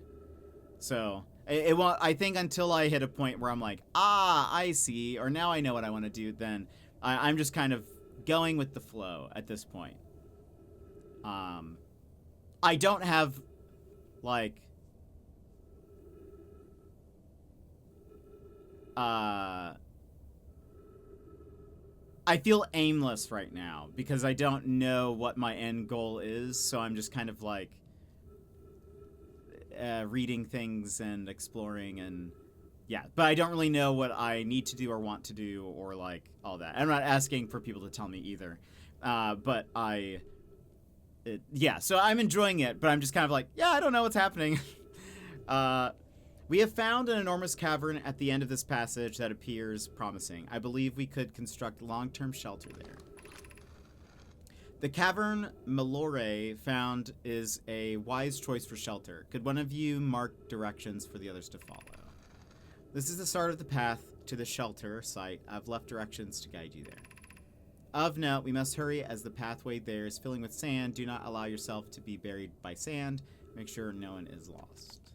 So it won't... I think until I hit a point where I'm like, I see, or now I know what I want to do, then I'm just kind of going with the flow at this point. I don't have, like, I feel aimless right now because I don't know what my end goal is, so I'm just kind of like reading things and exploring, and yeah, but I don't really know what I need to do or want to do or like all that. I'm not asking for people to tell me either, but yeah, so I'm enjoying it, but I'm just kind of like, yeah, I don't know what's happening. We have found an enormous cavern at the end of this passage that appears promising. I believe we could construct long-term shelter there. The cavern Malore found is a wise choice for shelter. Could one of you mark directions for the others to follow? This is the start of the path to the shelter site. I've left directions to guide you there. Of note, we must hurry as the pathway there is filling with sand. Do not allow yourself to be buried by sand. Make sure no one is lost.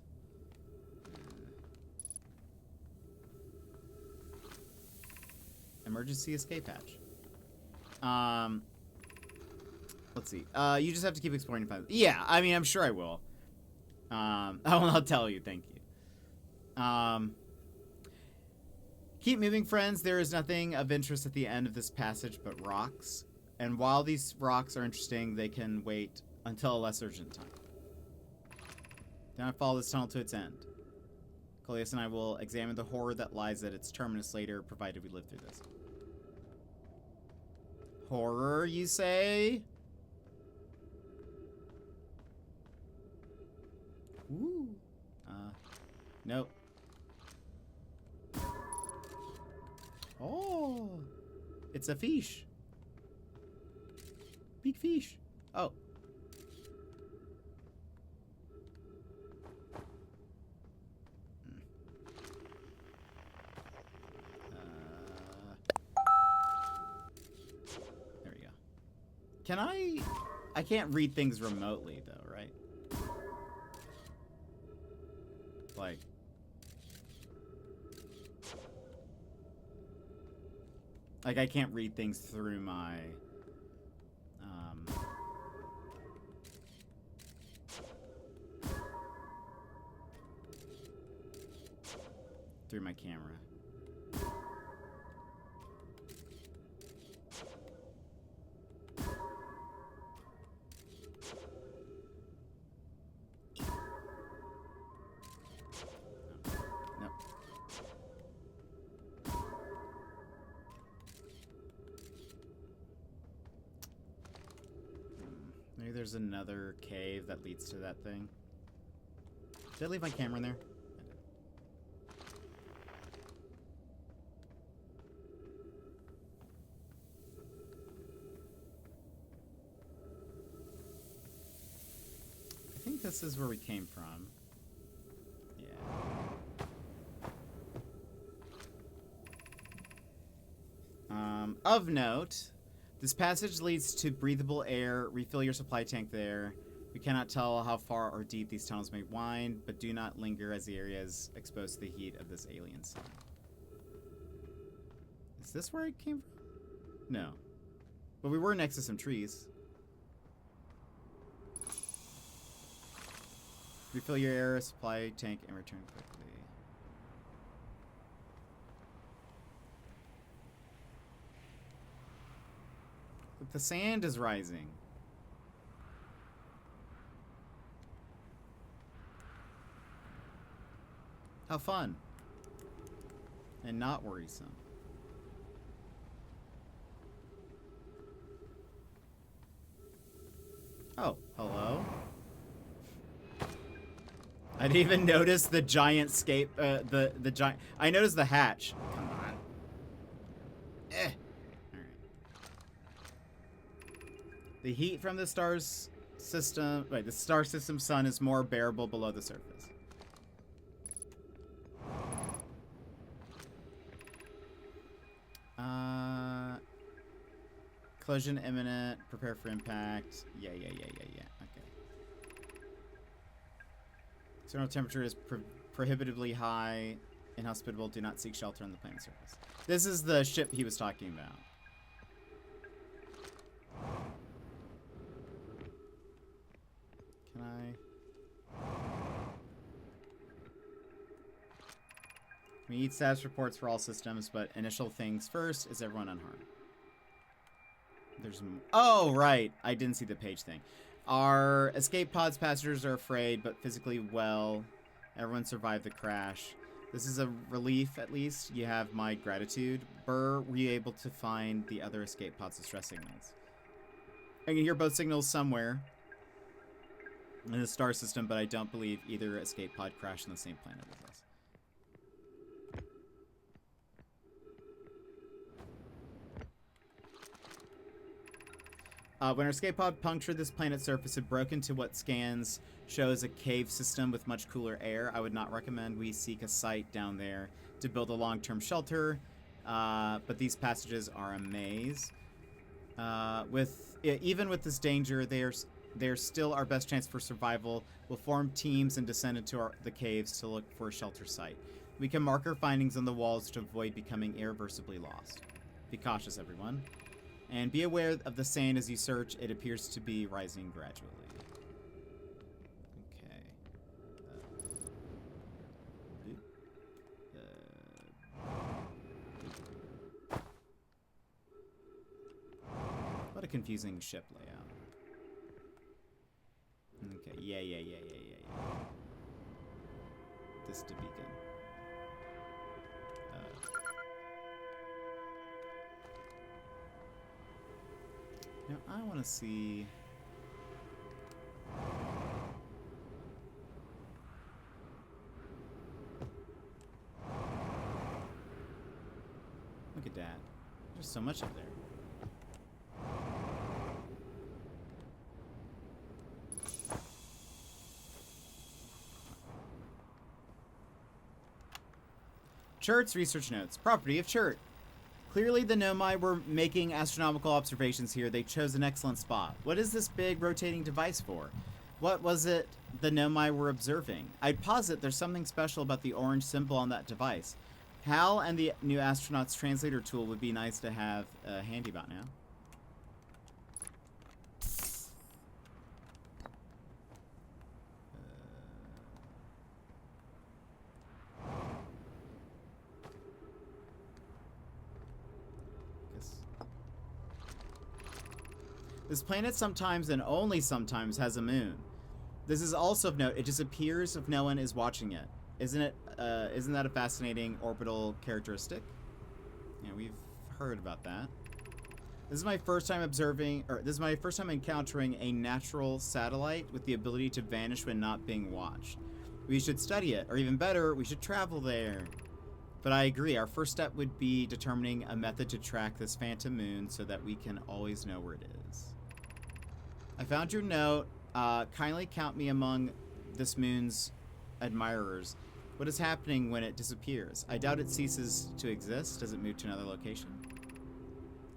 Emergency escape hatch. Let's see. You just have to keep exploring to find it. Yeah, I mean, I'm sure I will. I'll tell you. Thank you. Keep moving, friends. There is nothing of interest at the end of this passage but rocks. And while these rocks are interesting, they can wait until a less urgent time. Do not follow this tunnel to its end. Coleus and I will examine the horror that lies at its terminus later, provided we live through this. Horror, you say? Ooh. Nope. Oh, it's a fish. Big fish. Oh. There we go. Can I can't read things remotely though, right? Like I can't read things through my through my camera. Maybe there's another cave that leads to that thing. Did I leave my camera in there? this is where we came from. Yeah. Of note, this passage leads to breathable air. Refill your supply tank there. We cannot tell how far or deep these tunnels may wind, but do not linger as the area is exposed to the heat of this alien sun. Is this where I came from? No. But we were next to some trees. Refill your air supply tank and return quickly. But the sand is rising. How fun. And not worrisome. Oh, hello? I didn't even notice the giant the giant. I noticed the hatch. Come on. Alright. The heat from the star system sun is more bearable below the surface. Collision imminent. Prepare for impact. Yeah. Okay. External temperature is prohibitively high. Inhospitable. Do not seek shelter on the planet's surface. This is the ship he was talking about. Can I? We need status reports for all systems, but initial things first. Is everyone unharmed? There's... Oh, right. I didn't see the page thing. Our escape pods passengers are afraid, but physically well. Everyone survived the crash. This is a relief, at least. You have my gratitude. Burr, were you able to find the other escape pods' distress signals? I can hear both signals somewhere in the star system, but I don't believe either escape pod crashed on the same planet as us. When our escape pod punctured this planet's surface, it broke into what scans shows a cave system with much cooler air. I would not recommend we seek a site down there to build a long-term shelter, but these passages are a maze. Even with this danger, they're still our best chance for survival. We'll form teams and descend into the caves to look for a shelter site. We can mark our findings on the walls to avoid becoming irreversibly lost. Be cautious, everyone. And be aware of the sand as you search. It appears to be rising gradually. Okay. What a confusing ship layout. Okay, yeah. This to beacon. Now, I want to see... Look at that. There's so much up there. Churt's research notes. Property of Churt. Clearly the Nomai were making astronomical observations here. They chose an excellent spot. What is this big rotating device for? What was it the Nomai were observing? I'd posit there's something special about the orange symbol on that device. HAL and the new astronaut's translator tool would be nice to have handy about now. This planet sometimes and only sometimes has a moon. This is also of note. It disappears if no one is watching it. Isn't that a fascinating orbital characteristic? Yeah, we've heard about that. This is my first time encountering a natural satellite with the ability to vanish when not being watched. We should study it, or even better, we should travel there. But I agree, our first step would be determining a method to track this phantom moon so that we can always know where it is. I found your note. Kindly count me among this moon's admirers. What is happening when it disappears? I doubt it ceases to exist. Does it move to another location?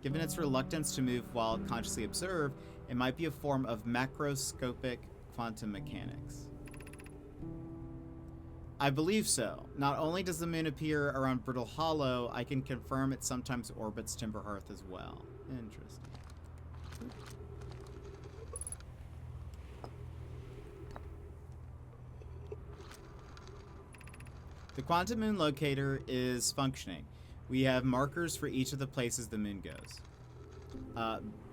Given its reluctance to move while consciously observed, it might be a form of macroscopic quantum mechanics. I believe so. Not only does the moon appear around Brittle Hollow, I can confirm it sometimes orbits Timberhearth as well. Interesting. The quantum moon locator is functioning. We have markers for each of the places the moon goes.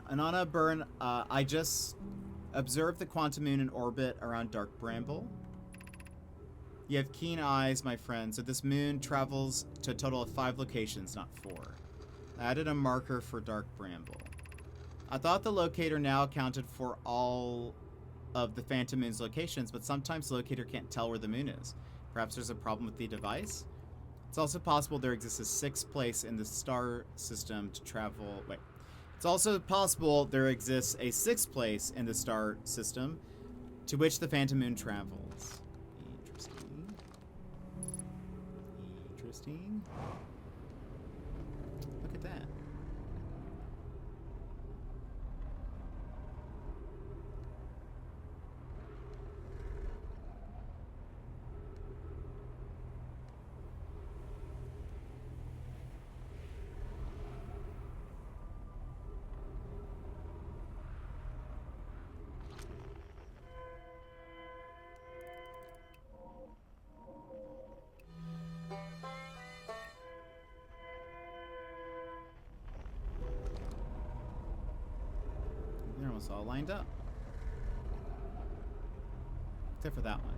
Anana Burn, I just observed the quantum moon in orbit around Dark Bramble. You have keen eyes, my friend, so this moon travels to a total of 5 locations, not 4. I added a marker for Dark Bramble. I thought the locator now accounted for all of the Phantom Moon's locations, but sometimes the locator can't tell where the moon is. Perhaps there's a problem with the device? It's also possible there exists a 6th place in the star system to travel... Wait. It's also possible there exists a 6th place in the star system to which the Phantom Moon travels. Interesting. Interesting. Look at that. They're almost all lined up. Except for that one.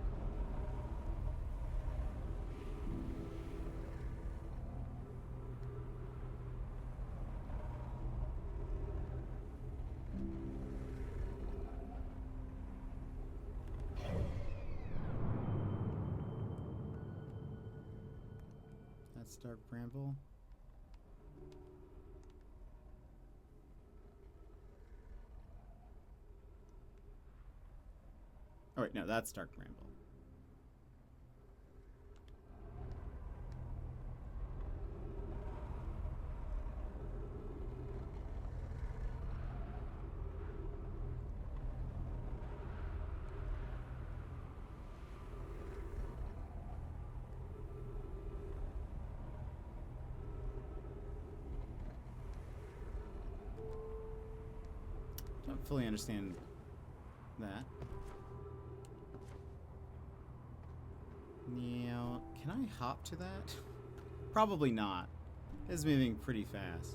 That's Dark Bramble. Oh wait, no, that's Dark Bramble. Don't fully understand that. Now, can I hop to that? Probably not. It's moving pretty fast.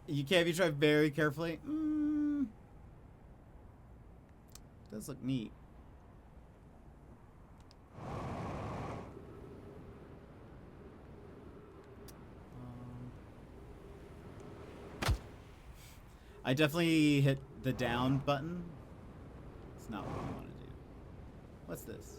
You can't be drive very carefully. Does look neat. I definitely hit the down button. It's not what I want to do. What's this?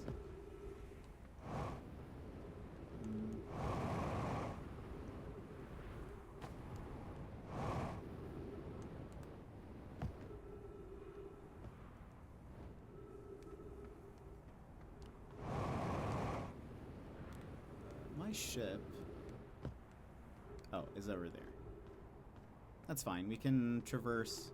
My ship. Oh, is over there. That's fine. We can traverse.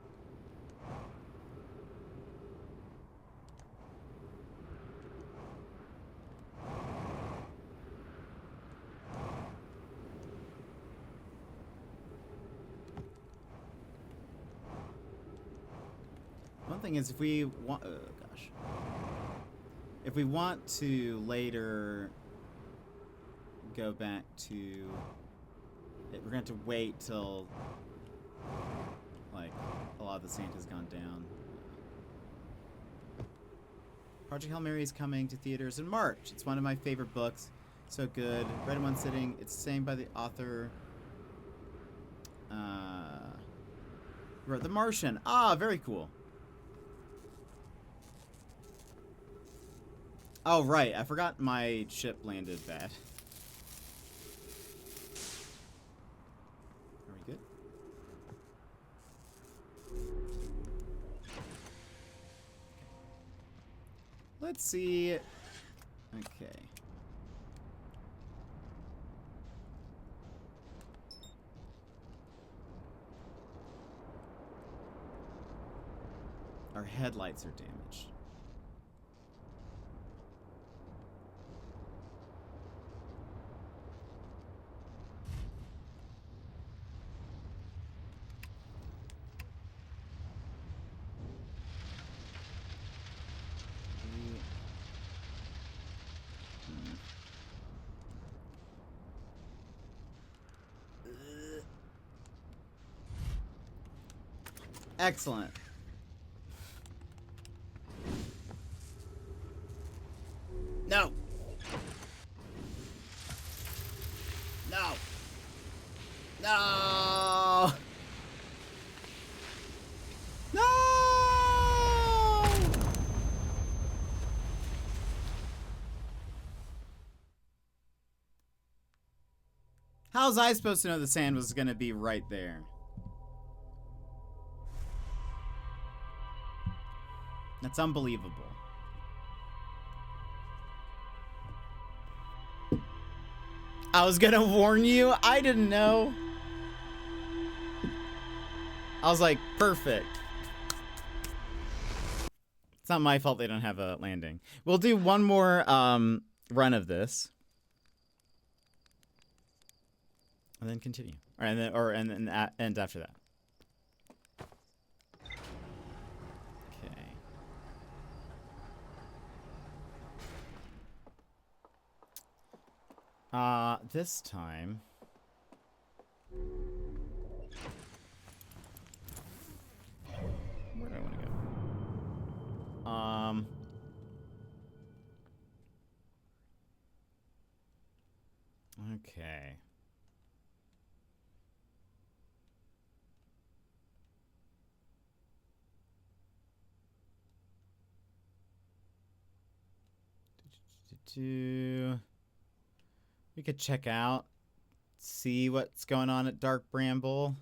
One thing is, if we want, gosh, if we want to later go back to it, we're going to have to wait till like a lot of the sand has gone down. Project Hail Mary is coming to theaters in March. It's one of my favorite books. So good. Read in one sitting. It's the same by the author. Wrote The Martian. Ah, very cool. Oh, right. I forgot my ship landed bad. Are we good? Let's see. Okay. Our headlights are damaged. Excellent. No. No. No. No. How was I supposed to know the sand was going to be right there? That's unbelievable. I was gonna warn you. I didn't know. I was like, perfect. It's not my fault they don't have a landing. We'll do one more run of this. And then continue. And then end after that. This time. Where do I want to go? Okay. We could check out, see what's going on at Dark Bramble.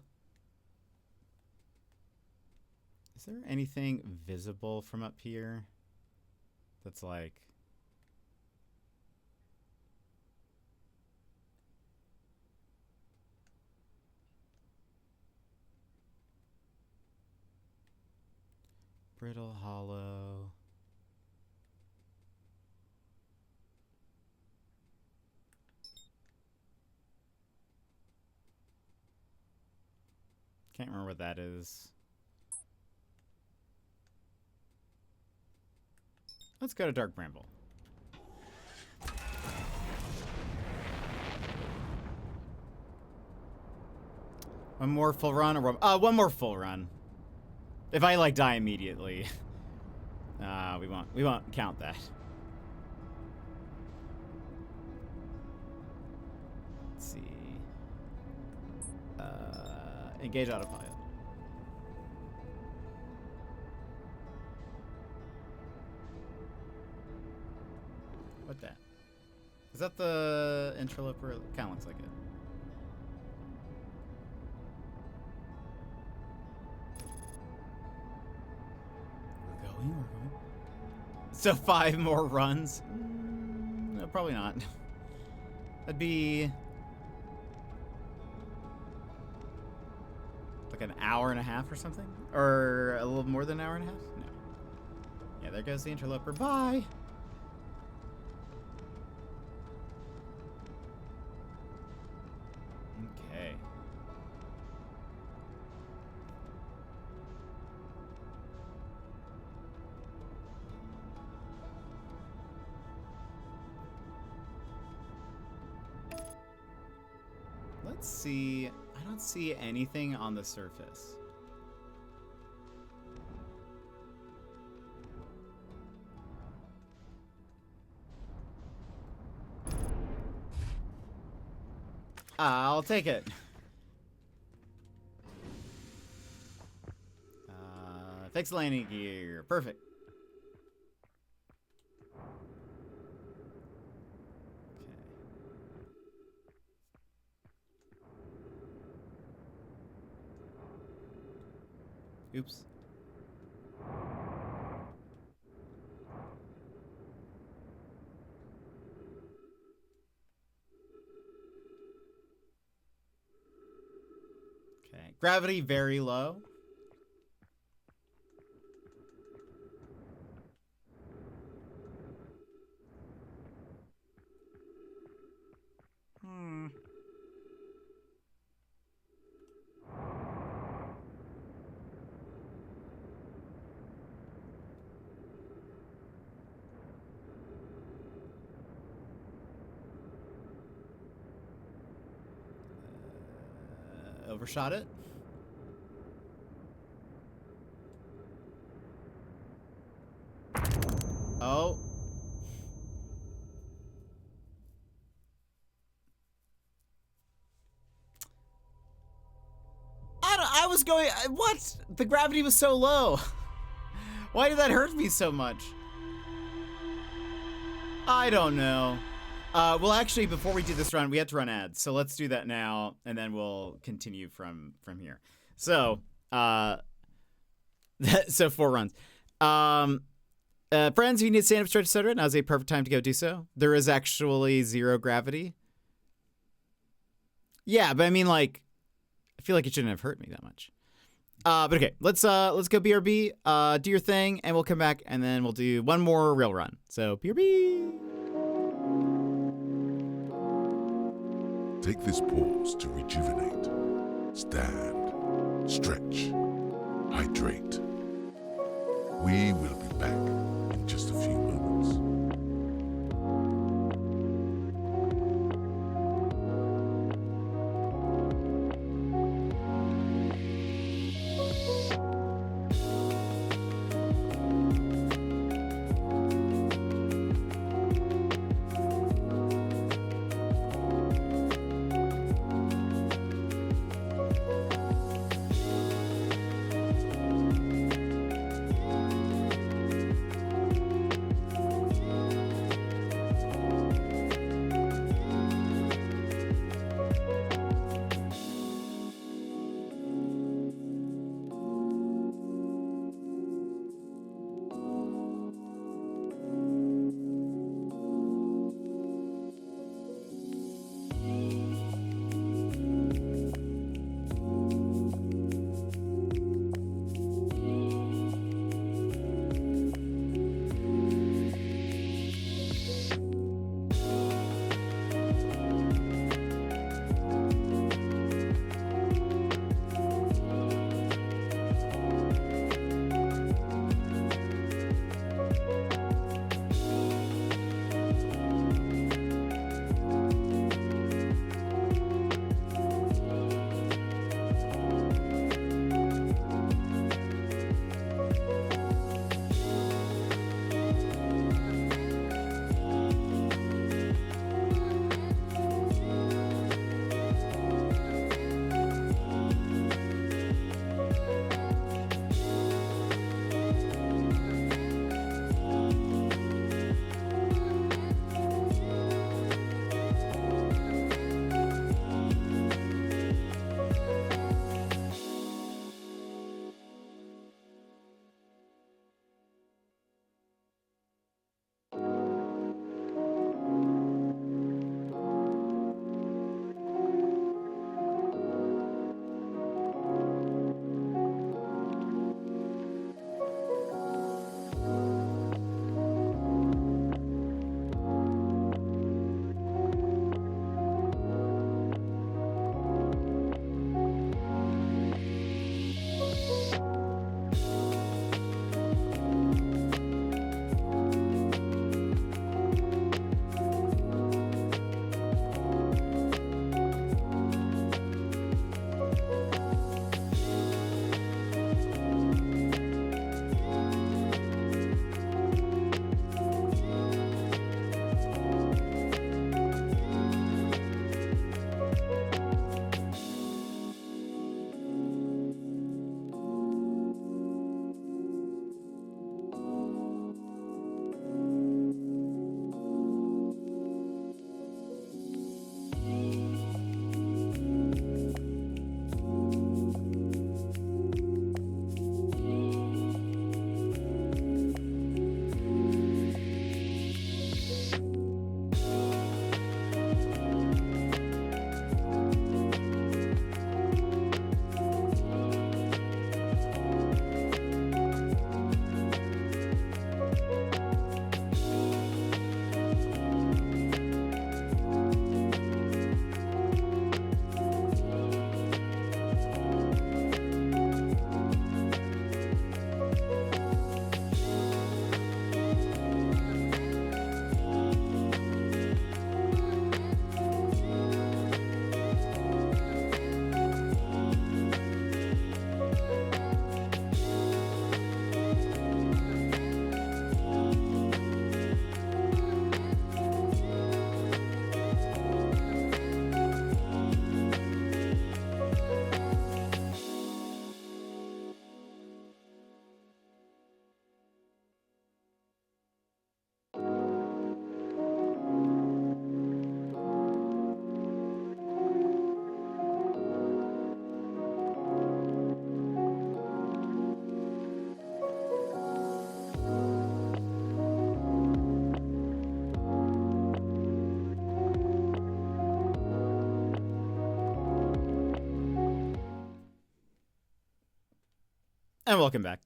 Is there anything visible from up here that's like... Brittle Hollow. Can't remember what that is. Let's go to Dark Bramble. One more full run, or one more full run. If I like die immediately, we won't count that. Let's see. Engage autopilot. What that? Is that the interloper? It kind of looks like it. We're going. So 5 more runs? No, probably not. That'd be like an hour and a half or something? Or a little more than an hour and a half? No. Yeah, there goes the interloper. Bye! Okay. Let's see. I don't see anything on the surface. I'll take it. Fix landing gear. Perfect. Oops. Okay. Gravity very low. Overshot it. Oh. I was going, what? The gravity was so low. Why did that hurt me so much? I don't know. Well, actually, before we do this run, we have to run ads. So let's do that now, and then we'll continue from here. So, so 4 runs. Friends, if you need to stand up, stretch, etc., now's a perfect time to go do so. There is actually 0 gravity. Yeah, but I mean, like, I feel like it shouldn't have hurt me that much. But okay, let's go BRB, do your thing, and we'll come back, and then we'll do one more real run. So BRB. Take this pause to rejuvenate, stand, stretch, hydrate. We will be back in just a few moments. And welcome back.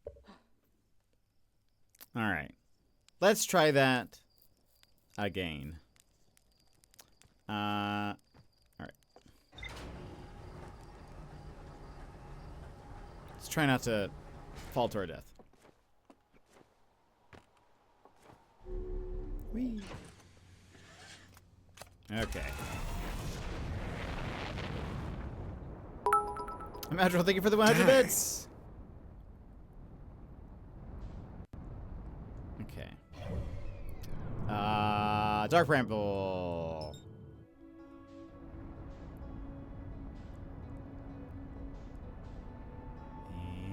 Alright. Let's try that again. Alright. Let's try not to fall to our death. Whee. Okay. Imagine, thank you for the 100 bits. Okay. Dark Bramble.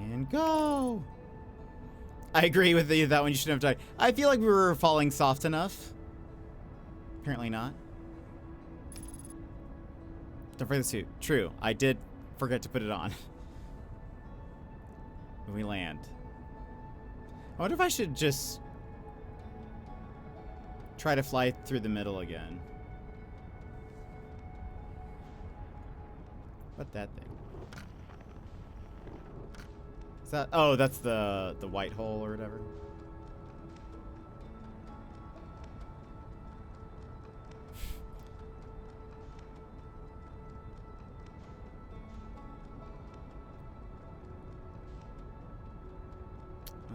And go. I agree with you that one. You shouldn't have died. I feel like we were falling soft enough. Apparently not. Don't forget the suit. True. I did forget to put it on. When we land. I wonder if I should just try to fly through the middle again. What that thing? Is that? Oh, that's the white hole or whatever.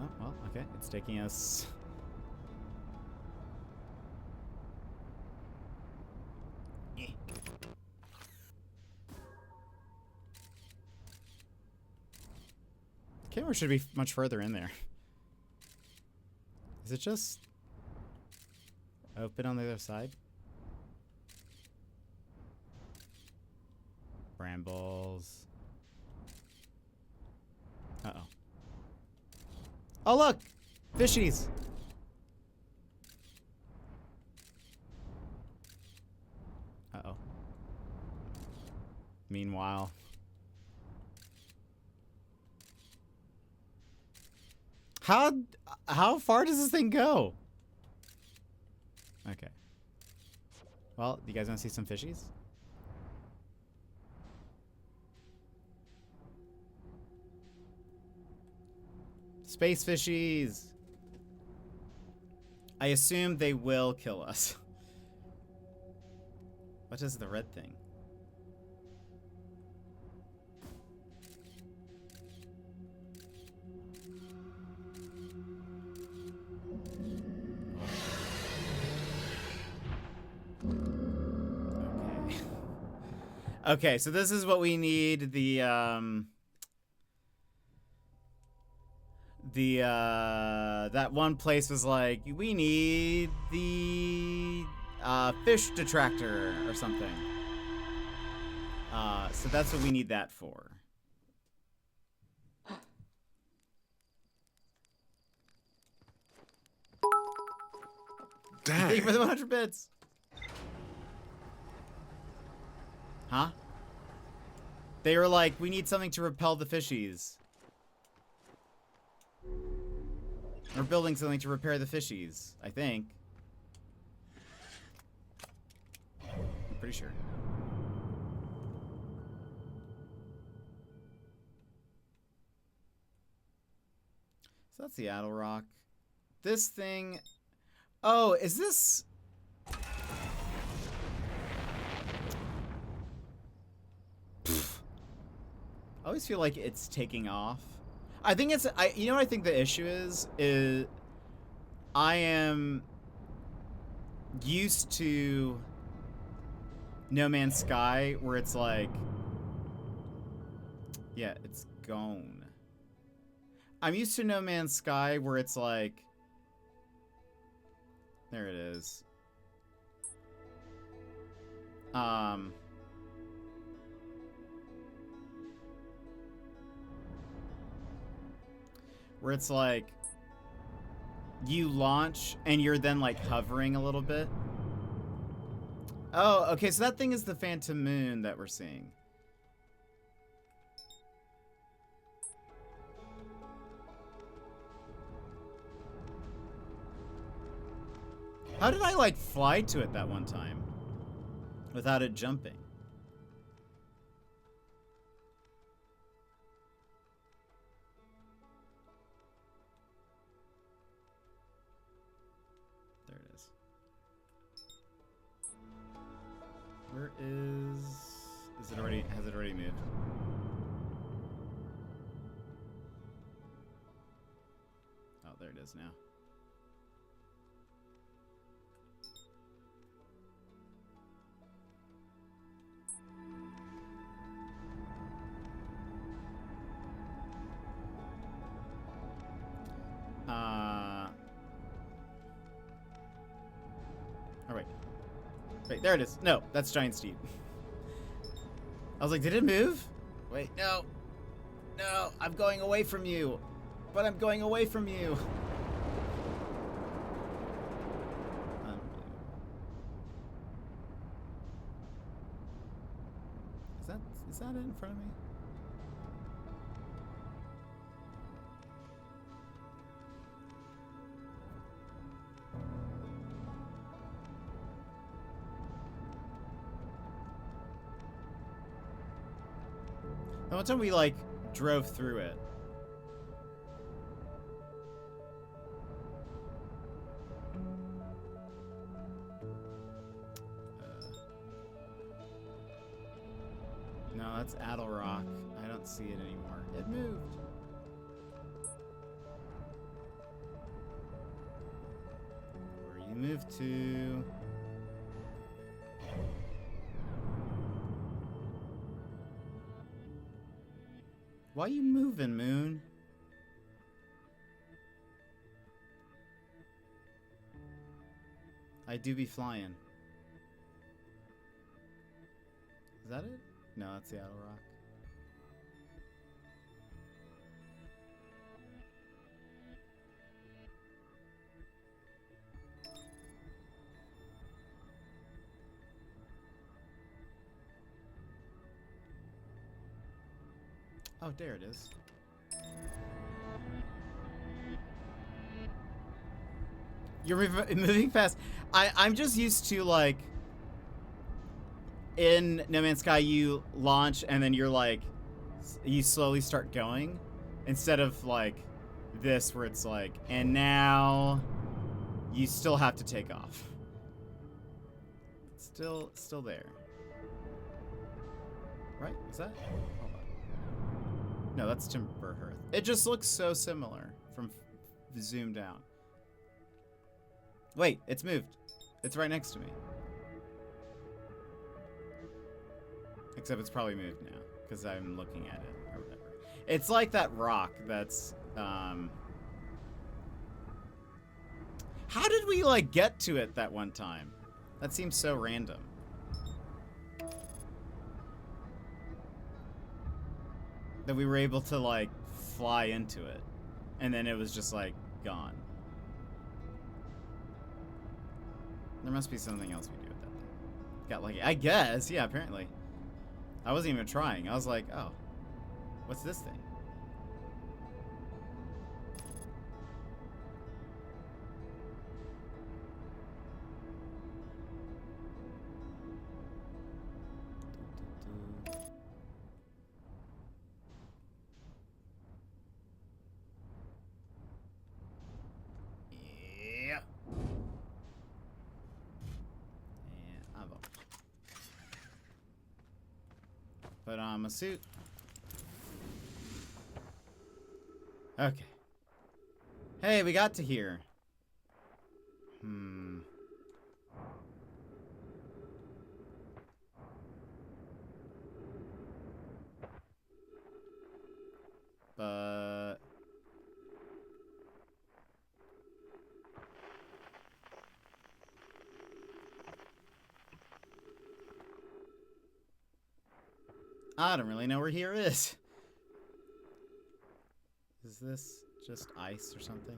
Oh, well, okay. It's taking us. Camera should be much further in there. Is it just open on the other side? Brambles. Uh-oh. Oh, look! Fishies! Uh-oh. Meanwhile... How far does this thing go? Okay. Well, you guys want to see some fishies? Space fishies! I assume they will kill us. What is the red thing? Okay, so this is what we need. That one place was like, we need the fish detractor or something. So that's what we need that for. Dang. Thank you for the 100 bits. Huh? They were like, we need something to repel the fishies. We're building something to repair the fishies, I think. I'm pretty sure. So that's the Addle Rock. This thing... Oh, is this... I always feel like it's taking off. I think it's... you know what I think the issue is I am used to No Man's Sky where it's like... Yeah, it's gone. I'm used to No Man's Sky where it's like... There it is. Where it's like you launch and you're then like hovering a little bit. Oh, okay, so that thing is the Phantom Moon that we're seeing. How did I like fly to it that one time without it jumping? is it already, has it already moved? Oh, there it is now. Oh, wait. Wait, there it is. No, that's Giant Steed. I was like, did it move? Wait, no. No, I'm going away from you. But I'm going away from you. Is that it in front of me? The one time we, like, drove through it. No, that's Addle Rock. I don't see it anymore. It moved. Where you moved to? Why you moving, Moon? I do be flying. Is that it? No, that's the Addle Rock. Oh, there it is. You're moving fast. I'm just used to, like, in No Man's Sky, you launch and then you're like, you slowly start going, instead of like this where it's like, and now you still have to take off. Still there. Right? Is that? Hold on. No, that's Timberhearth. It just looks so similar from zoomed out. Wait, it's moved. It's right next to me. Except it's probably moved now, because I'm looking at it, or whatever. It's like that rock that's, How did we, like, get to it that one time? That seems so random. That we were able to, like, fly into it. And then it was just, like, gone. There must be something else we do with that thing. Got lucky. I guess, yeah, apparently. I wasn't even trying. I was like, oh, what's this thing? Yeah. And I'm up. Put on my suit. Okay. Hey, we got to here. But I don't really know where here is. Is this just ice or something?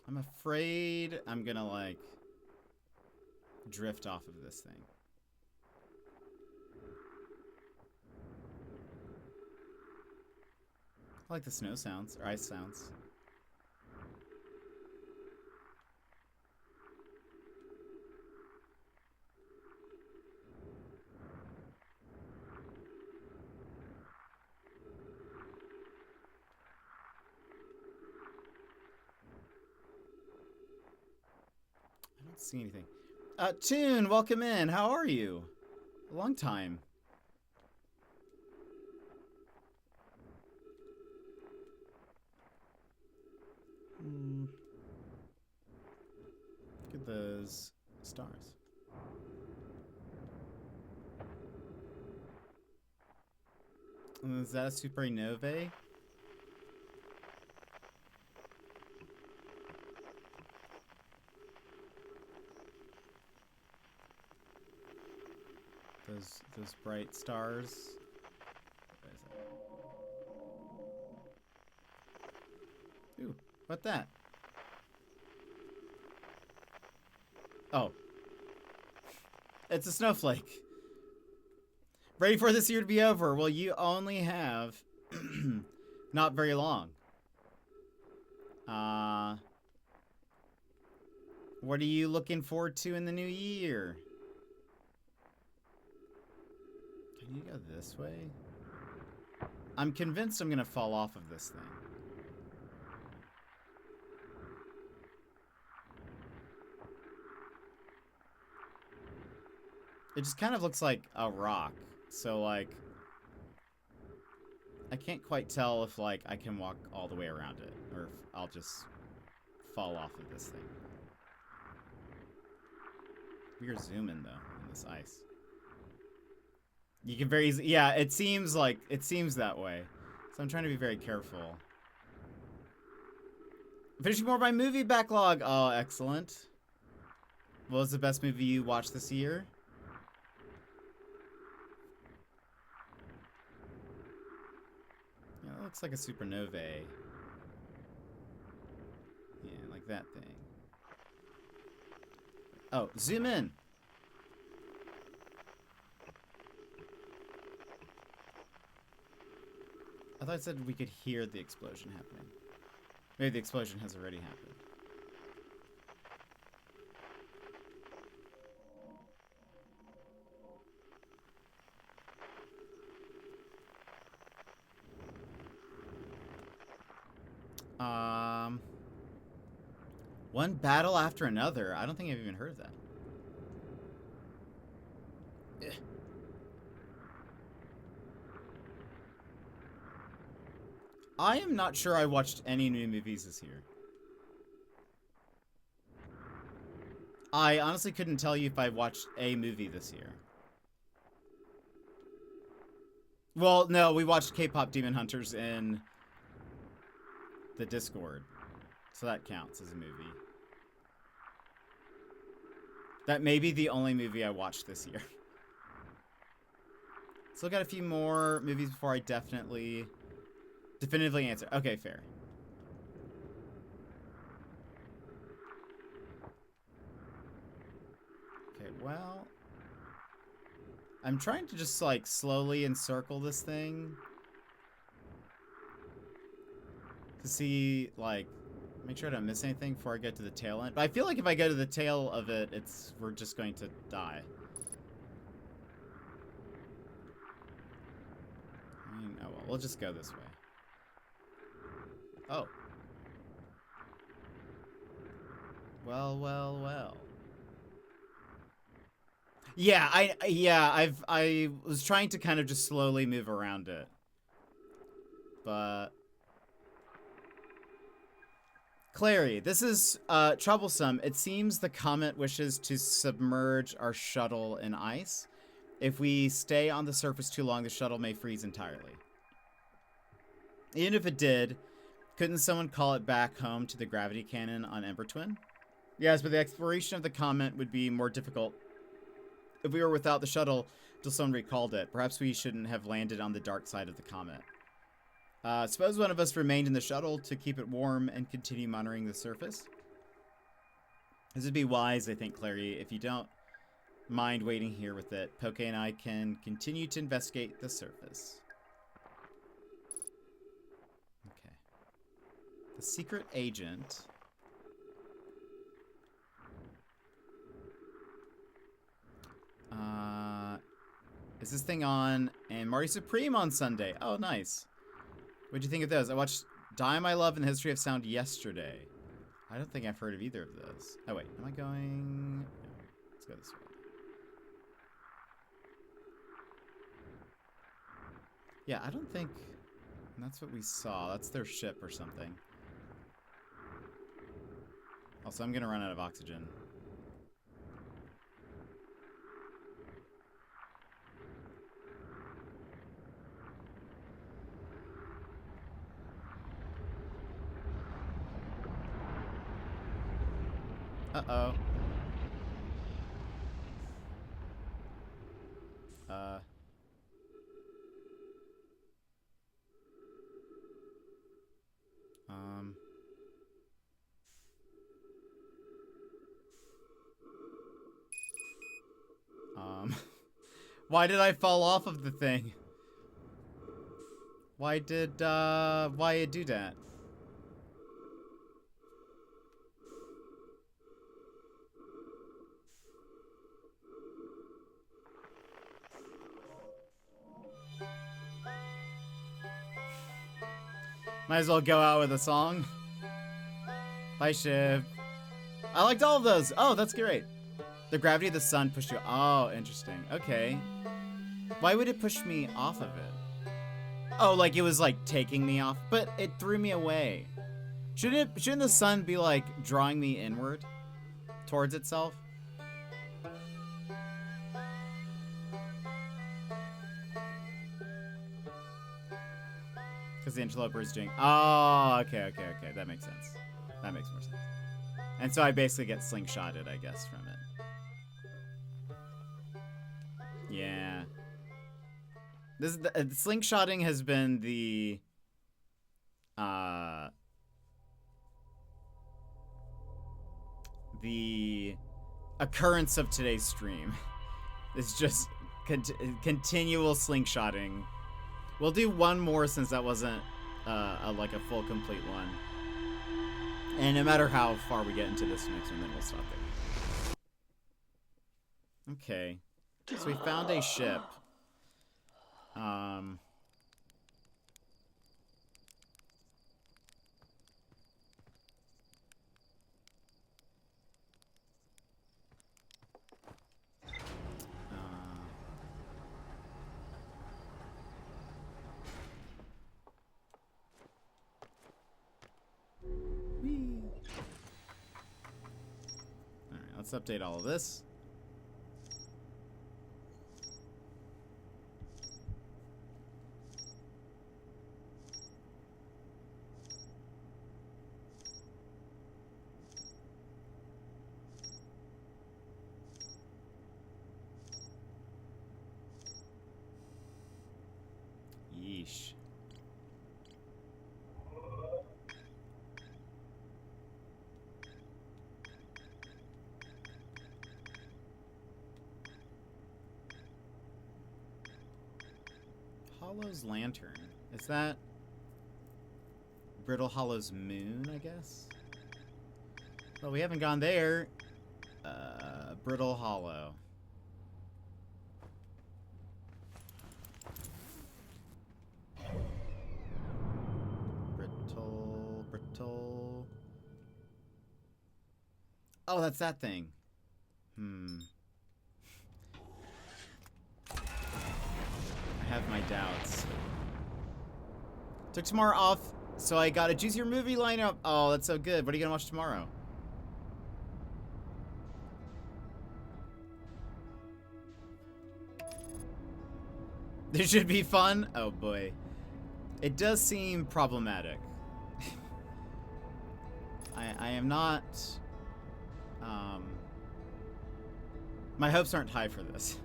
I'm afraid I'm gonna, like, drift off of this thing. I like the snow sounds, or ice sounds. see anything. Toon, welcome in. How are you? A long time. Look at those stars. Is that a supernovae? Those bright stars. Ooh, what that? Oh. It's a snowflake. Ready for this year to be over? Well, you only have not very long. What are you looking forward to in the new year? Can you go this way? I'm convinced I'm gonna fall off of this thing. It just kind of looks like a rock. So, like, I can't quite tell if, like, I can walk all the way around it, or if I'll just fall off of this thing. Weird zoom in, though, in this ice. You can very easily, yeah, it seems that way. So I'm trying to be very careful. Finishing more of my movie backlog. Oh, excellent. What was the best movie you watched this year? Yeah, that looks like a supernovae. Yeah, like that thing. Oh, zoom in. I thought it said we could hear the explosion happening. Maybe the explosion has already happened. One battle after another. I don't think I've even heard of that. Ugh. I am not sure I watched any new movies this year. I honestly couldn't tell you if I watched a movie this year. Well, no, we watched K-pop Demon Hunters in the Discord. So that counts as a movie. That may be the only movie I watched this year. Still got a few more movies before I definitively answer. Okay, fair. Okay, well, I'm trying to just like slowly encircle this thing to see, like, make sure I don't miss anything before I get to the tail end. But I feel like if I go to the tail of it, we're just going to die. I mean, oh well, we'll just go this way. Oh. Well, well, well. Yeah, I was trying to kind of just slowly move around it. But Clary, this is troublesome. It seems the comet wishes to submerge our shuttle in ice. If we stay on the surface too long, the shuttle may freeze entirely. Even if it did, couldn't someone call it back home to the gravity cannon on Ember Twin? Yes, but the exploration of the comet would be more difficult if we were without the shuttle till someone recalled it. Perhaps we shouldn't have landed on the dark side of the comet. Suppose one of us remained in the shuttle to keep it warm and continue monitoring the surface. This would be wise, I think, Clary. If you don't mind waiting here with it, Poke and I can continue to investigate the surface. Okay. The secret agent. Is this thing on? And Marty Supreme on Sunday. Oh, nice. What'd you think of those? I watched Die My Love and the History of Sound yesterday. I don't think I've heard of either of those. Oh wait, am I going? No, let's go this way. Yeah, I don't think that's what we saw. That's their ship or something. Also, I'm gonna run out of oxygen. Uh-oh. Why did I fall off of the thing? Why it do that? Might as well go out with a song. Bye, ship. I liked all of those. Oh, that's great. The gravity of the sun pushed you. Oh, interesting. Okay. Why would it push me off of it? Oh, like it was like taking me off, but it threw me away. Shouldn't the sun be like drawing me inward towards itself? Because the interloper is doing. Oh, okay. That makes sense. That makes more sense. And so I basically get slingshotted, I guess, from it. Yeah. This is the slingshotting has been the occurrence of today's stream. It's just continual slingshotting. We'll do one more since that wasn't like a full complete one. And no matter how far we get into this next one, then we'll stop there. Okay. So we found a ship. Alright, let's update all of this. Yeesh. Hollow's lantern. Is that Brittle Hollow's moon, I guess? Well, we haven't gone there. Brittle Hollow. Brittle. Oh, that's that thing. I have my doubts. Took tomorrow off, so I got a juicier movie lineup. Oh, that's so good. What are you gonna watch tomorrow? This should be fun. Oh boy. It does seem problematic. I am not... my hopes aren't high for this.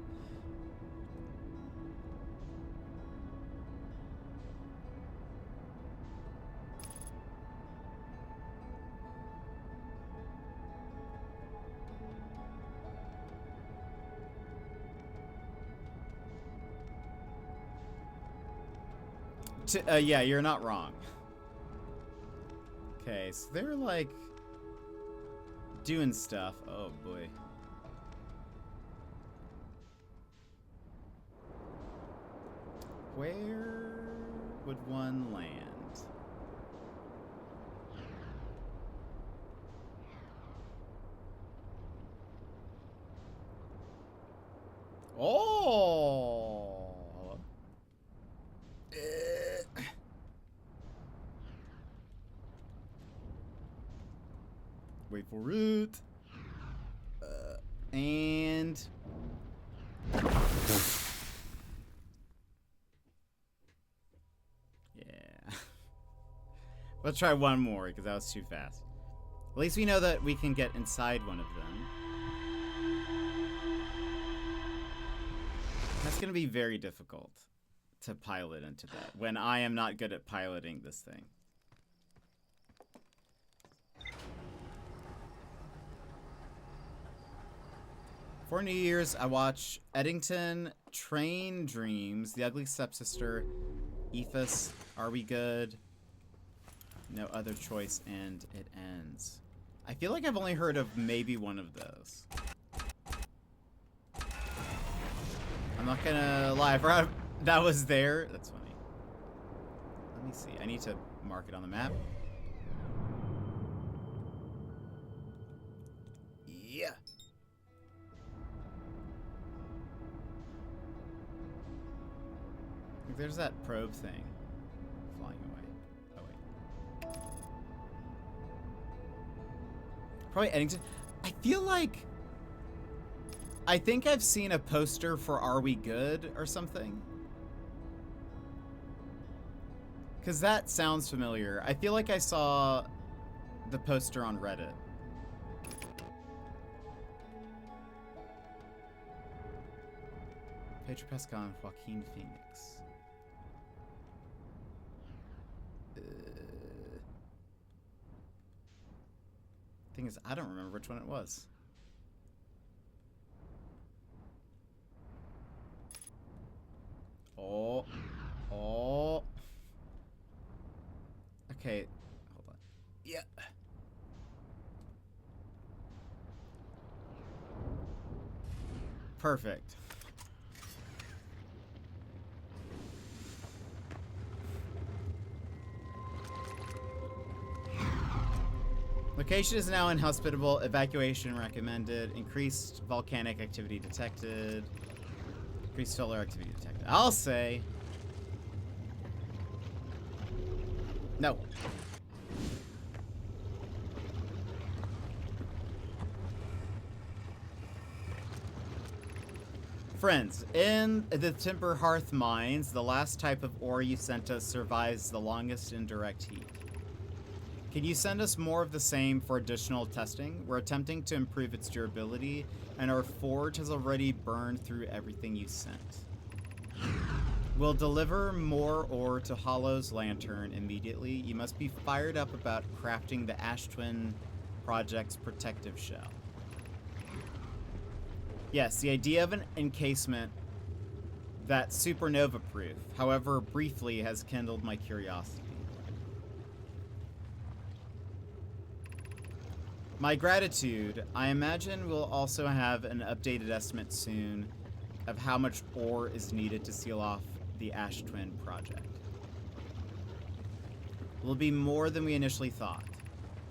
Yeah, you're not wrong. Okay, so they're like doing stuff. Oh boy. Where would one land? Oh. Wait for it. And. Yeah. Let's try one more because that was too fast. At least we know that we can get inside one of them. That's going to be very difficult to pilot into that when I am not good at piloting this thing. For New Year's, I watch Eddington, Train Dreams, The Ugly Stepsister, Ephus, Are We Good? No Other Choice, and It Ends. I feel like I've only heard of maybe one of those. I'm not gonna lie, I forgot that was there. That's funny. Let me see. I need to mark it on the map. Yeah. There's that probe thing flying away. Oh, wait. Probably Eddington. I feel like... I think I've seen a poster for Are We Good or something. Because that sounds familiar. I feel like I saw the poster on Reddit. Pedro Pascal and Joaquin Phoenix. Thing is, I don't remember which one it was. Oh. Oh. Okay. Hold on. Yeah. Perfect. Location is now inhospitable. Evacuation recommended. Increased volcanic activity detected. Increased solar activity detected. I'll say... no. Friends, in the Timber Hearth mines, the last type of ore you sent us survives the longest in direct heat. Can you send us more of the same for additional testing? We're attempting to improve its durability, and our forge has already burned through everything you sent. We'll deliver more ore to Hollow's Lantern immediately. You must be fired up about crafting the Ash Twin Project's protective shell. Yes, the idea of an encasement that's supernova-proof, however briefly, has kindled my curiosity. My gratitude. I imagine we'll also have an updated estimate soon of how much ore is needed to seal off the Ash Twin Project. It will be more than we initially thought.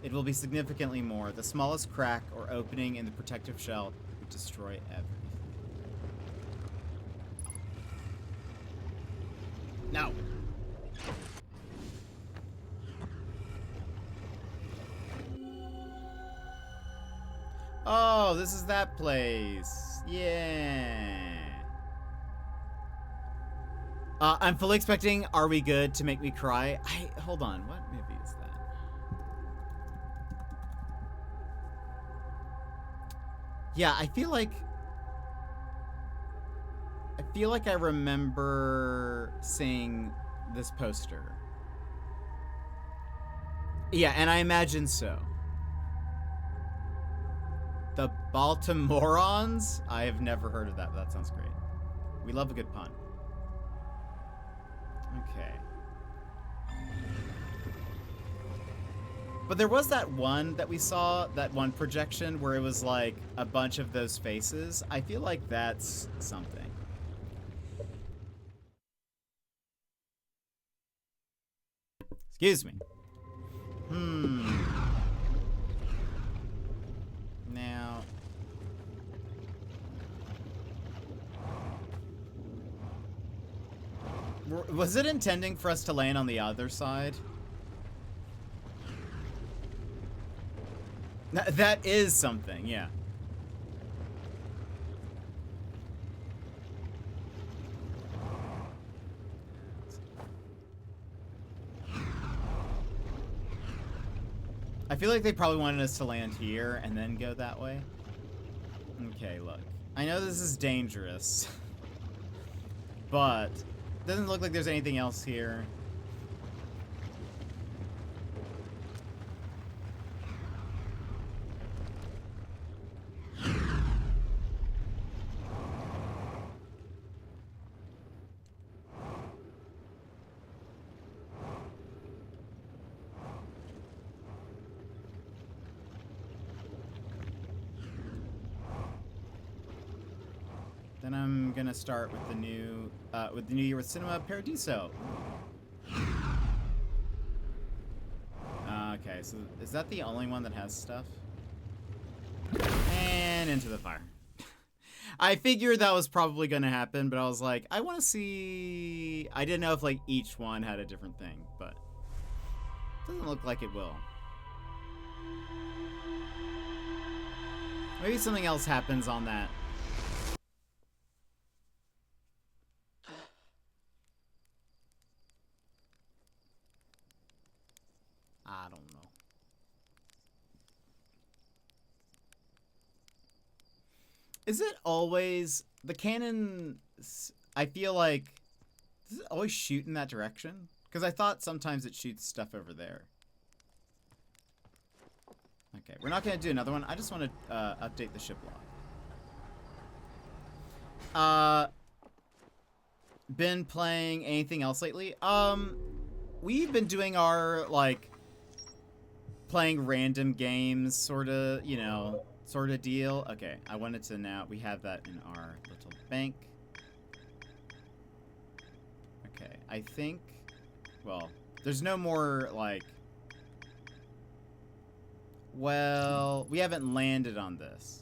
It will be significantly more. The smallest crack or opening in the protective shell would destroy everything. No! Oh, this is that place. Yeah. I'm fully expecting Are We Good to make me cry. Hold on. What movie is that? Yeah, I feel like I remember seeing this poster. Yeah, and I imagine so. The Baltimoreans? I have never heard of that, but that sounds great. We love a good pun. Okay. But there was that one that we saw, that one projection where it was like a bunch of those faces. I feel like that's something. Excuse me. Now... Was it intending for us to land on the other side? That is something, yeah. I feel like they probably wanted us to land here and then go that way. Okay, look. I know this is dangerous. But doesn't look like there's anything else here. Then I'm gonna start with the new year with Cinema Paradiso. Okay, so is that the only one that has stuff? And into the fire. I figured that was probably gonna happen, but I was like, I want to see. I didn't know if like each one had a different thing, but doesn't look like it will. Maybe something else happens on that. I don't know. Is it always the cannon? I feel like does it always shoot in that direction? Because I thought sometimes it shoots stuff over there. Okay, we're not gonna do another one. I just want to update the ship log. Been playing anything else lately? We've been doing our like playing random games, sorta, you know, sorta deal. Okay, I wanted to now we have that in our little bank. Okay, I think. Well, there's no more like. Well, we haven't landed on this.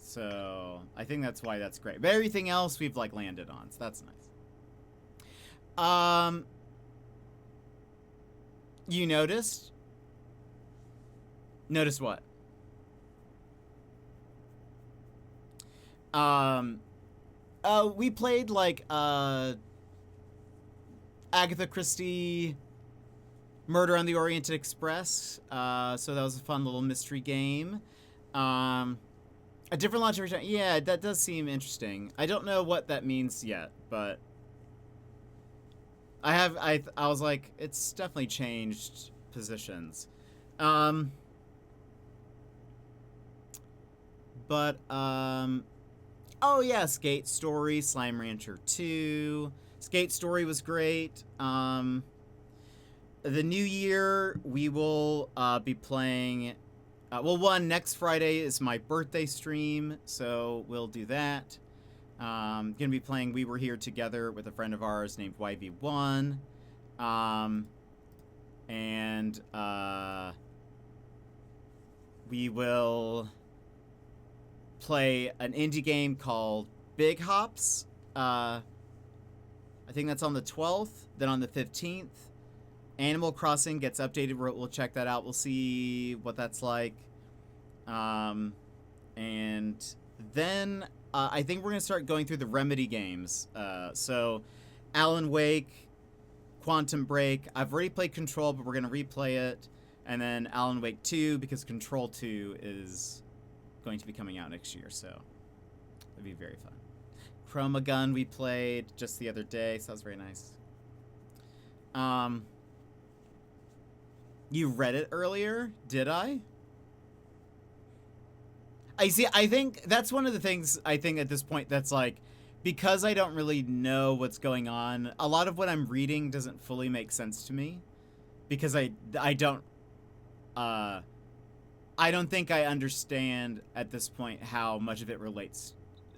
So, I think that's why that's great. But everything else we've like landed on, so that's nice. You noticed? Notice what? We played like Agatha Christie Murder on the Orient Express. So that was a fun little mystery game. A different launch every time. Yeah, that does seem interesting. I don't know what that means yet, but I was like, it's definitely changed positions. Oh yeah, Skate Story, Slime Rancher 2. Skate Story was great. The new year we will be playing. Well, next Friday is my birthday stream, so we'll do that. Gonna be playing We Were Here Together with a friend of ours named YV1. And we will play an indie game called Big Hops. I think that's on the 12th. Then on the 15th, Animal Crossing gets updated. We'll check that out. We'll see what that's like. And then I think we're going to start going through the Remedy games. So Alan Wake, Quantum Break. I've already played Control, but we're going to replay it. And then Alan Wake 2, because Control 2 is going to be coming out next year. So it'd be very fun. Chroma Gun we played just the other day, so that was very nice. You read it earlier? Did I? I see. I think that's one of the things I think at this point that's like, because I don't really know what's going on, a lot of what I'm reading doesn't fully make sense to me, because I don't think I understand at this point how much of it relates.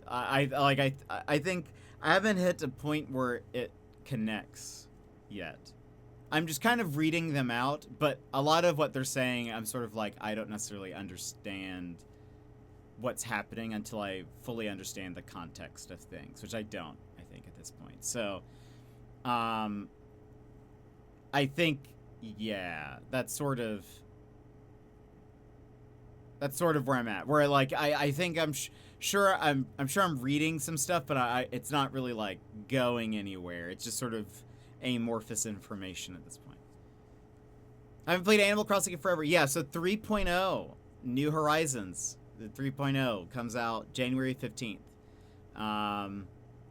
I think I haven't hit a point where it connects yet. I'm just kind of reading them out, but a lot of what they're saying, I'm sort of like, I don't necessarily understand what's happening until I fully understand the context of things, which I don't, I think, at this point. So, I think, yeah, that's sort of where I'm at. Where like I think I'm sure I'm reading some stuff, but it's not really like going anywhere. It's just sort of amorphous information at this point. I haven't played Animal Crossing in forever. Yeah, so 3.0, New Horizons. The 3.0 comes out January 15th.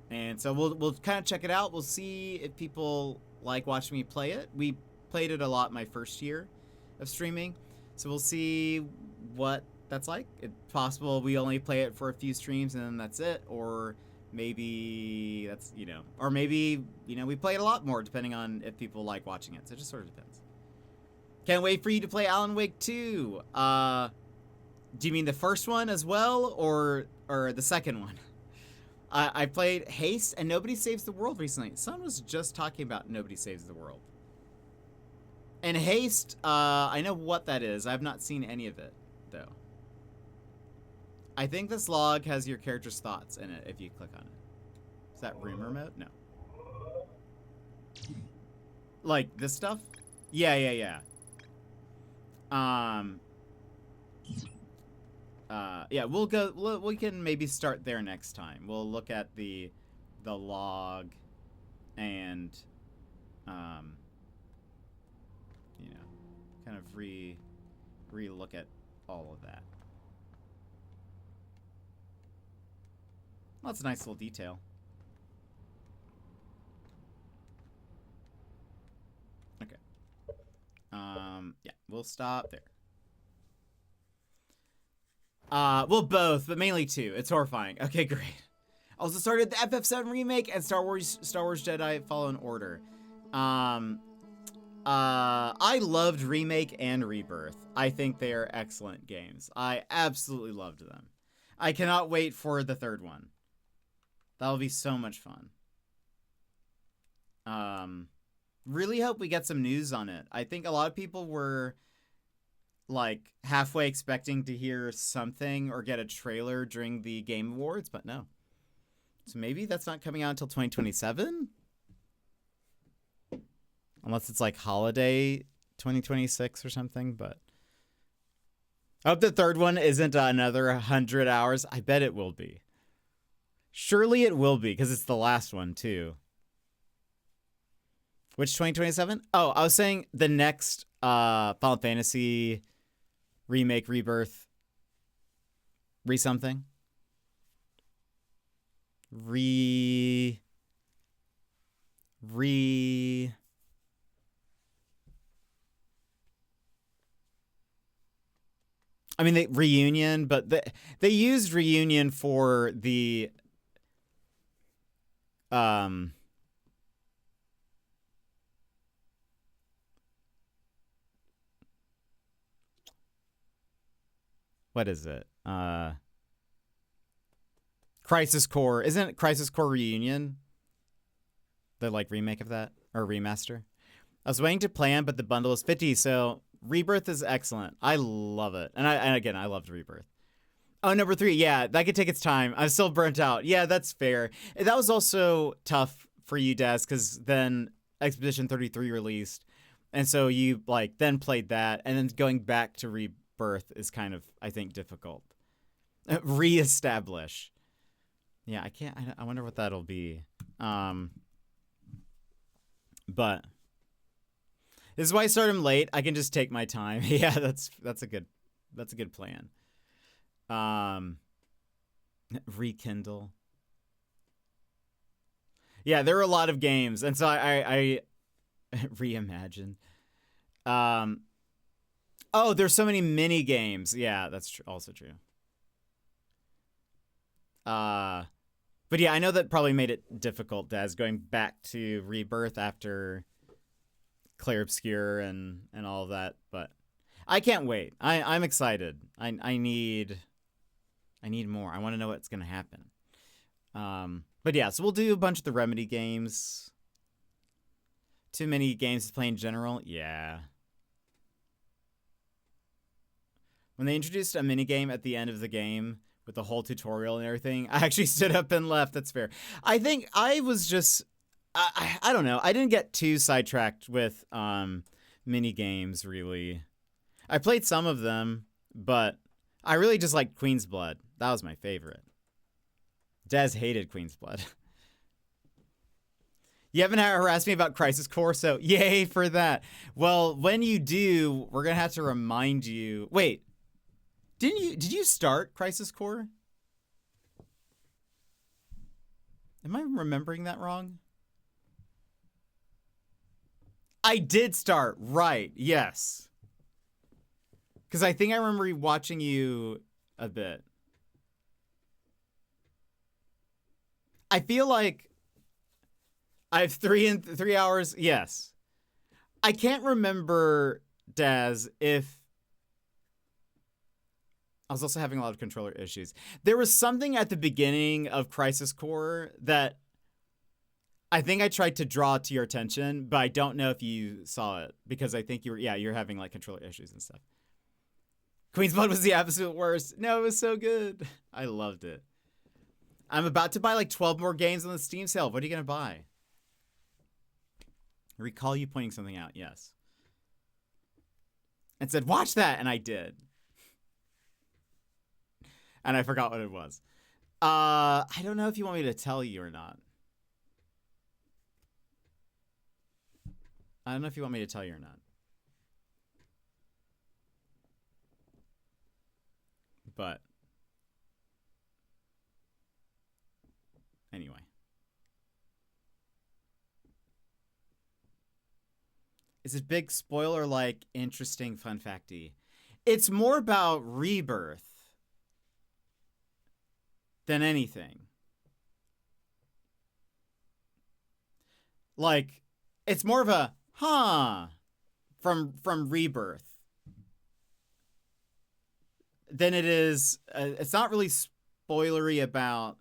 And so we'll kind of check it out. We'll see if people like watching me play it. We played it a lot my first year of streaming. So we'll see what that's like. It's possible we only play it for a few streams and then that's it. Or maybe that's, or maybe, we play it a lot more depending on if people like watching it. So it just sort of depends. Can't wait for you to play Alan Wake 2. Do you mean the first one as well, or the second one? I played Haste and Nobody Saves the World recently. Someone was just talking about Nobody Saves the World. And Haste, I know what that is. I have not seen any of it, though. I think this log has your character's thoughts in it if you click on it. Is that rumor mode? No. Like this stuff? Yeah. Yeah, we can maybe start there next time. We'll look at the log and, kind of re-look at all of that. Well, that's a nice little detail. Okay. Yeah, we'll stop there. Well, both, but mainly two. It's horrifying. Okay, great. Also started the FF7 remake and Star Wars Jedi Fallen Order. I loved Remake and Rebirth. I think they are excellent games. I absolutely loved them. I cannot wait for the third one. That'll be so much fun. Really hope we get some news on it. I think a lot of people were like halfway expecting to hear something or get a trailer during the Game Awards, but no. So maybe that's not coming out until 2027? Unless it's like holiday 2026 or something, but I hope the third one isn't another 100 hours. I bet it will be. Surely it will be, because it's the last one, too. Which 2027? Oh, I was saying the next Final Fantasy remake, rebirth, re-something. I mean, reunion, but they used reunion for the what is it? Crisis Core. Isn't it Crisis Core Reunion? The like remake of that or remaster? I was waiting to plan, but the bundle is 50, so Rebirth is excellent. I love it. And again, I loved Rebirth. Oh, number 3. Yeah, that could take its time. I'm still burnt out. Yeah, that's fair. That was also tough for you, Daz, because then Expedition 33 released. And so you like then played that, and then going back to Rebirth is kind of, I think, difficult. Reestablish. Yeah, I can't. I wonder what that'll be. But this is why I start them late. I can just take my time. Yeah, that's a good plan. Rekindle. Yeah, there are a lot of games, and so I reimagine. Oh, there's so many mini games. Yeah, that's also true. But yeah, I know that probably made it difficult, Daz, going back to Rebirth after Clair Obscur and all of that. But I can't wait. I'm excited. I need more. I want to know what's gonna happen. But yeah, so we'll do a bunch of the Remedy games Too many games to play in general? Yeah. When they introduced a minigame at the end of the game with the whole tutorial and everything, I actually stood up and left. That's fair. I think I was just... I don't know. I didn't get too sidetracked with minigames, really. I played some of them, but I really just liked Queen's Blood. That was my favorite. Des hated Queen's Blood. You haven't harassed me about Crisis Core, so yay for that. Well, when you do, we're going to have to remind you... Wait. Did you start Crisis Core? Am I remembering that wrong? I did start, right, yes. Because I think I remember watching you a bit. I feel like I have 3 hours, yes. I can't remember, Daz, if... I was also having a lot of controller issues. There was something at the beginning of Crisis Core that I think I tried to draw to your attention, but I don't know if you saw it because I think you're having like controller issues and stuff. Queen's Blood was the absolute worst. No, it was so good. I loved it. I'm about to buy like 12 more games on the Steam sale. What are you going to buy? I recall you pointing something out, yes. And said, watch that, and I did. And I forgot what it was. I don't know if you want me to tell you or not. I don't know if you want me to tell you or not. But anyway. Is it big spoiler like interesting fun facty? It's more about Rebirth than anything. Like, it's more of a from Rebirth than it is. It's not really spoilery about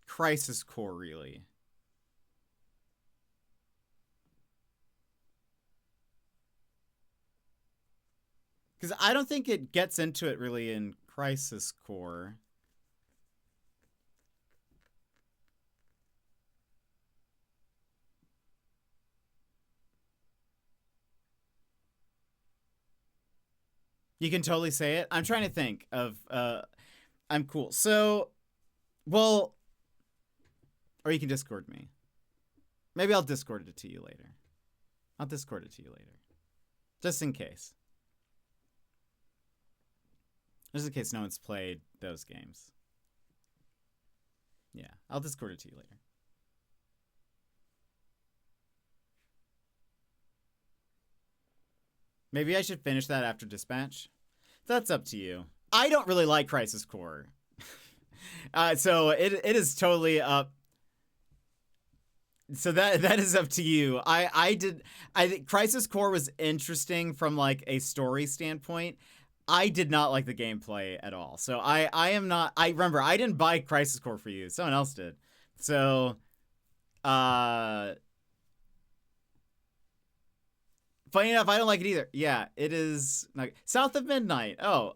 Crisis Core, really. Because I don't think it gets into it really in Crisis Core. You can totally say it. I'm trying to think of... I'm cool. So, well... Or you can Discord me. Maybe I'll Discord it to you later. I'll Discord it to you later. Just in case. Just in case no one's played those games. Yeah, I'll Discord it to you later. Maybe I should finish that after Dispatch. That's up to you. I don't really like Crisis Core. So it is totally up. So that is up to you. I think Crisis Core was interesting from like a story standpoint. I did not like the gameplay at all. So I am not... I remember, I didn't buy Crisis Core for you. Someone else did. So, funny enough, I don't like it either. Yeah, it is... like South of Midnight. Oh,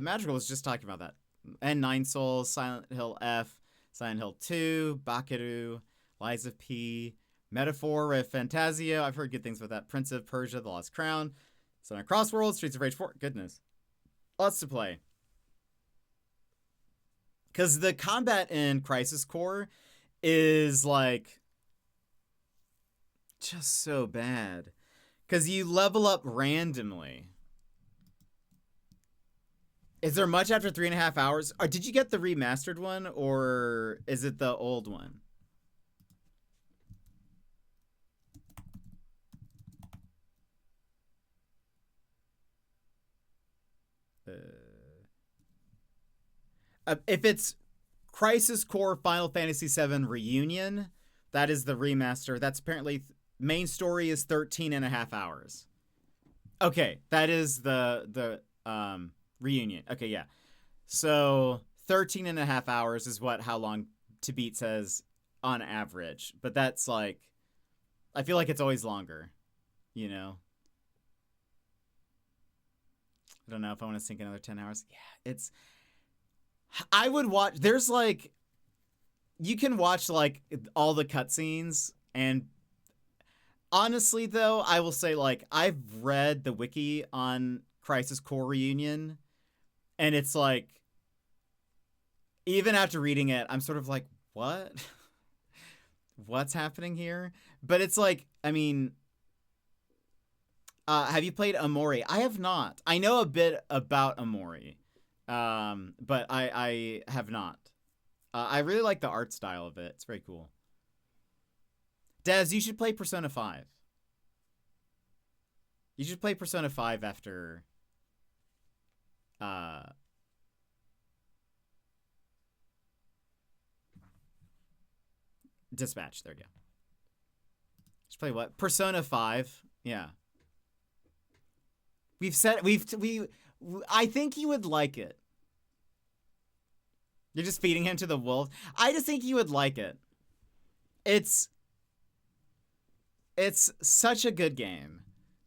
Magical was just talking about that. And Nine Souls, Silent Hill F, Silent Hill 2, Bakeru, Lies of P, Metaphor with Fantasia. I've heard good things about that. Prince of Persia, The Lost Crown. Sonic Crossworld, Streets of Rage 4. Goodness. Lots to play. Because the combat in Crisis Core is, like, just so bad. Because you level up randomly. Is there much after 3.5 hours? Or did you get the remastered one, or is it the old one? If it's Crisis Core Final Fantasy VII Reunion, that is the remaster. That's apparently main story is 13.5 hours. Okay, that is the Reunion. Okay, yeah. So 13 and a half hours is how long To Beat says on average. But that's like, I feel like it's always longer, you know? I don't know if I want to sink another 10 hours. Yeah, I would watch, there's like, you can watch like all the cutscenes, and honestly though, I will say like, I've read the wiki on Crisis Core Reunion, and it's like, even after reading it, I'm sort of like, what? What's happening here? But it's like, I mean, have you played Amori? I have not. I know a bit about Amori, but I have not. I really like the art style of it. It's very cool. Dez, you should play Persona 5. You should play Persona 5 after... Dispatch. There you go. Just play what? Persona 5. Yeah. I think you would like it. You're just feeding him to the wolf. I just think you would like it. It's such a good game.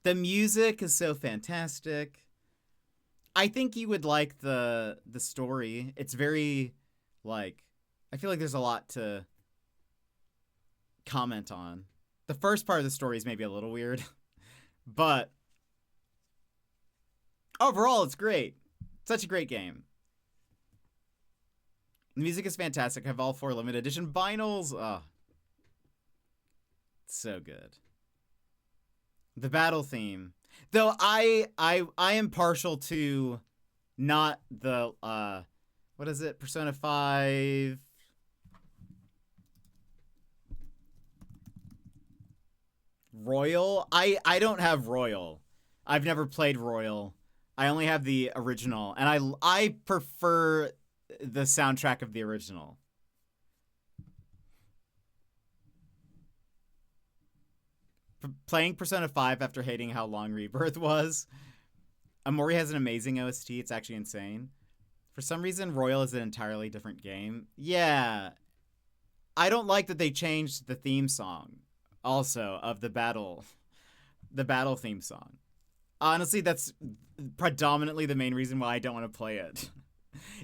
The music is so fantastic. I think you would like the story. It's very, like, I feel like there's a lot to comment on. The first part of the story is maybe a little weird, but overall it's great. Such a great game. The music is fantastic. I have all 4 limited edition vinyls. Oh, it's so good. The battle theme, though, I am partial to not the what is it? Persona 5. Royal? I don't have Royal. I've never played Royal. I only have the original, and I prefer the soundtrack of the original. Playing Persona 5 after hating how long Rebirth was. Amori has an amazing OST. It's actually insane. For some reason, Royal is an entirely different game. Yeah. I don't like that they changed the theme song also of the battle theme song. Honestly, that's predominantly the main reason why I don't want to play it.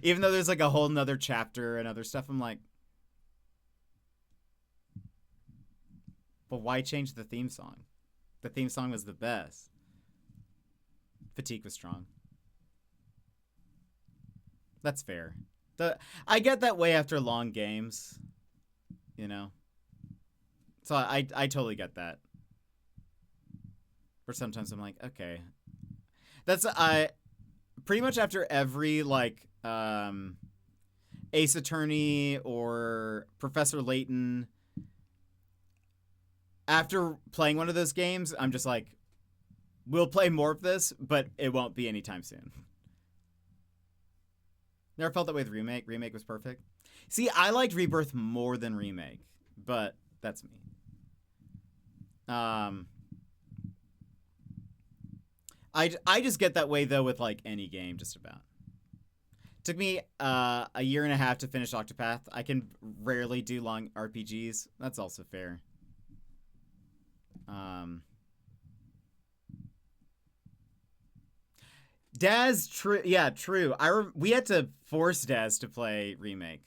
Even though there's like a whole nother chapter and other stuff, I'm like, but why change the theme song? The theme song was the best. Fatigue was strong. That's fair. I get that way after long games, you know? So I totally get that. Or sometimes I'm like, okay. That's, pretty much after every, like, Ace Attorney or Professor Layton, after playing one of those games, I'm just like, we'll play more of this, but it won't be anytime soon. Never felt that way with Remake. Remake was perfect. See, I liked Rebirth more than Remake, but that's me. I just get that way, though, with, like, any game, just about. Took me a year and a half to finish Octopath. I can rarely do long RPGs. That's also fair. Daz, true. Yeah, true. We had to force Daz to play Remake.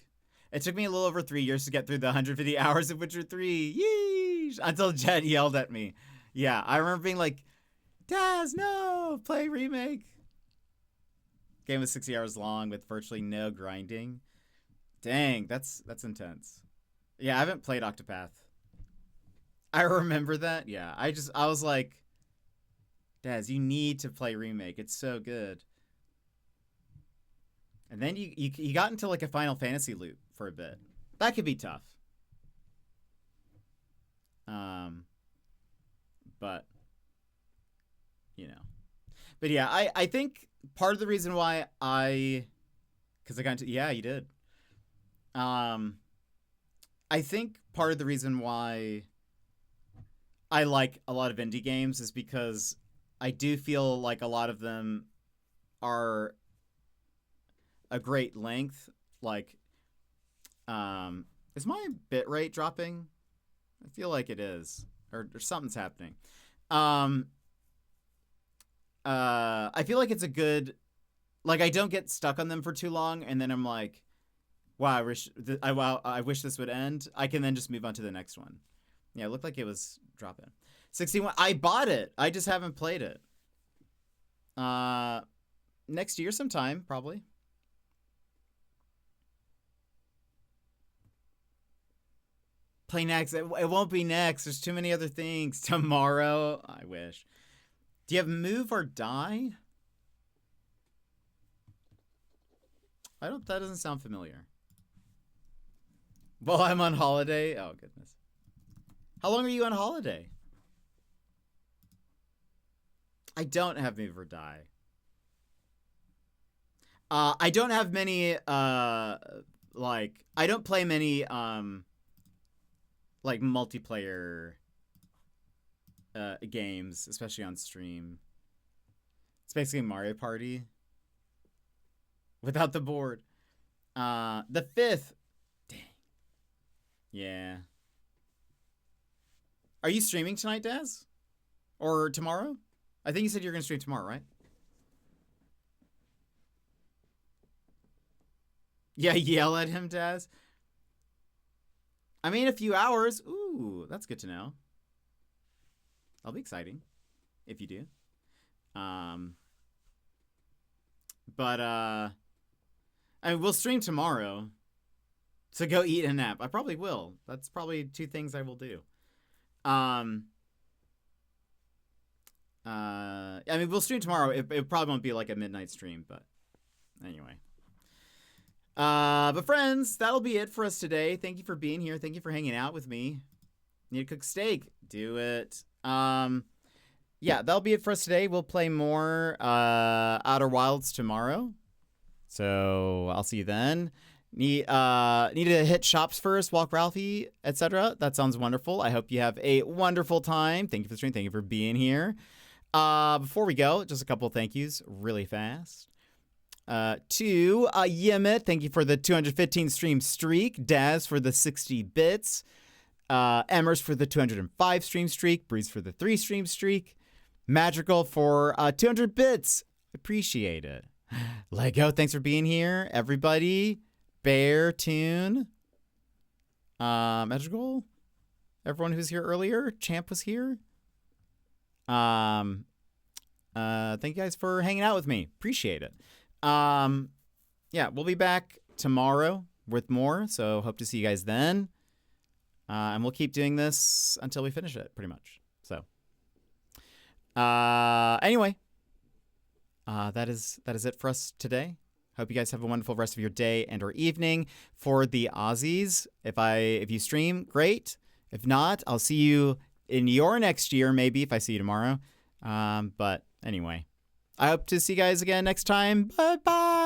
It took me a little over 3 years to get through the 150 hours of Witcher 3. Yeesh! Until Jed yelled at me. Yeah, I remember being like, Daz, no! Play Remake. Game was 60 hours long with virtually no grinding. Dang, that's intense. Yeah, I haven't played Octopath. I remember that. Yeah, I was like, Daz, you need to play Remake. It's so good. And then you got into like a Final Fantasy loop for a bit. That could be tough. But you know. But yeah, I think part of the reason why because I got into, yeah, you did. I think part of the reason why I like a lot of indie games is because I do feel like a lot of them are a great length, like, is my bitrate dropping? I feel like it is, or something's happening. I feel like it's a good, like, I don't get stuck on them for too long, and then I'm like, wow, I wish this would end. I can then just move on to the next one. Yeah, it looked like it was dropping. 61. I bought it. I just haven't played it. Next year sometime, probably. Play next. It won't be next. There's too many other things. Tomorrow. I wish. Do you have move or die? That doesn't sound familiar. Well, I'm on holiday. Oh, goodness. How long are you on holiday? I don't have move or die. I don't have many, like, I don't play many, like, multiplayer games, especially on stream. It's basically Mario Party without the board. The 5th. Dang. Yeah. Are you streaming tonight, Daz? Or tomorrow? I think you said you're going to stream tomorrow, right? Yeah, yell at him, Daz. I mean, a few hours. Ooh, that's good to know. That'll be exciting if you do. But I mean, we'll stream tomorrow. So go eat and nap. I probably will. That's probably 2 things I will do. I mean, we'll stream tomorrow. It probably won't be like a midnight stream, but anyway. But friends, that'll be it for us today. Thank you for being here. Thank you for hanging out with me. Need to cook steak? Do it. Yeah, that'll be it for us today. We'll play more Outer Wilds tomorrow. So I'll see you then. Need to hit shops first, walk Ralphie, etc. That sounds wonderful. I hope you have a wonderful time. Thank you for the stream. Thank you for being here. Before we go, just a couple of thank yous really fast. To Yemit, thank you for the 215 stream streak. Daz for the 60 bits. Emmers for the 205 stream streak. Breeze for the 3 stream streak. Magical for 200 bits. Appreciate it. Lego, thanks for being here. Everybody. Bear Tune. Magical. Everyone who's here earlier. Champ was here. Thank you guys for hanging out with me. Appreciate it. Yeah, we'll be back tomorrow with more. So hope to see you guys then. And we'll keep doing this until we finish it, pretty much. So, anyway, that is it for us today. Hope you guys have a wonderful rest of your day and or evening. For the Aussies, if you stream, great. If not, I'll see you in your next year, maybe if I see you tomorrow. But anyway, I hope to see you guys again next time. Bye bye.